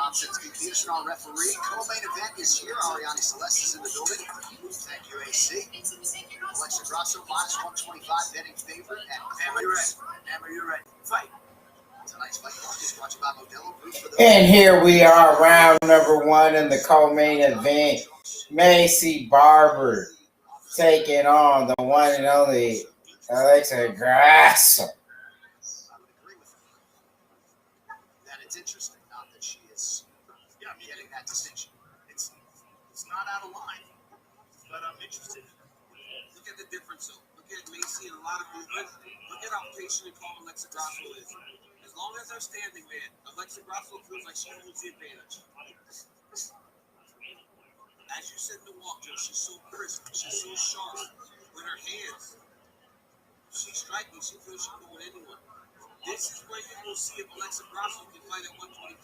No-nonsense confusion on referee. Co-main event is here. Ariane Celeste is in the building. Thank you, AC. Alexa Grasso, -125 betting favorite. Emma, you're right. Emma, you're right. Fight. Tonight's fight is watched by Modelo Group for the... And here we are, round number 1 in the co-main event. Macy Barber taking on the one and only Alexa Grasso. That it's interesting, not that she is getting that distinction. It's not out of line, but I'm interested. Look at the difference, though. Look at Macy and a lot of movement. Look at how patient and calm Alexa Grasso is. As long as they're standing, man, Alexa Grasso feels like she holds the advantage. As you said in the walk, Joe, she's so crisp, she's so sharp with her hands. She's striking, she feels she can go with anyone. This is where you will see if Alexa Grasso can fight at 125.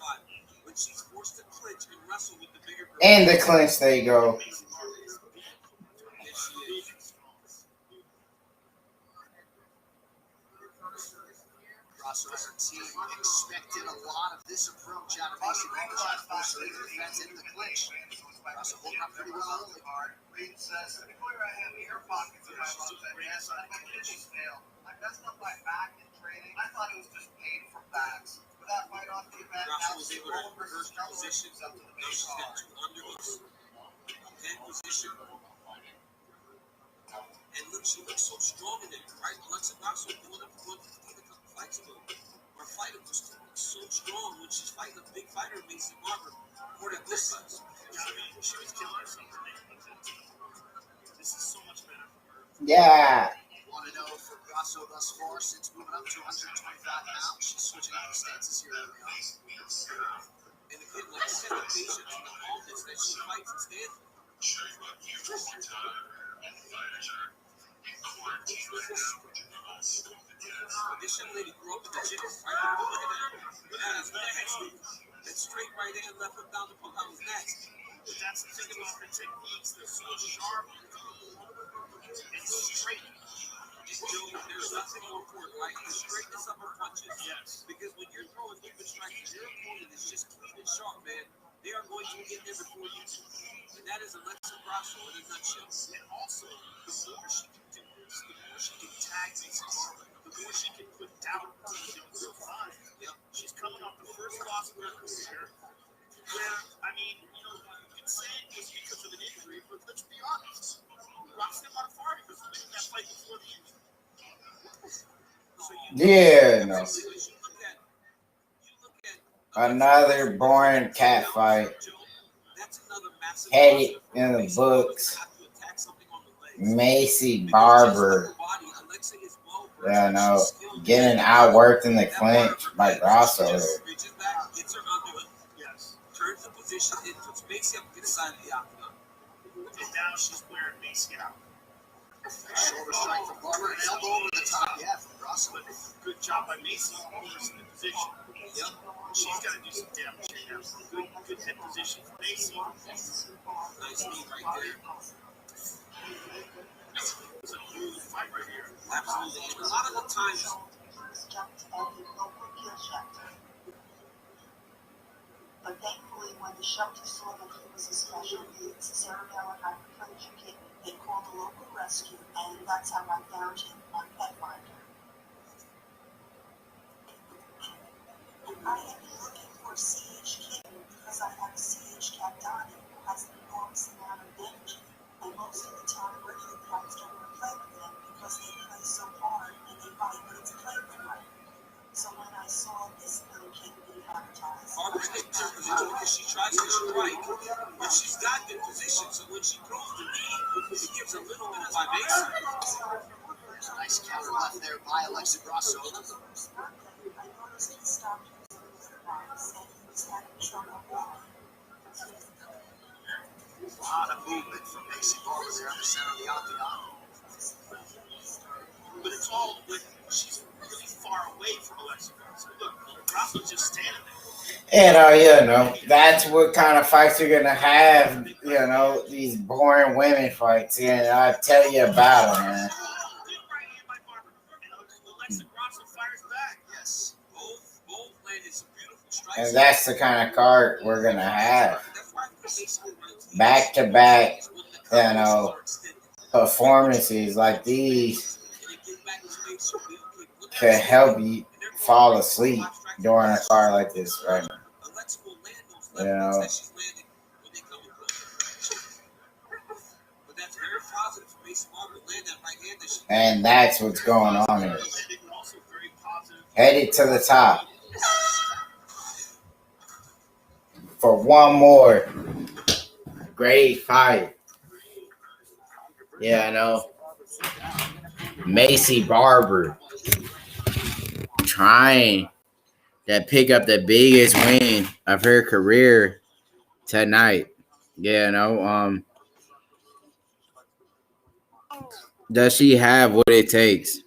When she's forced to clinch and wrestle with the bigger girl. In the clinch they go. Yes, she is. Grasso and her team expected a lot of this approach out of Macy Barber. Trying to force her into the fence, into the clinch. Grasso holding up pretty well early. Reed says, the clear I have air pockets in my mouth and yes, my kidneys failed. I messed up my back in training. I thought it was just pain from backs. With that fight off the event, Grasso was able to reverse the position. up to the Now she's got two underhooks. Head position. And look, she looks so strong in it, right? Alexa Grasso going up to 115 a couple fights ago. Her fighter was so strong when she's fighting a big fighter, Macy Barber. More than this size. I mean, she was killing herself. This is so much better for her. Yeah. Want to know for Grasso thus far since moving up to 125 pounds? She's switching out her stances here early on. And again, like I said, the patience and the calmness that she fights and stands. This young lady grew up in the gym, right? Look at that. That is what head sweep. That straight right hand, left hook down the punk out was next. But that's the thing about her techniques. They're so sharp and straight. There's nothing more important, right? The straightness of her punches. Yes. Because when you're throwing movement strikes, your opponent is just clean and sharp, man. They are going to get there before you do. And that is Alexa Grasso in a nutshell. And also, the more she can do this, the more she can tag Macy Barber, the more she can put doubt into her mind. Yep. She's coming off the first loss of her career, where, I mean, you can say it was because of an injury, but let's be honest. Roxanne got fired because of making that fight before the injury. Yeah, no. Another boring cat fight. Had it in the books. Macy Barber, getting outworked in the clinch by Grasso. Yes. Turns the position and puts Macy up inside the octagon. And now she's wearing Macy out. Shoulder strike from Barber and elbow over the top. Yeah, from Grasso. Good job by Macy reversing the position. Yep. She's got to do some damage right now. Good head position for Macy. Nice knee right there. It's a huge fight right here. Absolutely. And a lot of the times, but thankfully, when the shelter saw that he was a special needs cerebral hyperplasia kid, they called a local rescue, and that's how I found him on Petfinder. And I had been looking for a CH kid because I have a CH cat Donnie who has an enormous amount of energy, and most of the time regular cats don't want to play with them because they play so hard and they bite, but it's playground. So when I saw this little kid being advertised, Barber takes her position because she tries to strike, but she's got good position. So when she throws the knee, it gives a little bit of vibration. Nice counter left there by Alexa Grasso. I noticed he stopped using litter box and he was having trouble walking. A lot of movement from Macy Barber there in the center of the octagon. But it's all like she's really far away from Alexa Grasso. Look, Grasso's just standing there. That's what kind of fights you're gonna have. These boring women fights. And I'll tell you about them, man. Alexa Grasso fires back. Yes. Both landed some beautiful strikes. And that's the kind of card we're gonna have. Back to back, performances like these could help you fall asleep during a card like this right now. positive for Mason Barber to land that right hand that she And that's what's going on here. Headed to the top for one more great fight. Yeah, I know. Macy Barber trying to pick up the biggest win of her career tonight. Yeah, no. Does she have what it takes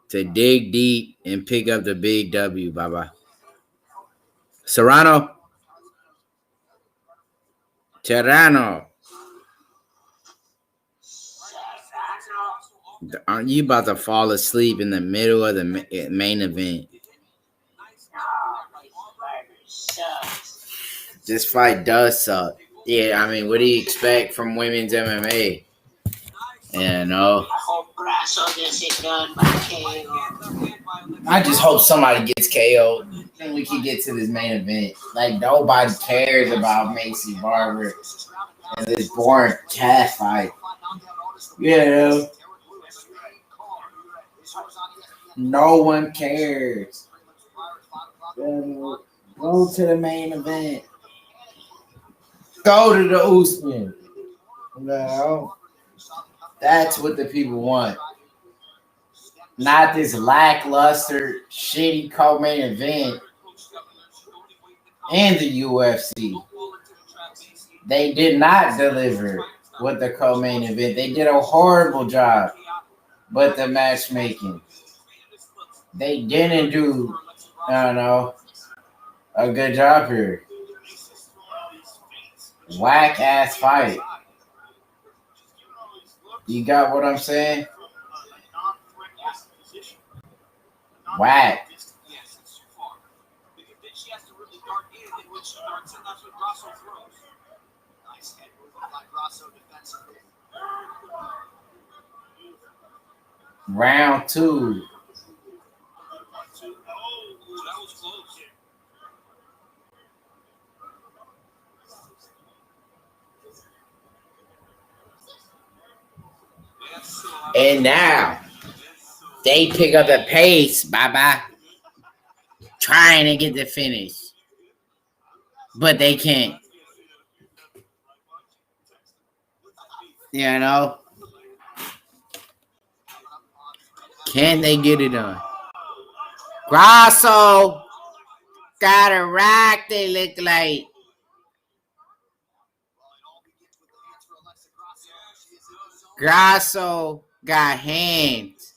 to dig deep and pick up the big W, Baba? Serrano. Aren't you about to fall asleep in the middle of the main event? This fight does suck. Yeah, I mean, what do you expect from women's MMA? You know, I just hope somebody gets KO'd and we can get to this main event. Like, nobody cares about Macy Barber and this boring cat fight. You know, no one cares. Go to the main event. Go to the Usman. No. That's what the people want. Not this lackluster, shitty co-main event in the UFC. They did not deliver with the co-main event. They did a horrible job with the matchmaking. They didn't do, I don't know, a good job here. Whack ass fight. You got what I'm saying? Whack. Round 2. And now they pick up the pace, bye-bye. Trying to get the finish. But they can't. You know? Can they get it done? Grasso got a rack, they look like. Grasso got hands.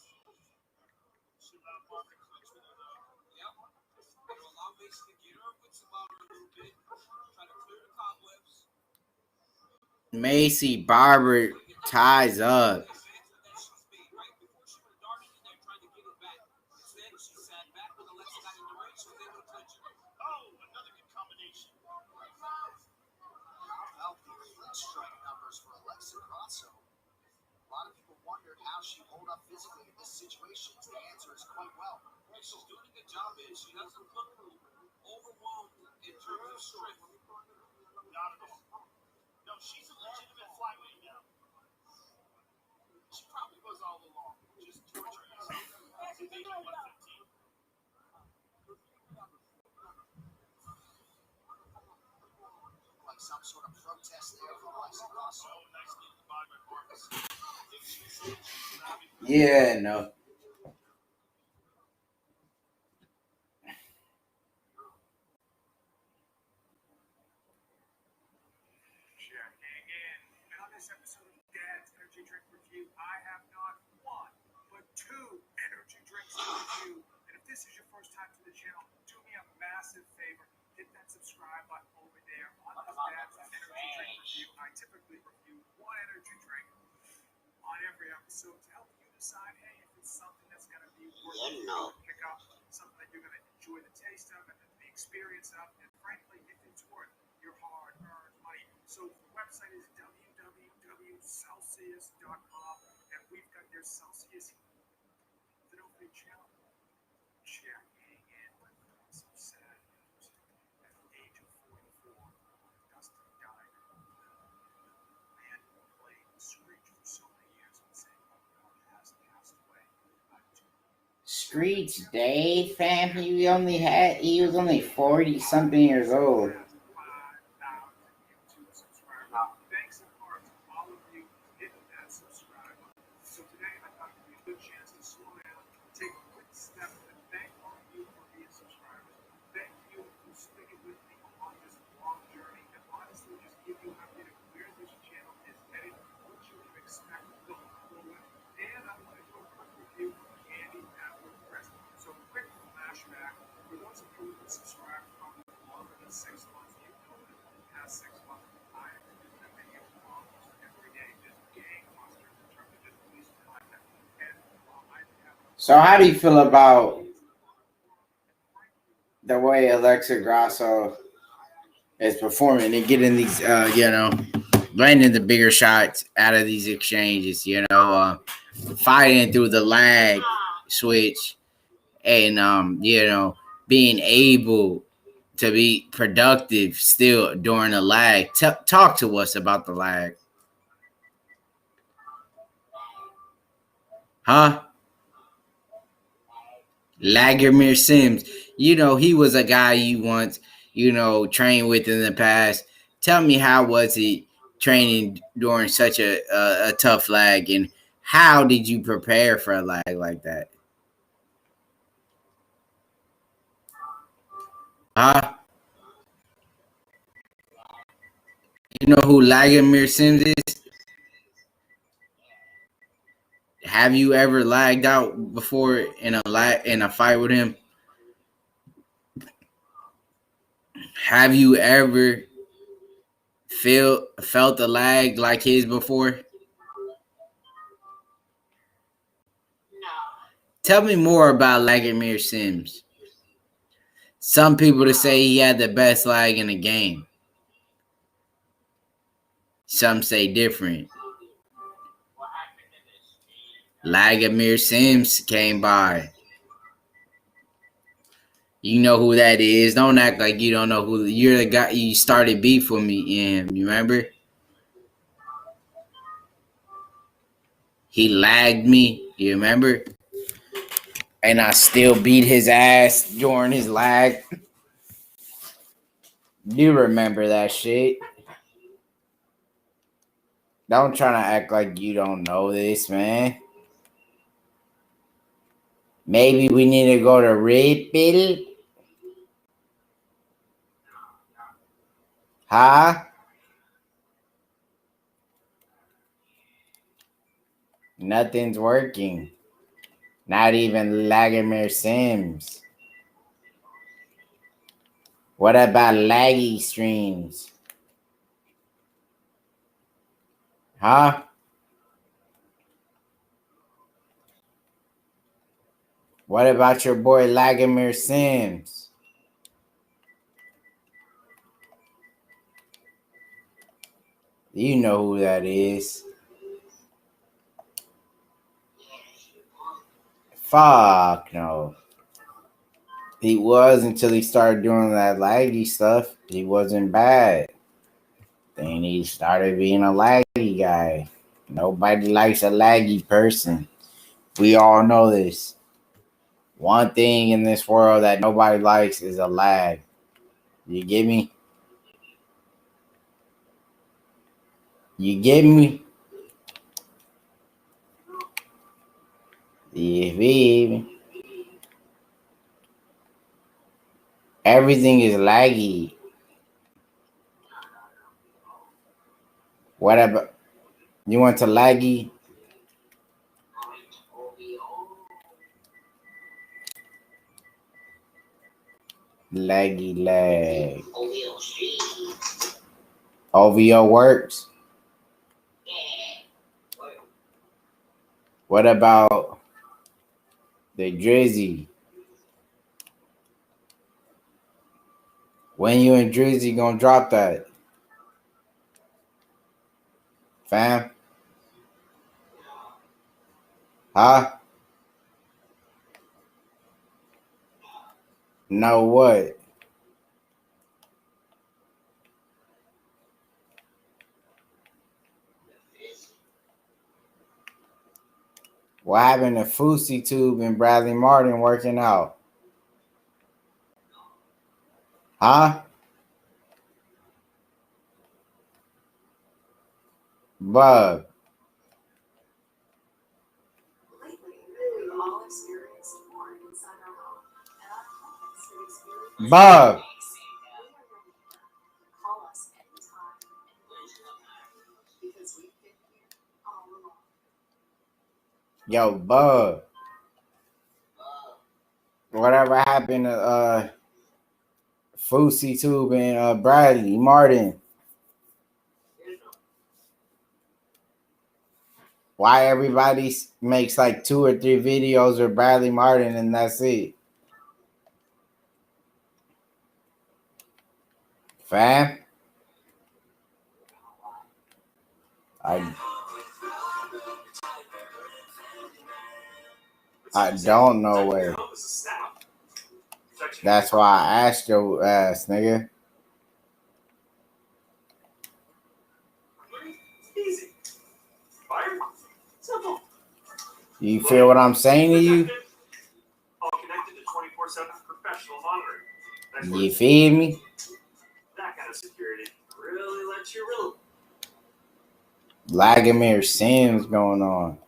Macy Barber ties up. A lot of people wondered how she hold up physically in this situation. The answer is quite well. she's doing a good job, and she doesn't look overwhelmed in terms of strength. Not at all. No, she's a legitimate flyweight now. She probably was all along, just torturing herself to make it 115. Like some sort of protest there for Alexa Grasso. Oh, nice knee to the body by Marcus. Yeah, no. And on this episode of Dad's Energy Drink Review, I have not one, but 2 energy drinks to review. And if this is your first time to the channel, do me a massive favor. Hit that subscribe button over there on this Dad's Energy Drink Review. I typically review 1 energy drink on every episode to help you decide, hey, if it's something that's going to be worth it to pick up, something that you're going to enjoy the taste of and the experience of, and frankly, if it's worth your hard-earned money. So the website is www.celsius.com, and we've got your Celsius the opening channel. Checking in with some sad news. At the age of 44, Dustin died. Man who streets, Dave, fam. He was only 40 something years old. Thanks in part to all of you hitting that subscribe button. So today I thought it would be a good chance to slow down, take a quick step, and thank all of you for being subscribers. Thank you for sticking with me on this long journey, and honestly, just give you an update of where this channel is headed, what you can expect going forward, and I want to do a quick review of Candy Apple Crisp. So quick flashback for those of you who have subscribed for longer than 6 months. You know that for the past 6 months, I have been doing a video almost every day, just gangbusters in terms of just releasing content. And I have. So how do you feel about the way Alexa Grasso is performing and getting these, landing the bigger shots out of these exchanges, fighting through the lag switch and, being able to be productive still during the lag. Talk to us about the lag. Huh? Lagermir Sims. He was a guy you once, trained with in the past. Tell me, how was it training during such a tough lag, and how did you prepare for a lag like that? Huh? You know who Lagermir Sims is? Have you ever lagged out before in a fight with him? Have you ever felt a lag like his before? Tell me more about Lagermir Sims. Some people to say he had the best lag in the game. Some say different. Lagermir Sims came by. You know who that is. Don't act like you don't know who. You're the guy. You started beef with me and him. You remember? He lagged me. You remember? And I still beat his ass during his lag. You remember that shit? Don't try to act like you don't know this, man. Maybe we need to go to Red Pill. Huh? Nothing's working. Not even Lagermir Sims. What about laggy streams? Huh? What about your boy Lagermir Sims? You know who that is. Fuck no. He was until he started doing that laggy stuff. He wasn't bad. Then he started being a laggy guy. Nobody likes a laggy person. We all know this. One thing in this world that nobody likes is a lag. You get me? You get me? Yeah, baby. Everything is laggy. What about you want to laggy? Laggy lag. OVO works. What about the Drizzy? When you and Drizzy gonna drop that? Fam? Huh? Know what? What happened to Fousey Tube and Bradley Martin working out? Huh? Bug. Lately, we've all experienced more inside our home, and our homes can experience. Bug. Call us anytime, because we've been here all along. Yo, Bug. Whatever happened to Fousey Tube and Bradley Martin? Why everybody makes like 2 or 3 videos with Bradley Martin and that's it? Fam? I don't know where. That's why I asked your ass, nigga. You feel what I'm saying to you? All connected to 24/7 professional monitoring. You feel me? That kind of security really lets you real. Lagomir Sims going on.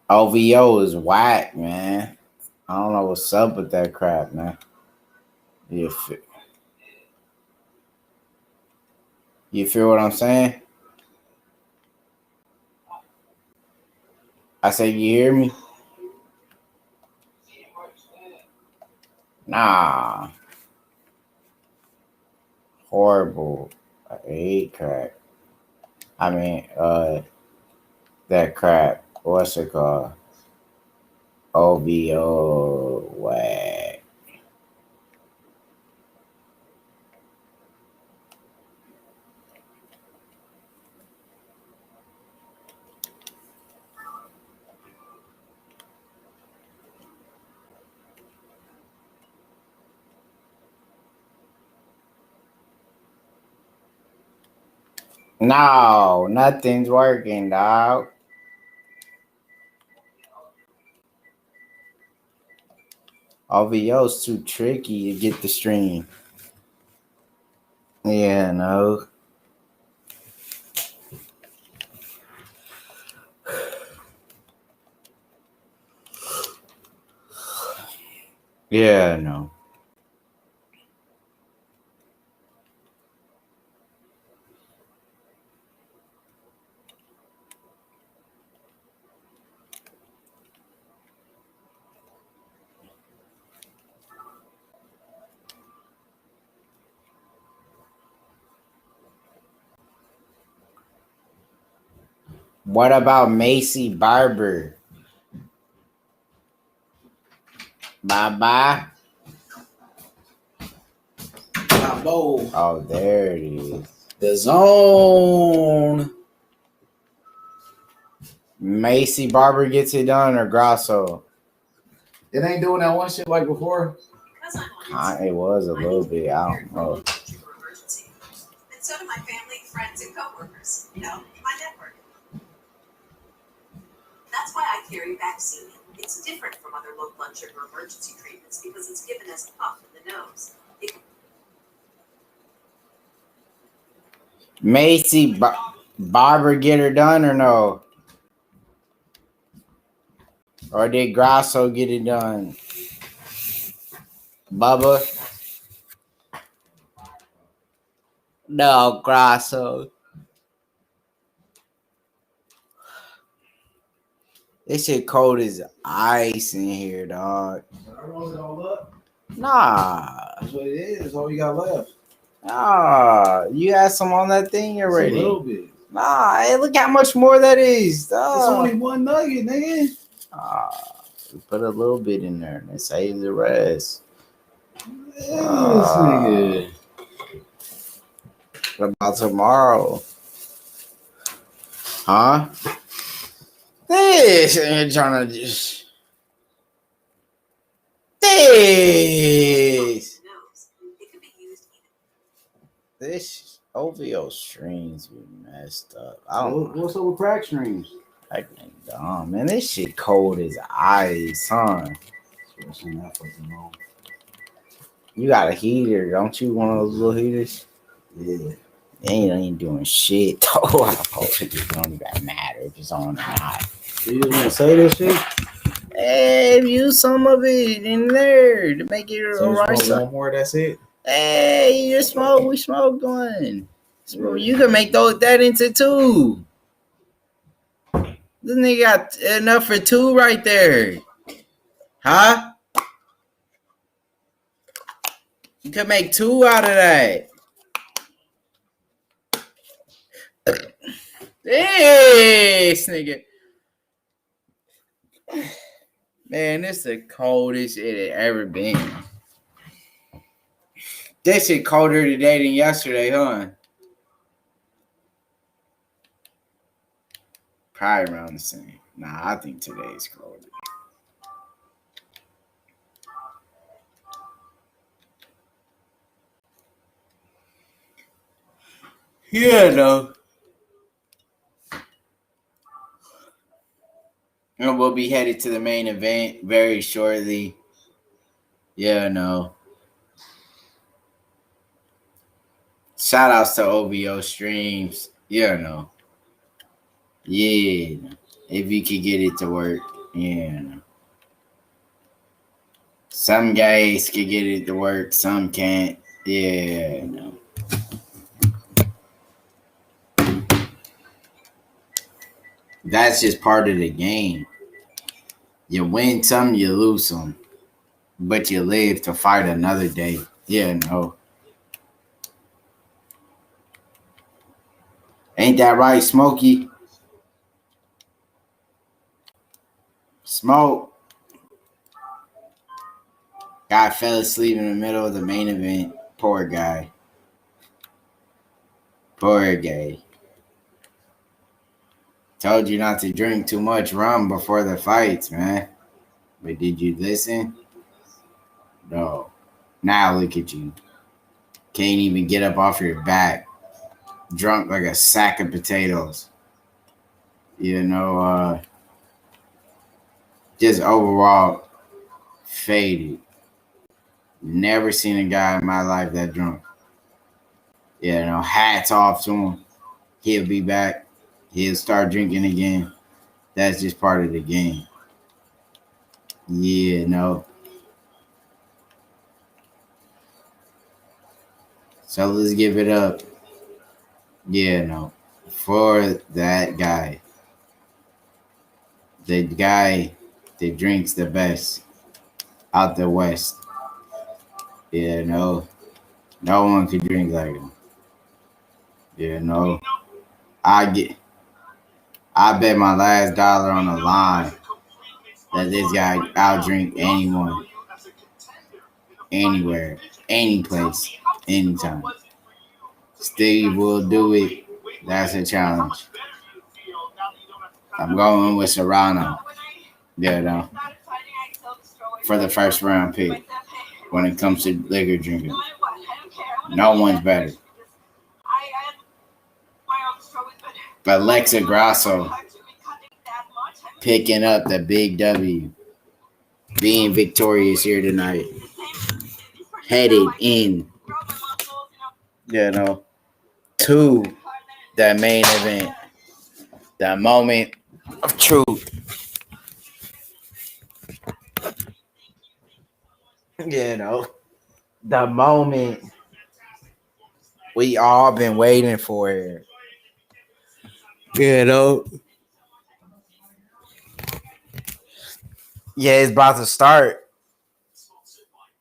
OVO is whack, man. I don't know what's up with that crap, man. You feel what I'm saying? I said, you hear me? Nah. Horrible. I hate crap. I mean, that crap. What's it called? OVO. Whack. No, nothing's working, dog. OVO's too tricky to get the stream. Yeah, no. Yeah, no. What about Macy Barber? Bye-bye. Oh, there it is. The zone. Macy Barber gets it done or Grasso? It ain't doing that one shit like before. It was a little bit. I don't know. And so do my family, friends, and coworkers. You know, my network. That's why I carry vaccine. It's different from other low blood sugar emergency treatments because it's given as a puff in the nose. Macy Barber get her done or no? Or did Grasso get it done? Bubba? No, Grasso. This shit cold as ice in here, dog. I rolled it all up. Nah. That's what it is. That's all we got left. Nah. You had some on that thing already. It's a little bit. Nah. Hey, look how much more that is, dog. It's only one nugget, nigga. We put a little bit in there and save the rest. This nigga. What about tomorrow? Huh? This and you're trying to just this. OVO streams be messed up. What's up with crack streams? Like, dumb, man. This shit cold as ice, huh? You got a heater, don't you? One of those little heaters? Yeah. You ain't doing shit. Oh, it don't even matter if it's on or not. You just want to say this shit? Hey, use some of it in there to make it So alright. one more, that's it? Hey, you smoke, we smoked one. So you can make that into two. This nigga got enough for two right there. Huh? You can make two out of that. This nigga. Man, this is the coldest it had ever been. This shit colder today than yesterday, huh? Probably around the same. Nah, I think today is colder. Yeah, no. And we'll be headed to the main event very shortly. Yeah, no. Shout outs to OVO streams. Yeah, no. Yeah. If you could get it to work. Yeah, no. Some guys can get it to work, some can't. Yeah, no. That's just part of the game. You win some, you lose some. But you live to fight another day. Yeah, no. Ain't that right, Smokey? Smoke. Guy fell asleep in the middle of the main event. Poor guy. Poor guy. Told you not to drink too much rum before the fights, man. But did you listen? No. Now look at you. Can't even get up off your back. Drunk like a sack of potatoes. You know, just overall faded. Never seen a guy in my life that drunk. You know, hats off to him. He'll be back. He'll start drinking again. That's just part of the game. Yeah, no. So let's give it up. Yeah, no. For that guy. The guy that drinks the best out the West. Yeah, no. No one could drink like him. Yeah, no. I bet my last dollar on the line that this guy outdrink anyone, anywhere, any place, anytime. Steve will do it. That's a challenge. I'm going with Serrano. Yeah, no. For the first round pick when it comes to liquor drinking. No one's better. But Alexa Grasso picking up the big W. Being victorious here tonight. Headed in, you know, to the main event. The moment of truth. You know, the moment we all been waiting for here. You know. Yeah, it's about to start.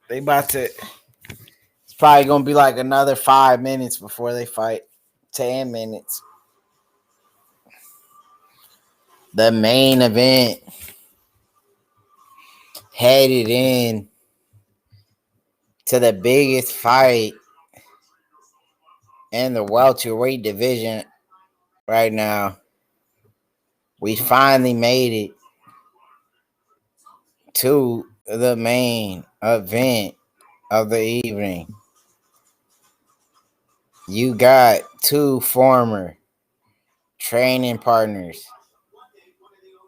They about to. It's probably gonna be like another 5 minutes before they fight. 10 minutes. The main event. Headed in to the biggest fight in the welterweight division right now. We finally made it to the main event of the evening. You got two former training partners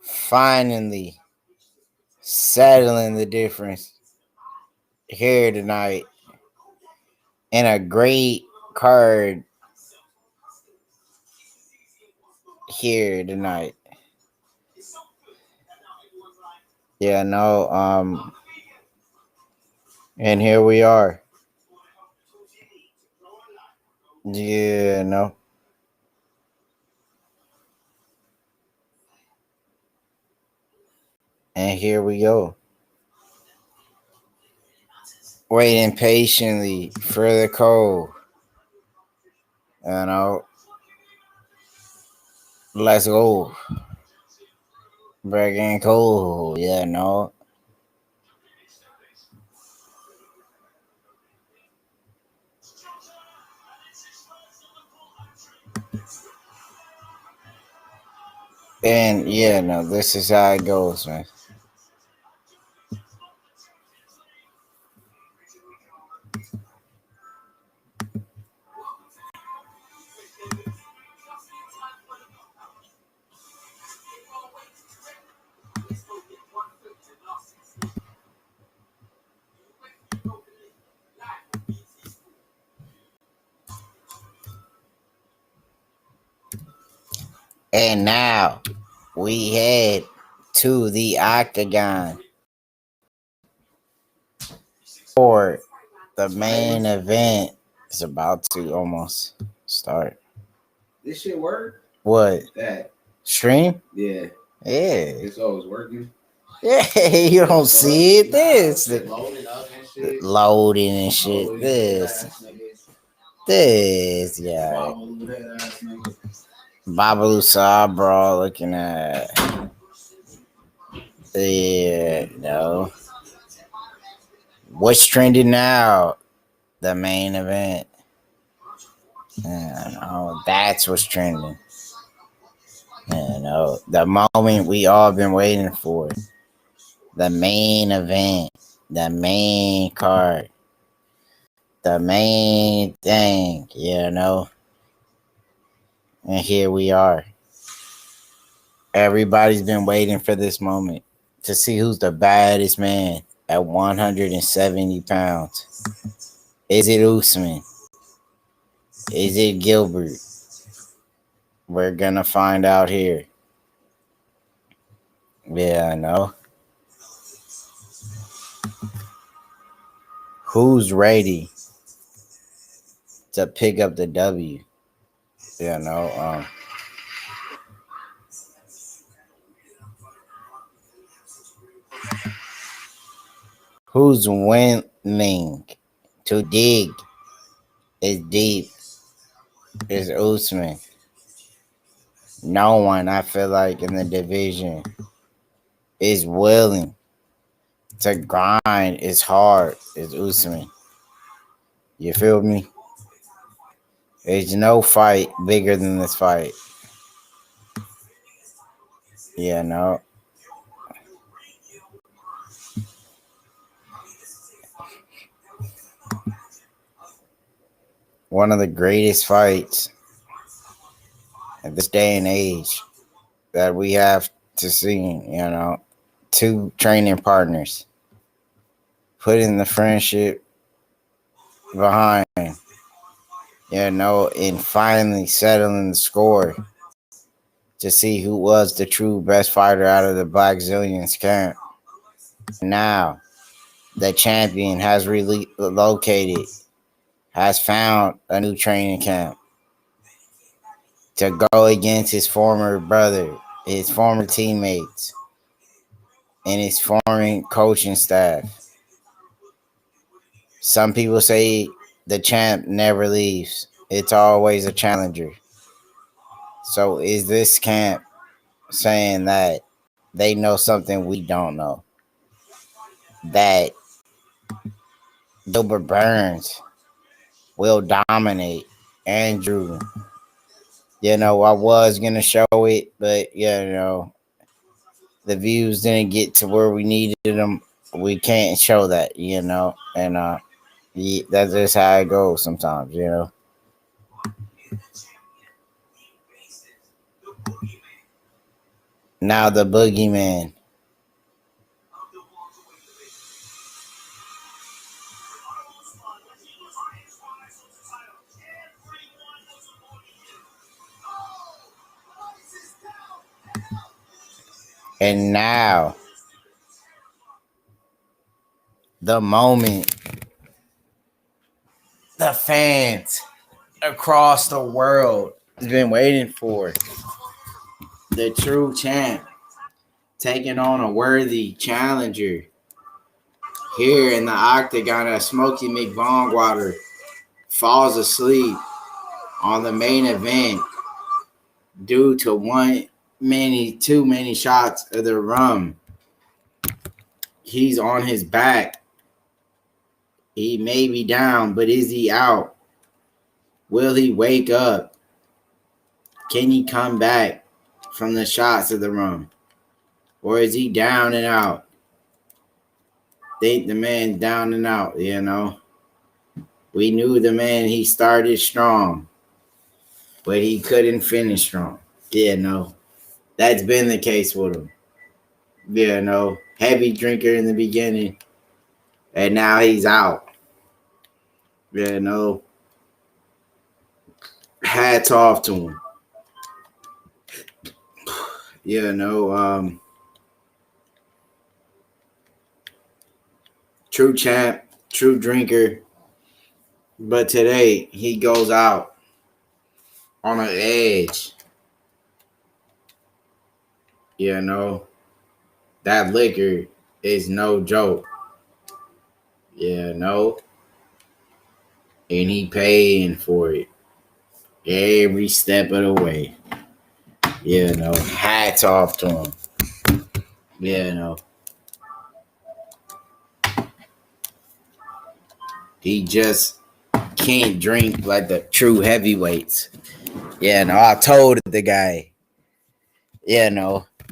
finally settling the difference here tonight in a great card here tonight. Yeah, no, and here we are. Yeah, no. And here we go. Waiting patiently for the call. You know, let's go. Breaking cool, yeah, no. And yeah, no, this is how it goes, man. And now we head to the octagon for the main event. It's about to almost start. This shit work? What? That stream? Yeah. Yeah. It's always working. Yeah, you don't see it. This Loading up and shit. loading and shit. This, yeah. Babalu Sabra looking at. Yeah, no. What's trending now? The main event. Yeah, no, that's what's trending. Yeah, no, the moment we all been waiting for. The main event. The main card. The main thing, you know. And here we are. Everybody's been waiting for this moment to see who's the baddest man at 170 pounds. Is it Usman? Is it Gilbert? We're gonna find out here. Yeah, I know. Who's ready to pick up the W? You know, who's winning to dig is deep is Usman. No one, I feel like, in the division is willing to grind as hard as Usman. You feel me? There's no fight bigger than this fight. Yeah, no. One of the greatest fights at this day and age that we have to see, you know. Two training partners putting the friendship behind, you know, and finally settling the score to see who was the true best fighter out of the Black Zillions camp. Now, the champion has relocated, has found a new training camp to go against his former brother, his former teammates, and his former coaching staff. Some people say the champ never leaves. It's always a challenger. So is this camp saying that they know something we don't know? That Gilbert Burns will dominate Andrew. You know, I was going to show it, but, you know, the views didn't get to where we needed them. We can't show that, you know, and that's just how it goes sometimes, you know. Now the boogeyman. And now, the moment the fans across the world has been waiting for. The true champ taking on a worthy challenger here in the octagon as Smokey McVongwater falls asleep on the main event due to too many shots of the rum. He's on his back. He may be down, but is he out? Will he wake up? Can he come back from the shots of the rum? Or is he down and out? Think the man's down and out, you know. We knew the man, he started strong, but he couldn't finish strong. Yeah, no. That's been the case with him. Yeah, no. Heavy drinker in the beginning, and now he's out. Yeah, no. Hats off to him. Yeah, no. True champ, true drinker. But today, he goes out on an edge. You know, that liquor is no joke. You know, and he paying for it every step of the way. You know, hats off to him. You know, he just can't drink like the true heavyweights. Yeah, no, I told the guy,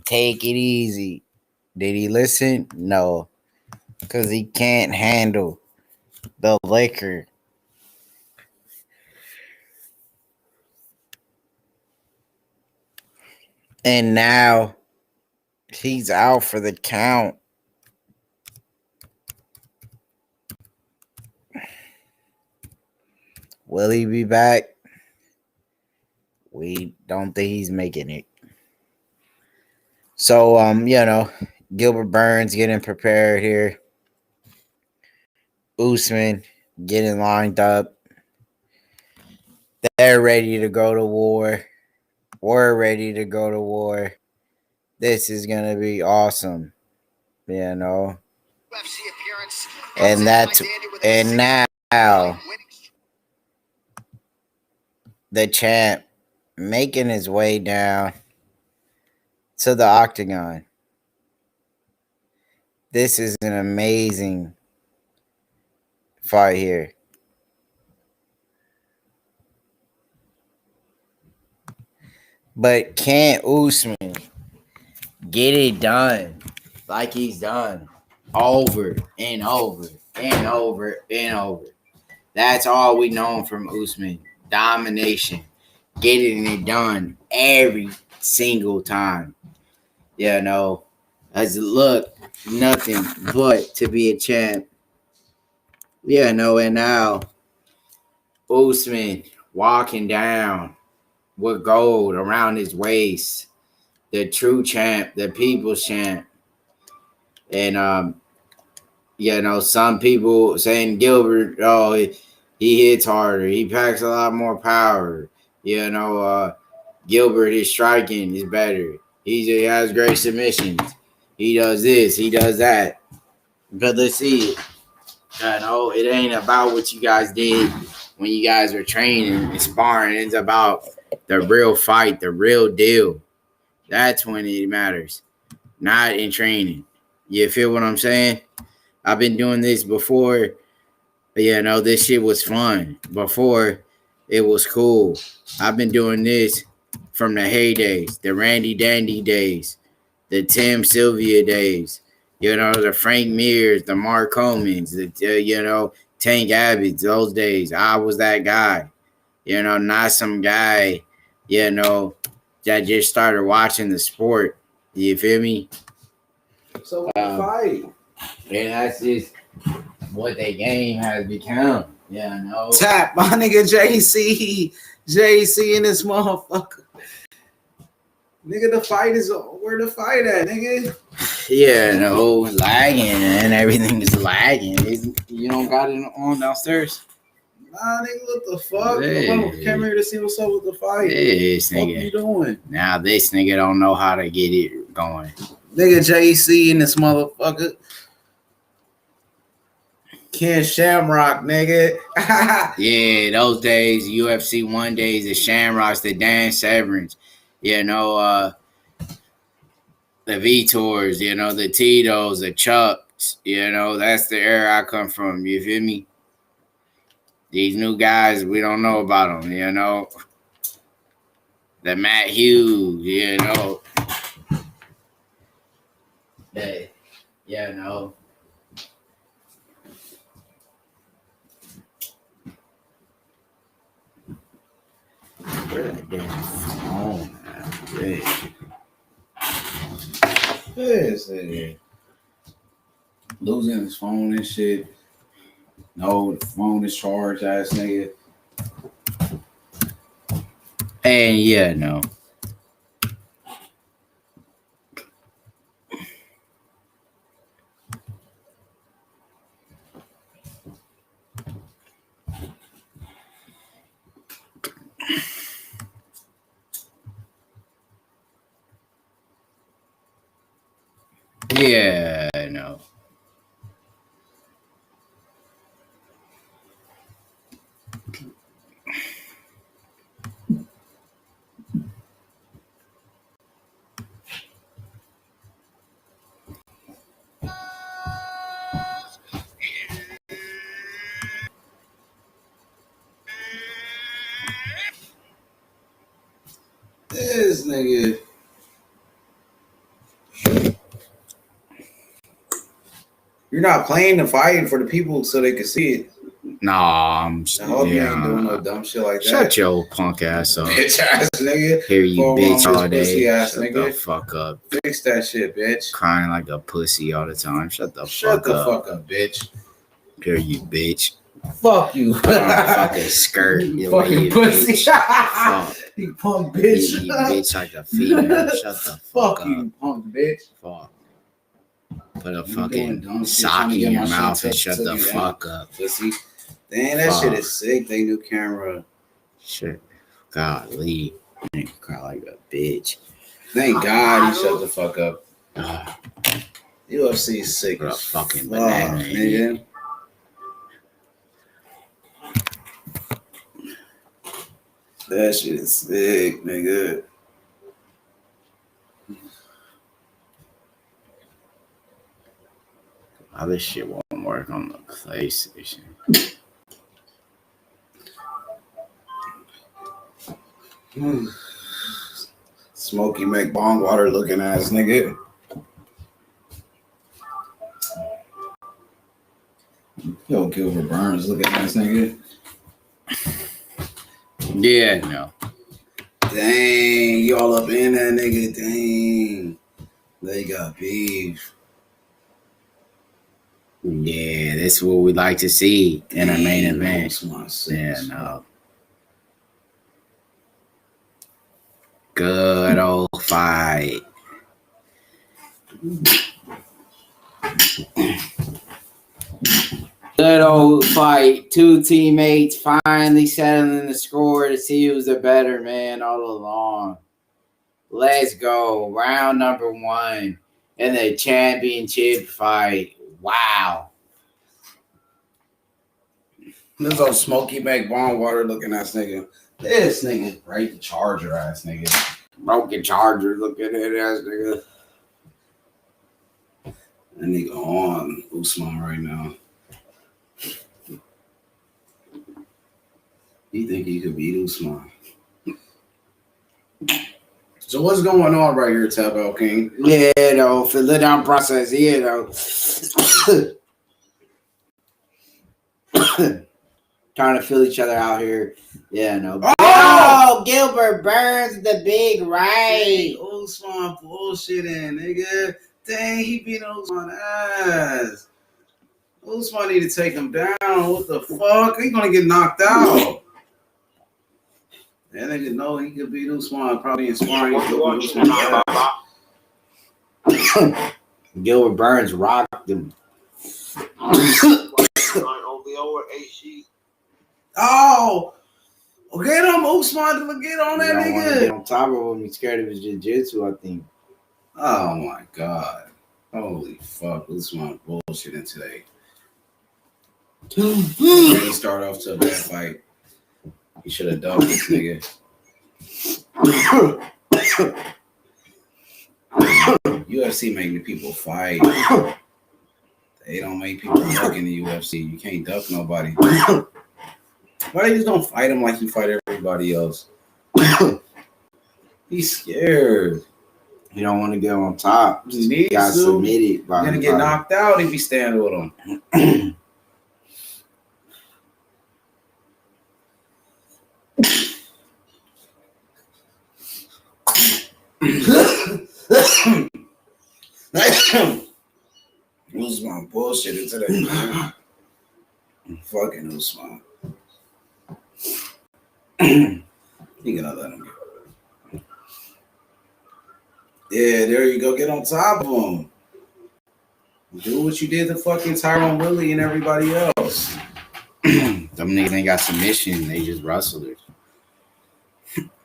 take it easy. Did he listen? No, because he can't handle the liquor. And now he's out for the count. Will he be back? We don't think he's making it. So, Gilbert Burns getting prepared here. Usman getting lined up. They're ready to go to war. We're ready to go to war. This is going to be awesome. You know. And now the champ making his way down to the octagon. This is an amazing fight here. But can Usman get it done like he's done over and over and over and over? That's all we know from Usman. Domination. Getting it done every single time. You know, as it look, nothing but to be a champ. Yeah, no, and now Usman walking down with gold around his waist. The true champ, the people's champ. And some people saying Gilbert, he hits harder. He packs a lot more power. Gilbert, his striking is better. He has great submissions. He does this. He does that. But let's see. It ain't about what you guys did when you guys were training and sparring. It's about the real fight, the real deal. That's when it matters, not in training. You feel what I'm saying? I've been doing this before. This shit was fun. Before, it was cool. I've been doing this from the heydays, the Randy Dandy days, the Tim Sylvia days, the Frank Mears, the Mark Comans, the Tank Abbott's, those days. I was that guy. Not some guy, that just started watching the sport, You feel me? So what the fight? And that's just what their game has become. Yeah, I know. Tap my nigga JC in this motherfucker. Nigga, the fight is where the fight at, nigga? Yeah, no, lagging and everything is lagging. You don't got it on downstairs? Nah, nigga, what the fuck? Hey. I came here to see what's up with the fight. This What nigga. you doing? Now this nigga don't know how to get it going. Nigga JC in this motherfucker. Ken Shamrock, nigga. Yeah, those days, UFC 1 days, the Shamrocks, the Dan Severns, you know, the Vitors, you know, the Tito's, the Chucks, you know, that's the era I come from. You feel me? These new guys, we don't know about them, you know. The Matt Hughes, you know. Hey, yeah, no. Where that damn phone at? This nigga. Losing his phone and shit. No, the phone is charged, ass nigga. And yeah, no. Yeah, no. This nigga. You're not playing the fight for the people so they can see it. Nah, I'm I hope you ain't doing no dumb shit like that. Shut your punk ass up. Bitch ass nigga. Hear you bitch all day. Pussy ass Shut nigga. the fuck up. Fix that shit, bitch. Crying like a pussy all the time. Shut the Shut fuck the up. fuck up, bitch. Hear you bitch. Fuck you. Fucking skirt. You fucking pussy. Fuck. You punk bitch. You bitch like a female. Shut the fuck up. You punk bitch. Fuck. Put a You fucking doing dumb shit, sock trying to in get your my mouth shit and took- shut took the you down. fuck up. Pussy. Damn, that shit is sick. They new camera. Shit. Golly. Nigga cry like a bitch. Thank God he shut the fuck up. Uh, UFC is sick Put a as fucking fuck, banana in nigga. That shit is sick, nigga. How this shit won't work on the PlayStation. Smokey McBong water looking ass nigga. Yo, Gilbert Burns looking ass nigga. Yeah, no. Dang, y'all up in that nigga. Dang. They got beef. Yeah, that's what we like to see in a main event. Yeah, no. Good old fight. Good old fight. Two teammates finally settling the score to see who's the better man all along. Let's go. Round number 1 in the championship fight. Wow. This old Smokey McBong water looking ass nigga. This nigga, right? The Charger ass nigga. Broken Charger looking at ass nigga. That nigga on Usman right now. He think he could beat Usman. So what's going on right here, Tabell King? Yeah, though, for the down process, yeah, though. Trying to feel each other out here. Yeah, no. Oh, Gilbert Burns, the big right. Oh, Usman bullshitting, nigga. Dang, he beat Usman ass. Usman need to take him down. What the fuck? He gonna get knocked out. That nigga know he could beat Usman. Probably in sparring. He could beat Usman ass. Gilbert Burns rocked him. Oh, get him, Usman, to get on that don't want to nigga. get on top of him. He's scared of his jiu-jitsu, I think. Oh my god. Holy fuck. Usman bullshitting today. He started off to a bad fight. He should have done this nigga. UFC make the people fight. They don't make people duck in the UFC. You can't duck nobody. Why you just don't fight him like you fight everybody else? He's scared. He don't want to get on top. He got submitted. By gonna get knocked out if he stand with him. Usman bullshitting today, man. Fucking Usman. You gonna let him go. Yeah, there you go. Get on top of him. Do what you did to fucking Tyrone Willie and everybody else. Them niggas ain't got submission. They just wrestlers.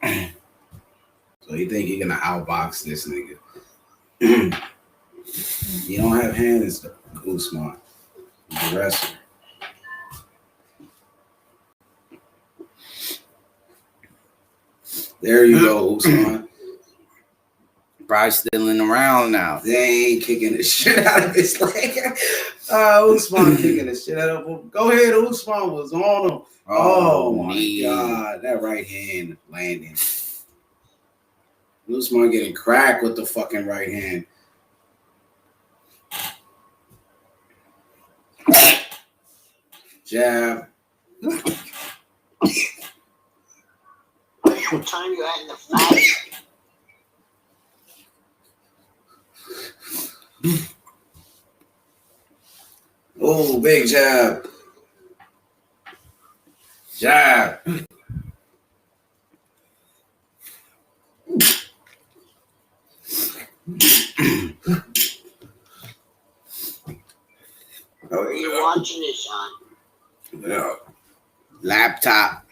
So you think you're gonna outbox this nigga? You don't have hands, Usman. He's a wrestler. There you go, Usman. Probably still in the round now. They ain't kicking the shit out of his leg. Usman kicking the shit out of him. Go ahead, Usman was on him. Oh my god, that right hand landing. Usman getting cracked with the fucking right hand. Jab. What time you at in the fight? Oh, big jab. Jab. What are you watching this on? Yeah. Laptop.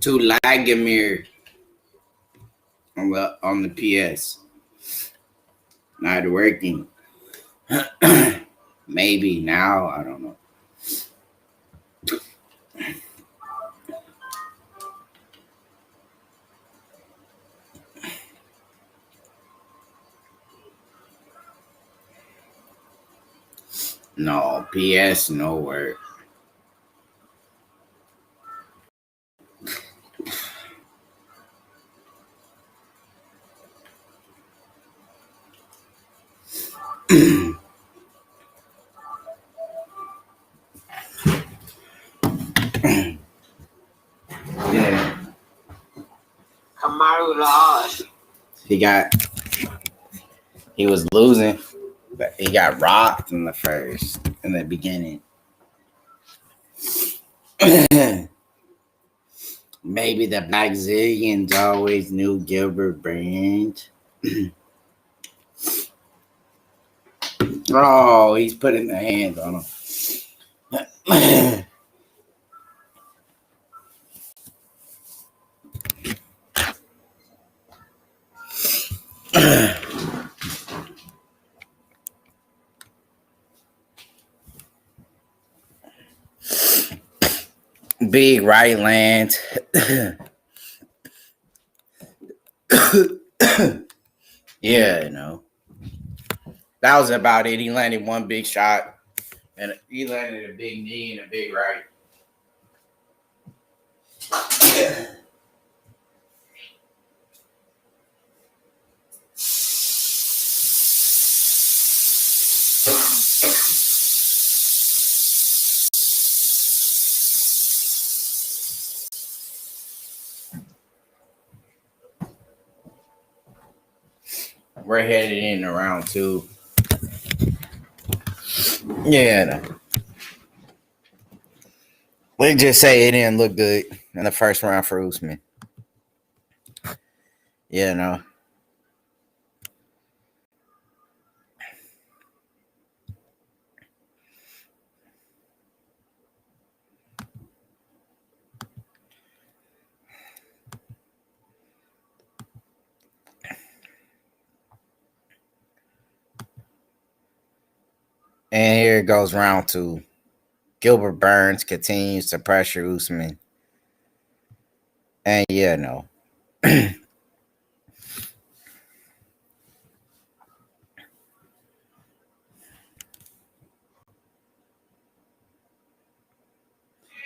To Lagamir on the PS. Not working. Maybe now, I don't know. No, PS, no work. Yeah. Kamaru lost. He was losing, but he got rocked in the beginning. Maybe the Brazilians always knew Gilbert Burns. Oh, he's putting the hands on him. Big right land. Yeah, you know. That was about it. He landed one big shot, and he landed a big knee and a big right. we're headed in round 2. Yeah. Let's just say it didn't look good in the first round for Usman. You know. And here goes round 2. Gilbert Burns continues to pressure Usman. And yeah, no.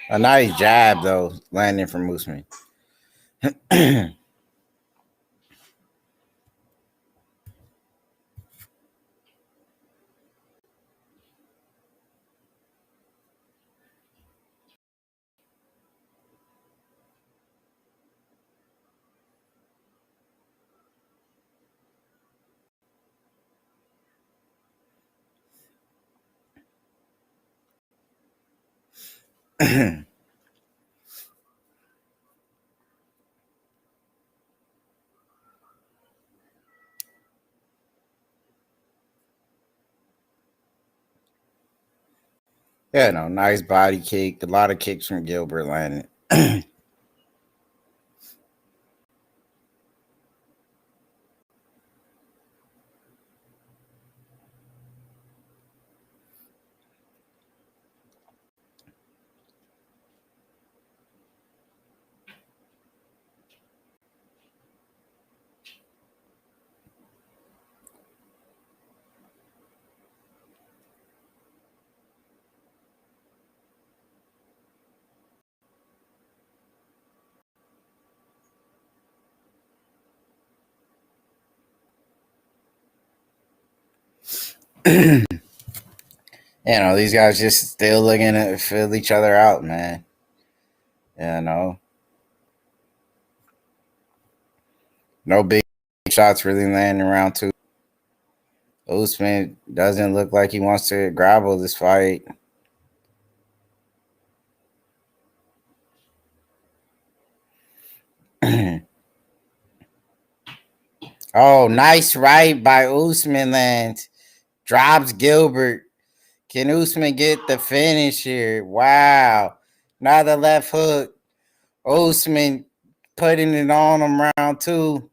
A nice jab, though, landing from Usman. Yeah, no, nice body kick. A lot of kicks from Gilbert landing. These guys just still looking to fill each other out, man. No big shots really landing round 2. Usman doesn't look like he wants to grapple this fight. Oh, nice right by Usman lands. Drops Gilbert. Can Usman get the finish here? Wow. Another left hook. Usman putting it on him round 2.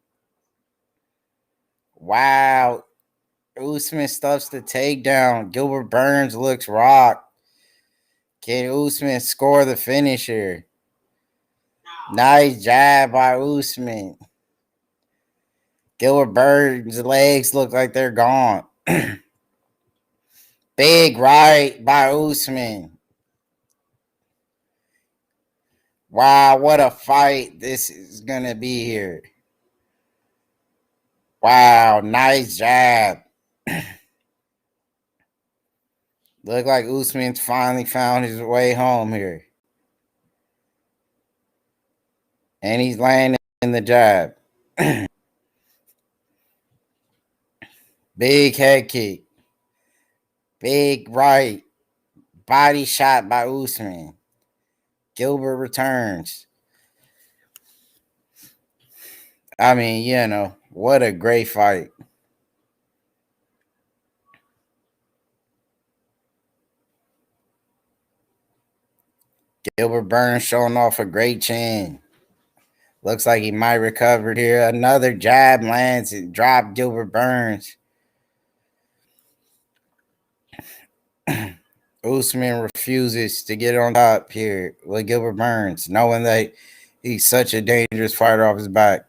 Wow. Usman stuffs the takedown. Gilbert Burns looks rocked. Can Usman score the finish here? Nice jab by Usman. Gilbert Burns' legs look like they're gone. Big right by Usman. Wow, what a fight this is going to be here. Wow, nice jab. Look like Usman's finally found his way home here. And he's landing the jab. Big head kick. Big right. Body shot by Usman. Gilbert returns. I mean, what a great fight. Gilbert Burns showing off a great chin. Looks like he might recover here. Another jab lands and dropped Gilbert Burns. Usman refuses to get on top here with Gilbert Burns, knowing that he's such a dangerous fighter off his back.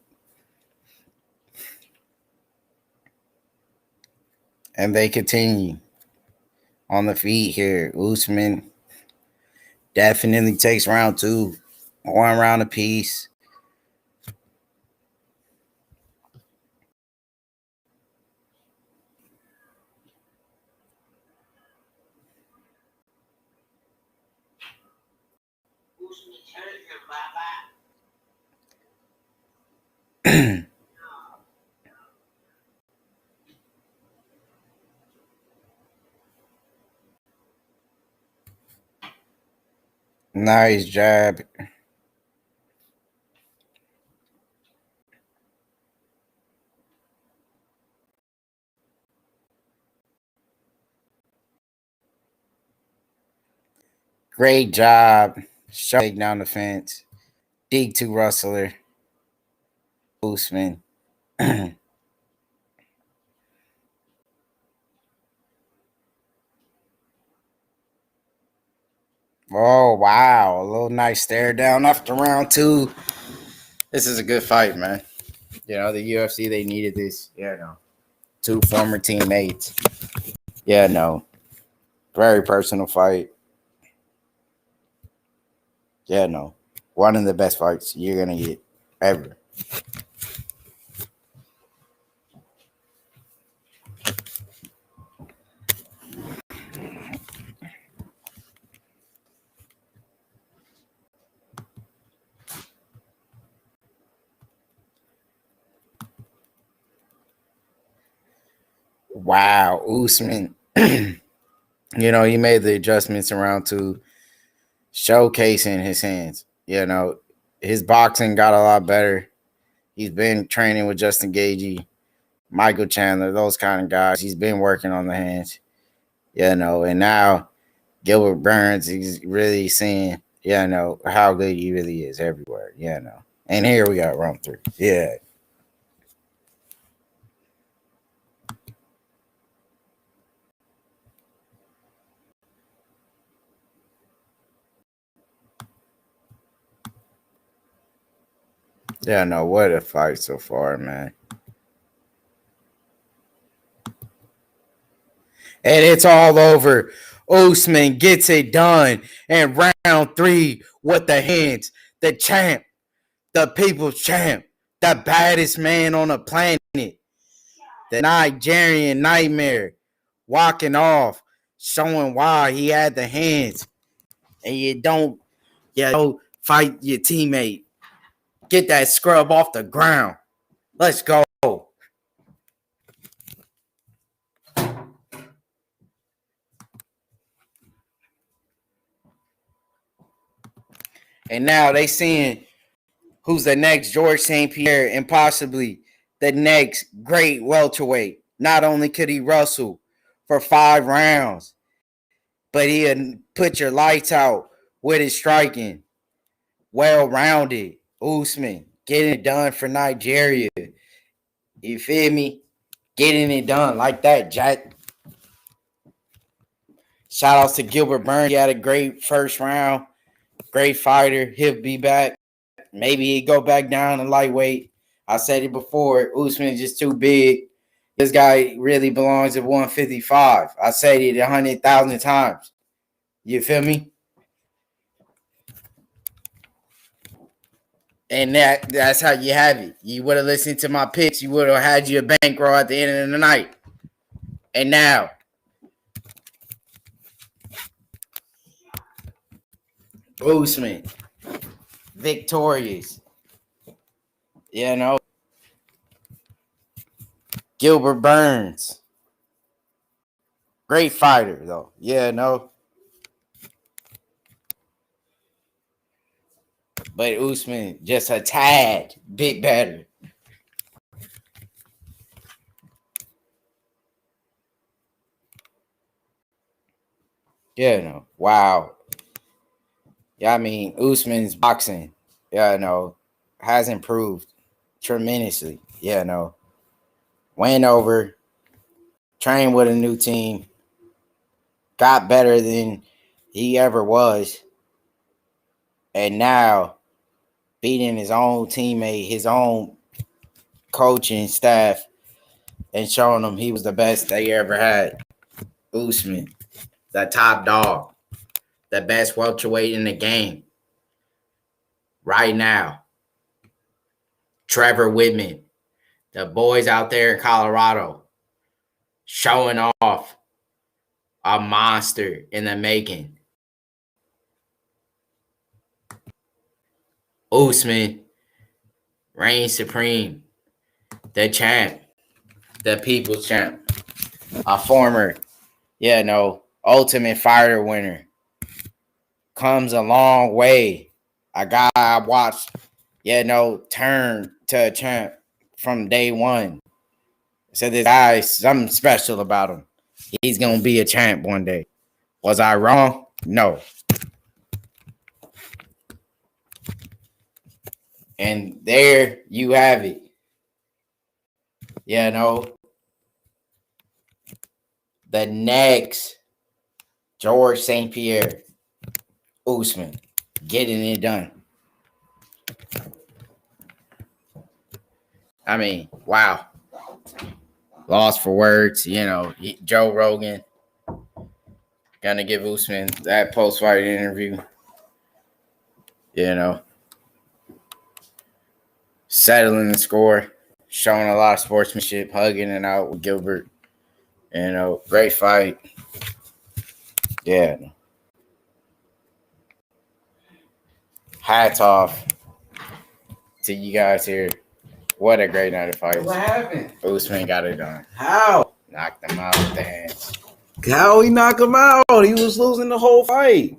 And they continue on the feet here. Usman definitely takes round 2. 1 round apiece. Nice jab. Great job. Take down the fence. Big two rustler. Usman. Oh, wow. A little nice stare down after round 2. This is a good fight, man. You know, the UFC, they needed this. Yeah, no. 2 former teammates. Yeah, no. Very personal fight. Yeah, no. One of the best fights you're going to get ever. Wow, Usman. You know, he made the adjustments in round 2, showcasing his hands. You know, his boxing got a lot better. He's been training with Justin Gaethje, Michael Chandler, those kind of guys. He's been working on the hands. You know, and now Gilbert Burns, he's really seeing, how good he really is everywhere. And here we got round 3. Yeah. Yeah, no, what a fight so far, man. And it's all over. Usman gets it done in round 3 with the hands. The champ, the people's champ, the baddest man on the planet, the Nigerian nightmare, walking off, showing why he had the hands. And you don't fight your teammate. Get that scrub off the ground. Let's go. And now they seeing who's the next George St. Pierre and possibly the next great welterweight. Not only could he wrestle for 5 rounds, but he'd put your lights out with his striking. Well-rounded. Usman getting it done for Nigeria. You feel me? Getting it done like that, Jack. Shout outs to Gilbert Burns. He had a great first round. Great fighter. He'll be back. Maybe he'd go back down to lightweight. I said it before. Usman is just too big. This guy really belongs at 155. I said it 100,000 times. You feel me? And that's how you have it. You would have listened to my picks. You would have had your bankroll at the end of the night. And now, Usman, victorious. Gilbert Burns, great fighter though. But Usman just a tad bit better. Wow. Yeah, I mean, Usman's boxing, has improved tremendously. Went over, trained with a new team, got better than he ever was, and now beating his own teammate, his own coaching staff, and showing them he was the best they ever had. Usman, the top dog, the best welterweight in the game right now. Trevor Whitman, the boys out there in Colorado, showing off a monster in the making. Usman reigns supreme, the champ, the people's champ, a former, Ultimate Fighter winner, comes a long way. A guy I watched, turn to a champ from day one. So this guy, something special about him. He's gonna be a champ one day. Was I wrong? No. And there you have it. The next George St. Pierre, Usman, getting it done. I mean, wow. Lost for words, Joe Rogan gonna give Usman that post-fight interview. Settling the score, showing a lot of sportsmanship, hugging it out with Gilbert. Great fight. Yeah. Hats off to you guys here. What a great night of fights. What happened? Usman got it done. How? Knocked him out with the hands. How he knocked him out? He was losing the whole fight.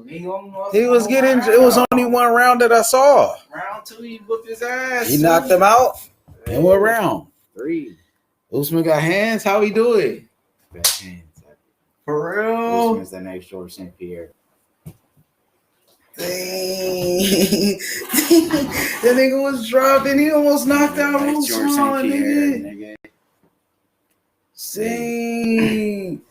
He was getting. It was only one round that I saw. Round 2, he whooped his ass. He knocked him out. In what round? 3. Usman got hands. How he do it? Best hands. For real? Usman's the next George St. Pierre. Dang. That nigga was dropped and he almost knocked out Usman, George St. Pierre, nigga. Dang.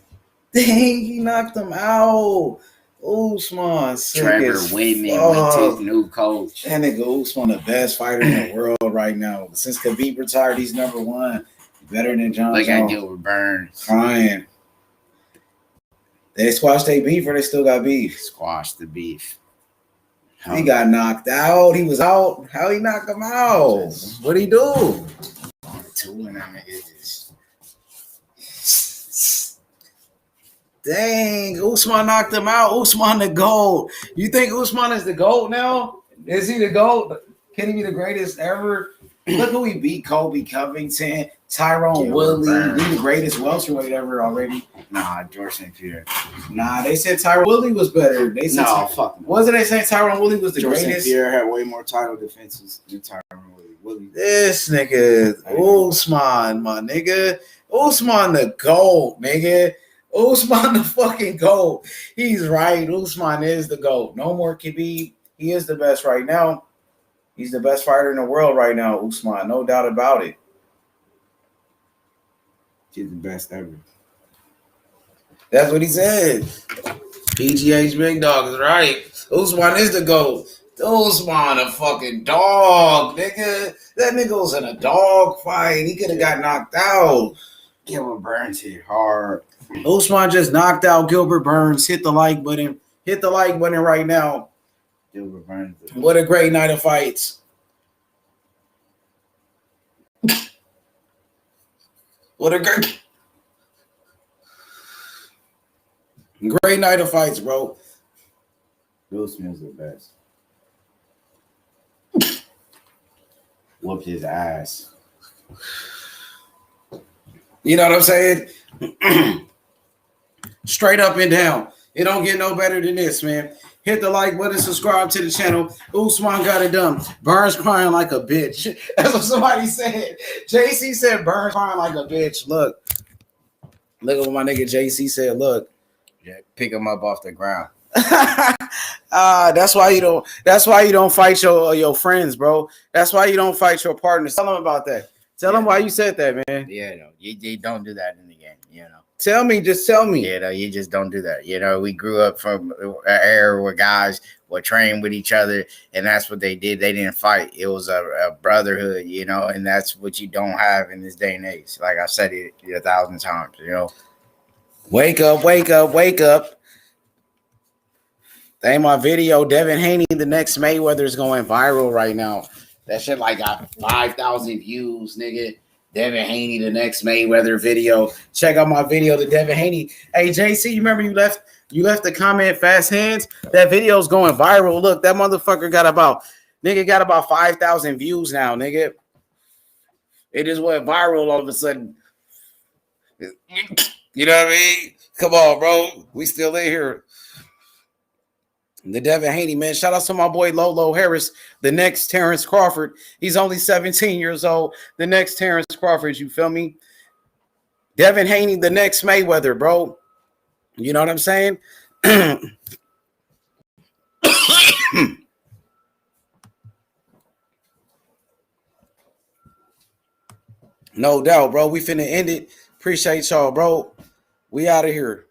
Dang, he knocked him out. Usman, Trevor Whitman with his new coach. That nigga Usman, the best fighter in the world right now. Since Khabib retired, he's number 1. Better than John Look Jones. at Gilbert Burns. Crying. They squashed their beef or they still got beef? Squashed the beef. He got knocked out. He was out. How he knocked him out? What'd he do? 2 and that nigga just... Dang, Usman knocked him out. Usman the GOAT. You think Usman is the GOAT now? Is he the GOAT? Can he be the greatest ever? Look who he beat: Kobe Covington, Tyrone Woodley. He the greatest welterweight ever already. Nah, George St. Pierre. Nah, they said Tyrone Woodley was better. They said fuck. Wasn't they saying Tyrone Woodley was the George greatest? St. Pierre had way more title defenses than Tyrone Woodley. This nigga, Usman, my nigga. Usman the GOAT, nigga. Usman the fucking GOAT. He's right. Usman is the GOAT. No more Khabib. He is the best right now. He's the best fighter in the world right now, Usman. No doubt about it. He's the best ever. That's what he said. PGH Big Dog is right. Usman is the GOAT. Usman a fucking dog, nigga. That nigga was in a dog fight. He could have got knocked out. Gilbert Burns hit hard. Usman just knocked out Gilbert Burns. Hit the like button. Hit the like button right now. Gilbert Burns. What a great night of fights. What a great night of fights, bro. Usman's the best. Whooped his ass. You know what I'm saying? Straight up and down. It don't get no better than this, man. Hit the like button, subscribe to the channel. Usman got it done. Burns crying like a bitch. That's what somebody said. JC said Burns crying like a bitch. Look at what my nigga JC said. Look. Yeah, pick him up off the ground. That's why you don't fight your friends, bro. That's why you don't fight your partners. Tell them about that. Tell them why you said that, man. Yeah, no, you don't do that in the game, Tell me, just tell me. You just don't do that. We grew up from an era where guys would train with each other, and that's what they did. They didn't fight. It was a brotherhood, and that's what you don't have in this day and age. Like I said it 1,000 times, Wake up, wake up, wake up. Thank my video. Devin Haney, the next Mayweather, is going viral right now. That shit got 5,000 views, nigga. Devin Haney, the next Mayweather video. Check out my video, the Devin Haney. Hey, JC, you remember you left the comment fast hands? That video's going viral. Look, that motherfucker got about 5,000 views now, nigga. It just went viral all of a sudden. You know what I mean? Come on, bro. We still in here. The Devin Haney, man. Shout out to my boy Lolo Harris, the next Terrence Crawford. He's only 17 years old. The next Terrence Crawford, you feel me? Devin Haney, the next Mayweather, bro. You know what I'm saying? No doubt, bro. We finna end it. Appreciate y'all, bro. We out of here.